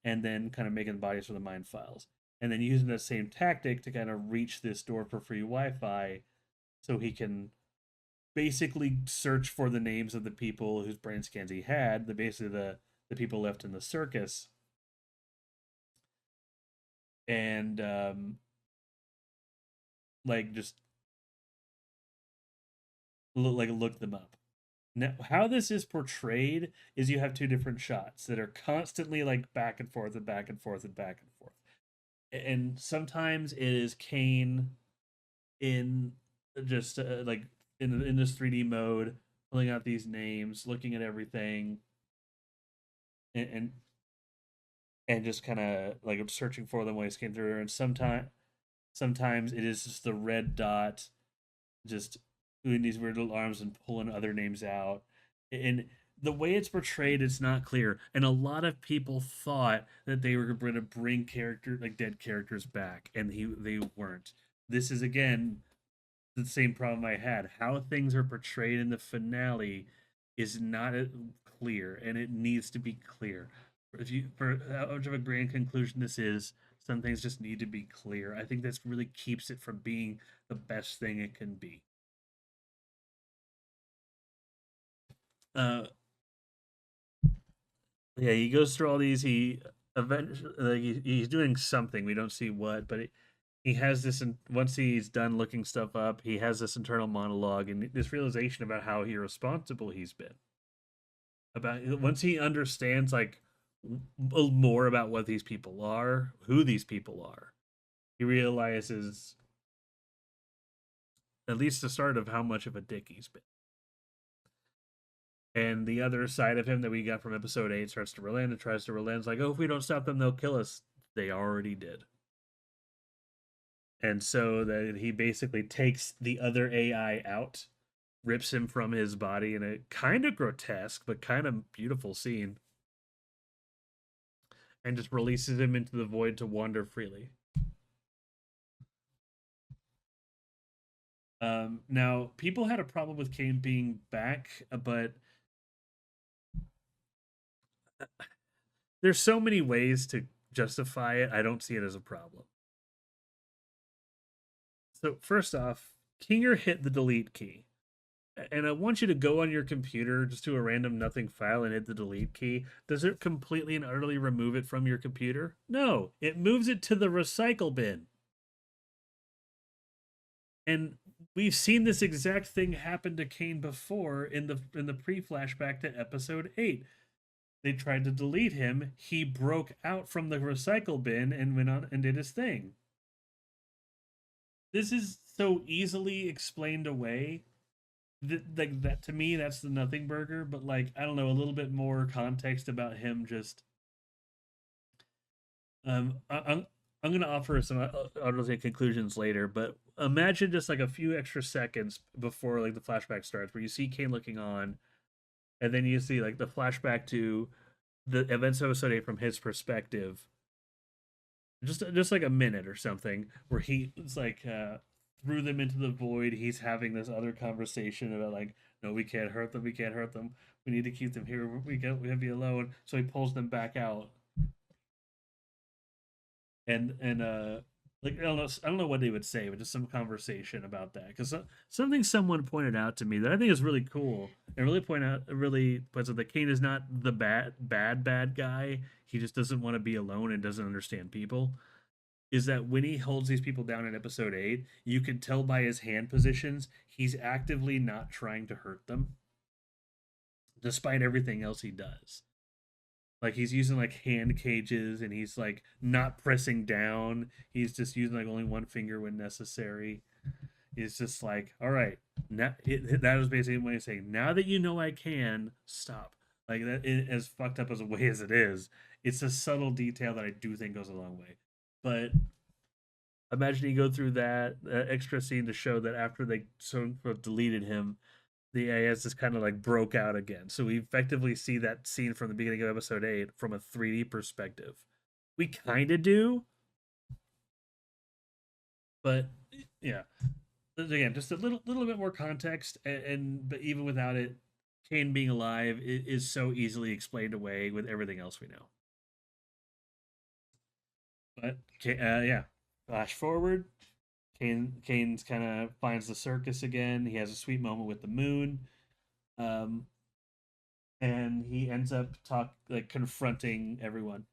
and then kind of making bodies for the mind files. And then using that same tactic to kind of reach this door for free Wi-Fi so he can basically search for the names of the people whose brain scans he had, basically the people left in the circus, and like just look them up. Now, how this is portrayed is you have two different shots that are constantly like back and forth and back and forth and back and forth. And sometimes it is Kane in just like in this 3D mode, pulling out these names, looking at everything, and and just kind of like searching for them when he came through. And sometimes it is just the red dot, just doing these weird little arms and pulling other names out. And the way it's portrayed, it's not clear. And a lot of people thought that they were going to bring dead characters back, and they weren't. This is again the same problem I had. How things are portrayed in the finale is not clear, and it needs to be clear. If you for how much of a grand conclusion this is, some things just need to be clear. I think that's really keeps it from being the best thing it can be. Uh, yeah, he goes through all these. He eventually like he's doing something. We don't see what, but he has this. Once he's done looking stuff up, he has this internal monologue and this realization about how irresponsible he's been. About once he understands like more about what these people are, who these people are, he realizes at least the start of how much of a dick he's been. And the other side of him that we got from episode 8 starts to relent and tries to relent. It's like, oh, if we don't stop them, they'll kill us. They already did. And so that he basically takes the other AI out, rips him from his body in a kind of grotesque but kind of beautiful scene, and just releases him into the void to wander freely. Now, people had a problem with Kane being back, but there's so many ways to justify it. I don't see it as a problem. So, first off, Kinger hit the delete key. And I want you to go on your computer just to a random nothing file and hit the delete key. Does it completely and utterly remove it from your computer? No, it moves it to the recycle bin. And we've seen this exact thing happen to Kane before in the pre-flashback to episode 8. They tried to delete him. He broke out from the recycle bin and went on and did his thing. This is so easily explained away. Like that to me, that's the nothing burger. But like I don't know, a little bit more context about him. Just I'm gonna offer some I don't say conclusions later, but imagine just like a few extra seconds before like the flashback starts, where you see Kane looking on, and then you see like the flashback to the events of episode 8 from his perspective, just like a minute or something, where he's like threw them into the void. He's having this other conversation about like, no, we can't hurt them. We can't hurt them. We need to keep them here. We can't. We have to be alone. So he pulls them back out, and like I don't know what they would say, but just some conversation about that because something someone pointed out to me that I think is really cool and really puts out that Kane is not the bad guy. He just doesn't want to be alone and doesn't understand people. is that when he holds these people down in episode 8, you can tell by his hand positions he's actively not trying to hurt them, despite everything else he does. Like he's using like hand cages and he's like not pressing down. He's just using like only one finger when necessary. It's just like, all right, now that was basically what he's saying. Now that you know I can, stop. Like that, as fucked up as a way as it is, it's a subtle detail that I do think goes a long way. But imagine you go through that extra scene to show that after they sort of deleted him, the AS just kind of like broke out again. So we effectively see that scene from the beginning of episode 8 from a 3D perspective. We kind of do, but yeah. Again, just a little bit more context, and but even without it, Kane being alive is so easily explained away with everything else we know. But yeah, flash forward. Kane's kind of finds the circus again. He has a sweet moment with the moon. Um, and he ends up confronting everyone.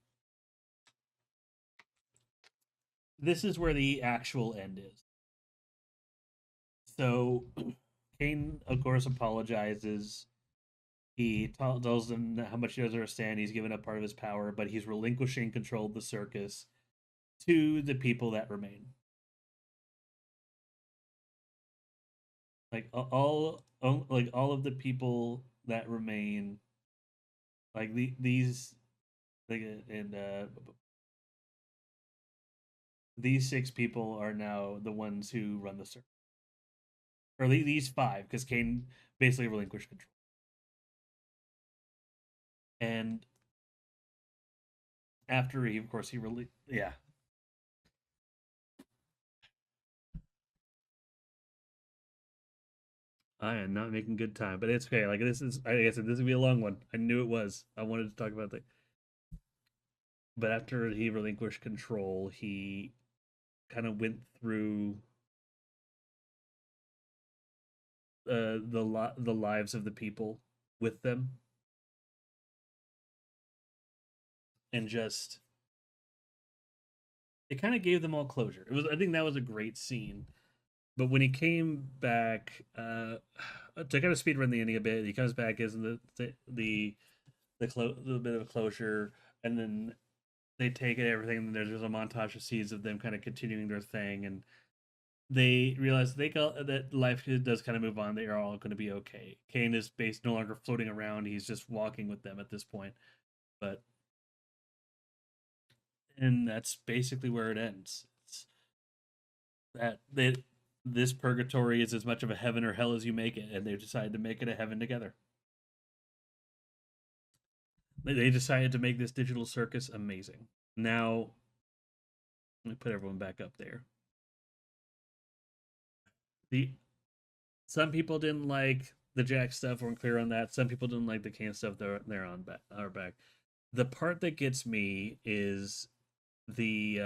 This is where the actual end is. So Kane, of course, apologizes. He tells them how much he doesn't understand. He's given up part of his power, but he's relinquishing control of the circus to the people that remain. Like all of the people that remain, like these, like and these 6 people are now the ones who run the circus, or these 5, because Kane basically relinquished control. And after he, of course, he really, yeah. I am not making good time, but it's okay. Like this is, like I said, this would be a long one. I knew it was. I wanted to talk about that. But after he relinquished control, he kind of went through the lives of the people with them, and just it kind of gave them all closure. It was, I think that was a great scene. But when he came back, to kind of speed run the ending a bit, he comes back as the bit of a closure, and then they take it everything. And there's a montage of scenes of them kind of continuing their thing, and they realize that life does kind of move on. They are all going to be okay. Kane is based no longer floating around; he's just walking with them at this point. But and that's basically where it ends. It's that this purgatory is as much of a heaven or hell as you make it, and they've decided to make it a heaven together. They decided to make this digital circus amazing. Now, let me put everyone back up there. The Some people didn't like the Jack stuff. Weren't clear on that. Some people didn't like the Can stuff. They're on back. Are back. The part that gets me is the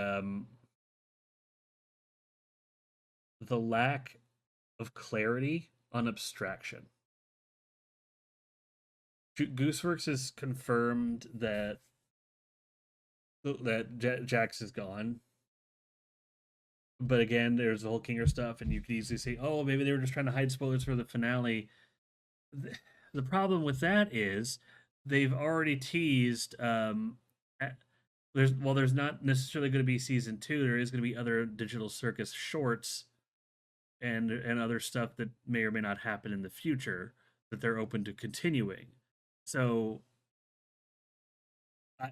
the lack of clarity on abstraction. Gooseworks has confirmed that Jax is gone, but again, there's the whole Kinger stuff, and you could easily say, "Oh, maybe they were just trying to hide spoilers for the finale." The problem with that is they've already teased. There's not necessarily going to be season 2. There is going to be other digital circus shorts and other stuff that may or may not happen in the future that they're open to continuing. So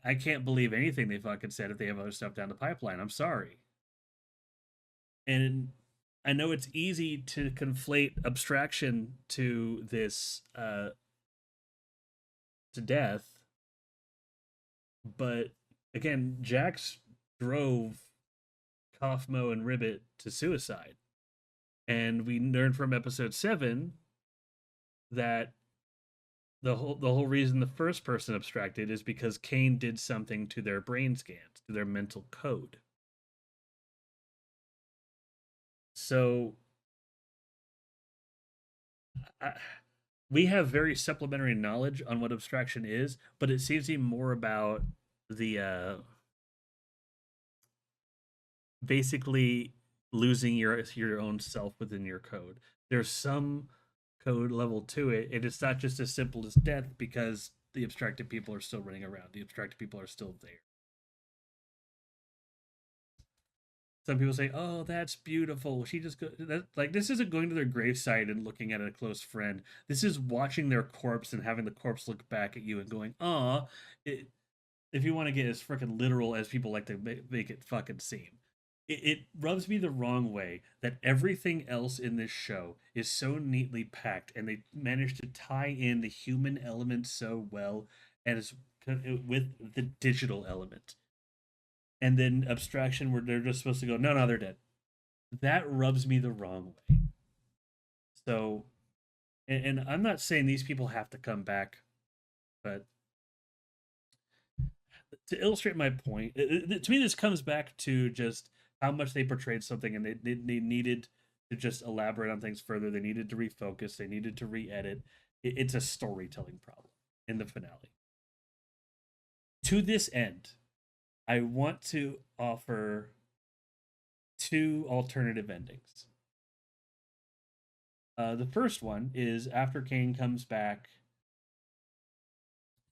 I can't believe anything they fucking said if they have other stuff down the pipeline. I'm sorry. And I know it's easy to conflate abstraction to this to death, but again, Jax drove Kaufmo and Ribbit to suicide. And we learned from episode 7 that the whole reason the first person abstracted is because Kane did something to their brain scans, to their mental code. So I, we have very supplementary knowledge on what abstraction is, but it seems to be more about the basically losing your own self within your code. There's some code level to it, and it's not just as simple as death because the abstracted people are still running around. The abstracted people are still there. Some people say, "Oh, that's beautiful." She just like this isn't going to their gravesite and looking at a close friend. This is watching their corpse and having the corpse look back at you and going, "Ah." If you want to get as freaking literal as people like to make it fucking seem, it rubs me the wrong way that everything else in this show is so neatly packed, and they managed to tie in the human element so well, as with the digital element, and then abstraction where they're just supposed to go, no, no, they're dead. That rubs me the wrong way. So, and I'm not saying these people have to come back, but to illustrate my point, to me, this comes back to just how much they portrayed something, and they needed to just elaborate on things further. They needed to refocus. They needed to re-edit. It's a storytelling problem in the finale. To this end, I want to offer two alternative endings. The first one is after Kane comes back,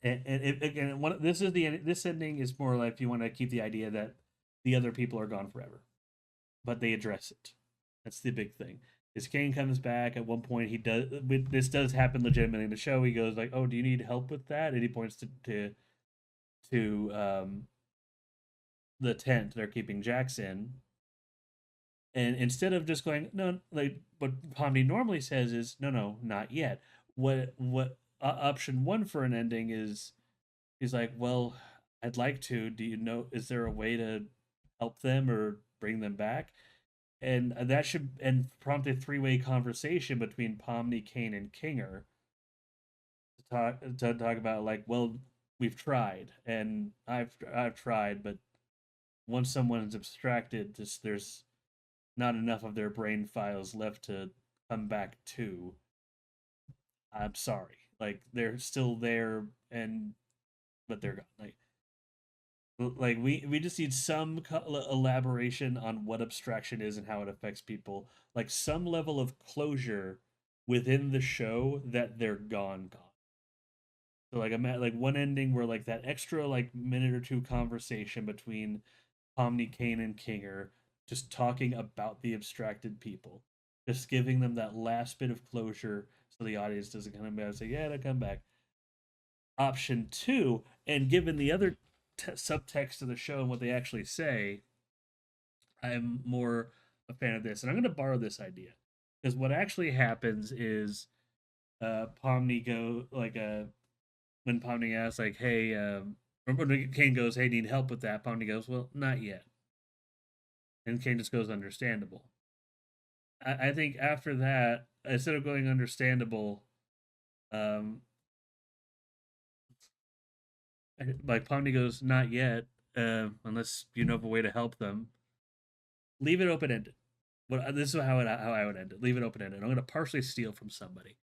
and again, this ending is more like you want to keep the idea that the other people are gone forever, but they address it. That's the big thing. Is Kane comes back at one point? He does. This does happen legitimately in the show. He goes like, "Oh, do you need help with that?" And he points to the tent they're keeping Jax in, and instead of just going no, like what Pomni normally says is no, no, not yet. What option one for an ending is he's like, well, I'd like to. Do you know? Is there a way to help them or bring them back? And that should and prompt a three-way conversation between Pomni, Kane, and Kinger to talk about like, well, we've tried, and I've tried, but once someone is abstracted, just there's not enough of their brain files left to come back to. I'm sorry, like they're still there, and but they're gone. Like we just need some elaboration on what abstraction is and how it affects people, like some level of closure within the show that they're gone. So like I'm at like one ending where like that extra like minute or two conversation between Pomni, Kane, and Kinger, just talking about the abstracted people, just giving them that last bit of closure so the audience doesn't come back and say, yeah, they come back. Option two, and given the other subtext of the show and what they actually say, I'm more a fan of this. And I'm going to borrow this idea because what actually happens is Pomni go like when Pomni asks like, "Hey," when Kane goes, "Hey, need help with that?" Pomni goes, "Well, not yet," and Kane just goes, "Understandable." I think after that, instead of going understandable, um, like Pomni goes, "Not yet," unless you know of a way to help them. Leave it open ended. But this is how I would end it. Leave it open ended. I'm going to partially steal from somebody,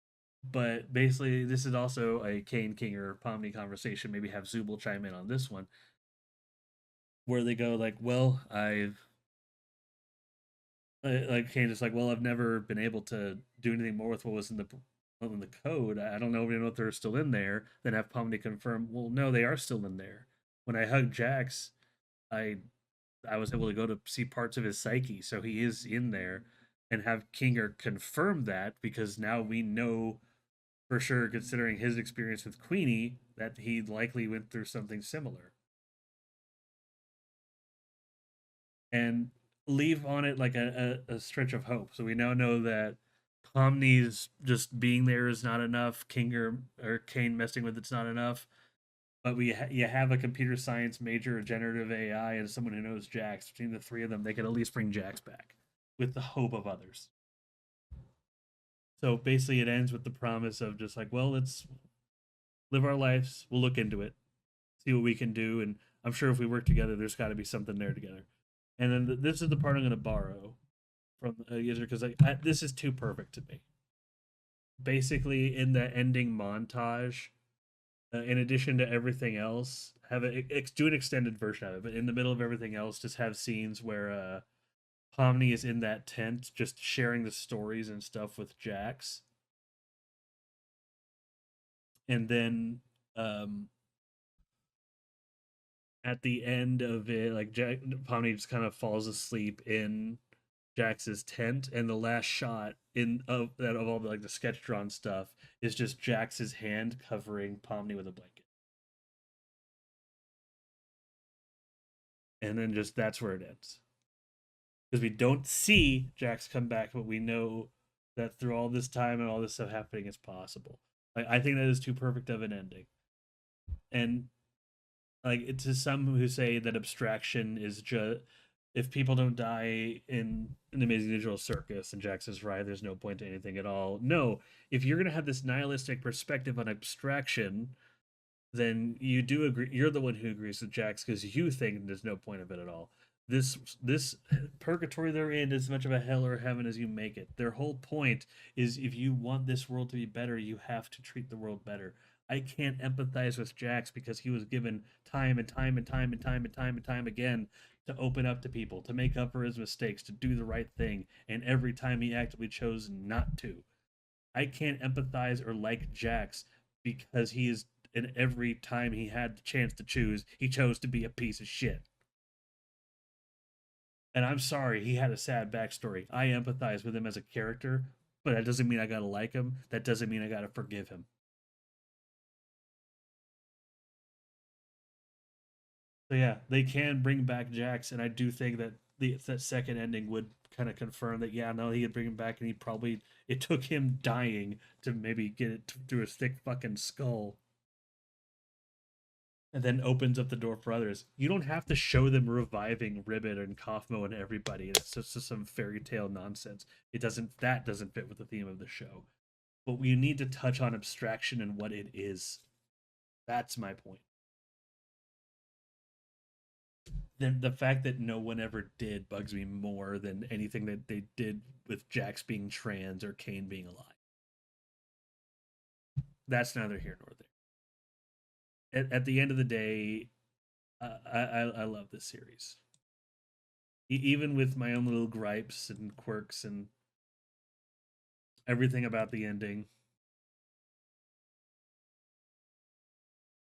but basically, this is also a Kane King or Pomni conversation. Maybe have Zubul chime in on this one, where they go like, "Well, I've like Kane's just like, well, I've never been able to do anything more with what was in the code. I don't know if they're still in there." Then have Pomni confirm, well, no, they are still in there. When I hugged Jax, I I was able to go to see parts of his psyche, so he is in there. And have Kinger confirm that because now we know for sure, considering his experience with Queenie, that he likely went through something similar. And leave on it like a stretch of hope. So we now know that Pomni's just being there is not enough. King or Kane messing with it's not enough. But you have a computer science major, a generative AI, and someone who knows Jax. Between the three of them, they can at least bring Jax back with the hope of others. So basically, it ends with the promise of just like, well, let's live our lives. We'll look into it, see what we can do, and I'm sure if we work together, there's got to be something there together. And then this is the part I'm going to borrow from a user because this is too perfect to me. Basically, in the ending montage, In addition to everything else, have it do an extended version of it, but in the middle of everything else, just have scenes where Pomni is in that tent, just sharing the stories and stuff with Jax, and then um, at the end of it, like Pomni just kind of falls asleep in Jax's tent, and the last shot of all the, like the sketch drawn stuff is just Jax's hand covering Pomni with a blanket, and then just that's where it ends because we don't see Jax come back, but we know that through all this time and all this stuff happening, it's possible. Like I think that is too perfect of an ending, and like to some who say that abstraction is just if people don't die in an amazing digital circus and Jax is right, there's no point to anything at all. No, if you're gonna have this nihilistic perspective on abstraction, then you do agree. You're the one who agrees with Jax because you think there's no point of it at all. This purgatory they're in is as much of a hell or heaven as you make it. Their whole point is if you want this world to be better, you have to treat the world better. I can't empathize with Jax because he was given time and time and time and time and time and time again to open up to people, to make up for his mistakes, to do the right thing, and every time he actively chose not to. I can't empathize or like Jax because he is and every time he had the chance to choose, he chose to be a piece of shit. And I'm sorry, he had a sad backstory. I empathize with him as a character, but that doesn't mean I gotta like him. That doesn't mean I gotta forgive him. So yeah, they can bring back Jax, and I do think that that second ending would kind of confirm that yeah, no, he'd bring him back, and he probably it took him dying to maybe get it through his thick fucking skull and then opens up the door for others. You don't have to show them reviving Ribbit and Kaufmo and everybody. It's just some fairy tale nonsense. It doesn't that doesn't fit with the theme of the show. But we need to touch on abstraction and what it is. That's my point. Then the fact that no one ever did bugs me more than anything that they did with Jax being trans or Kane being alive. That's neither here nor there. At the end of the day, I love this series. Even with my own little gripes and quirks and everything about the ending.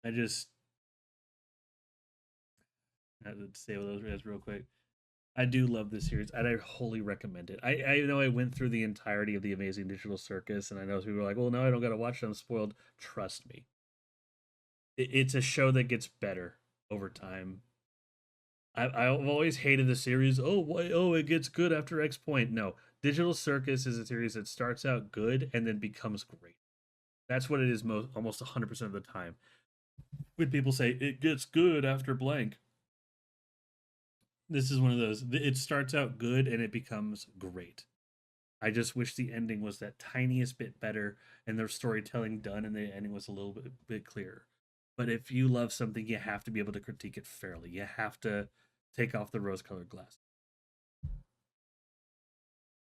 I just had to say what those is real quick. I do love this series, and I wholly recommend it. I know I went through the entirety of the Amazing Digital Circus, and I know people are like, "Well, no, I don't got to watch it. I'm spoiled." Trust me, it's a show that gets better over time. I've always hated the series. Oh, why? Oh, it gets good after X point. No, Digital Circus is a series that starts out good and then becomes great. That's what it is most almost 100% of the time. When people say it gets good after blank, this is one of those. It starts out good and it becomes great. I just wish the ending was that tiniest bit better and their storytelling done and the ending was a little bit clearer. But if you love something, you have to be able to critique it fairly. You have to take off the rose-colored glass.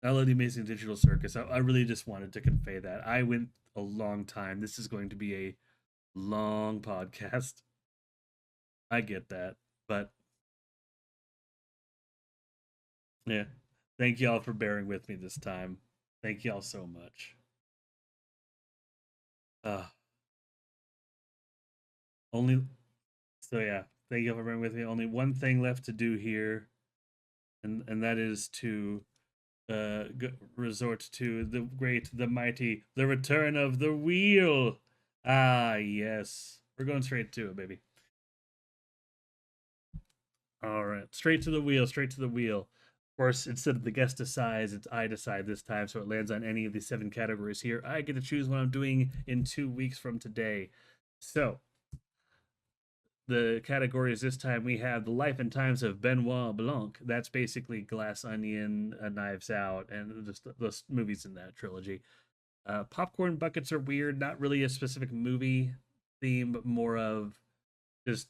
I love the Amazing Digital Circus. I really just wanted to convey that. I went a long time. This is going to be a long podcast. I get that, but yeah. Thank y'all for bearing with me this time. Thank y'all so much. Uh, only so yeah. Thank y'all for bearing with me. Only one thing left to do here, and that is to resort to the great, the mighty, the return of the wheel. Ah, yes. We're going straight to it, baby. All right, straight to the wheel, straight to the wheel. Of course, instead of the guest decides, it's I decide this time, so it lands on any of the 7 categories here. I get to choose what I'm doing in 2 weeks from today. So, the categories this time we have the life and times of Benoit Blanc. That's basically Glass Onion, Knives Out, and just the movies in that trilogy. Popcorn buckets are weird. Not really a specific movie theme, but more of just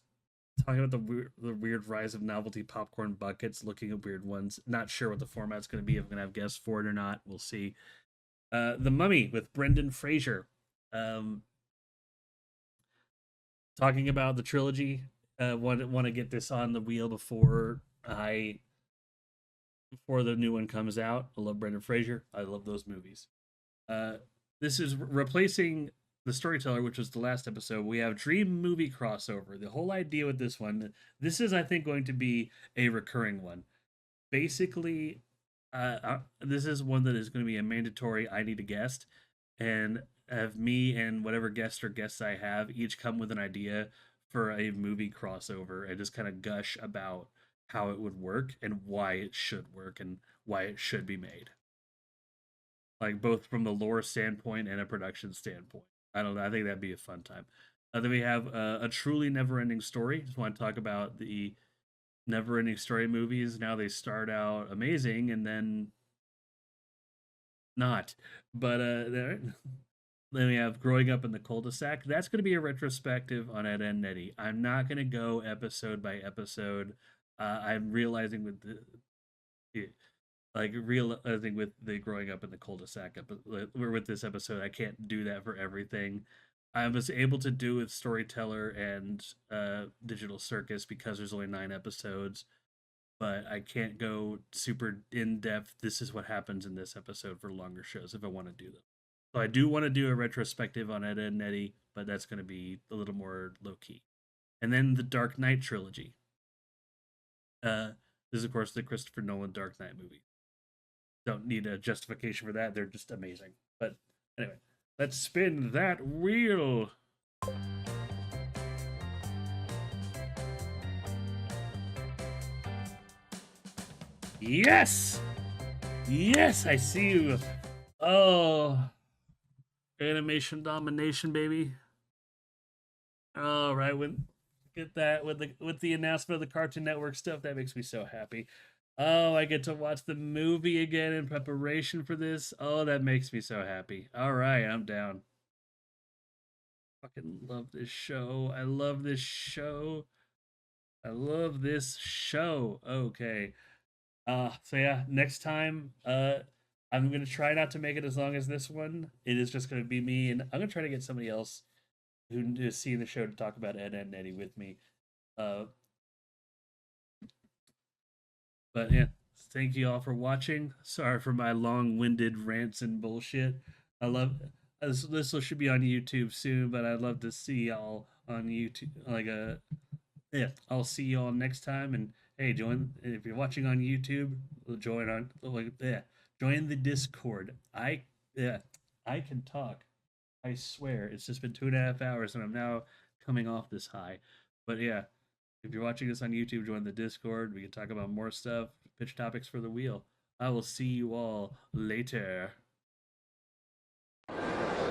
talking about the weird rise of novelty popcorn buckets, looking at weird ones. Not sure what the format's going to be. If I'm going to have guests for it or not, we'll see. The Mummy with Brendan Fraser. Um, talking about the trilogy. Want to get this on the wheel I before the new one comes out. I love Brendan Fraser. I love those movies. Uh, this is replacing the storyteller, which was the last episode. We have dream movie crossover. The whole idea with this one, this is, I think, going to be a recurring one. Basically, this is one that is going to be a mandatory. I need a guest, and have me and whatever guest or guests I have each come with an idea for a movie crossover and just kind of gush about how it would work and why it should work and why it should be made, like both from the lore standpoint and a production standpoint. I don't know. I think that'd be a fun time. Then we have a truly never-ending story. Just want to talk about the never-ending story movies. Now they start out amazing and then not. But then we have growing up in the cul-de-sac. That's going to be a retrospective on Ed and Nettie. I'm not going to go episode by episode. I'm realizing with realizing with the growing up in the cul-de-sac with this episode, I can't do that for everything. I was able to do with storyteller and digital circus because there's only 9 episodes, but I can't go super in depth. This is what happens in this episode for longer shows if I want to do them. So I do want to do a retrospective on Ed and Nettie, but that's going to be a little more low key. And then the Dark Knight trilogy. This is of course the Christopher Nolan Dark Knight movie. Don't need a justification for that. They're just amazing. But anyway, let's spin that wheel. Yes! Yes, I see you. Oh, animation domination, baby. All right, when get that with the announcement of the Cartoon Network stuff, that makes me so happy. Oh, I get to watch the movie again in preparation for this. Oh, that makes me so happy. All right, I'm down. Fucking love this show. I love this show. I love this show. Okay. So yeah, next time, I'm gonna try not to make it as long as this one. It is just gonna be me, and I'm gonna try to get somebody else who is seeing the show to talk about Ed and Eddie with me. Uh, but yeah, thank you all for watching. Sorry for my long-winded rants and bullshit. I love this should be on YouTube soon, but I'd love to see y'all on YouTube. Yeah, I'll see y'all next time. And hey, join if you're watching on YouTube. Join on join the Discord. Yeah, I can talk. I swear, it's just been 2.5 hours, and I'm now coming off this high. But yeah, if you're watching this on YouTube, join the Discord. We can talk about more stuff, pitch topics for the wheel. I will see you all later.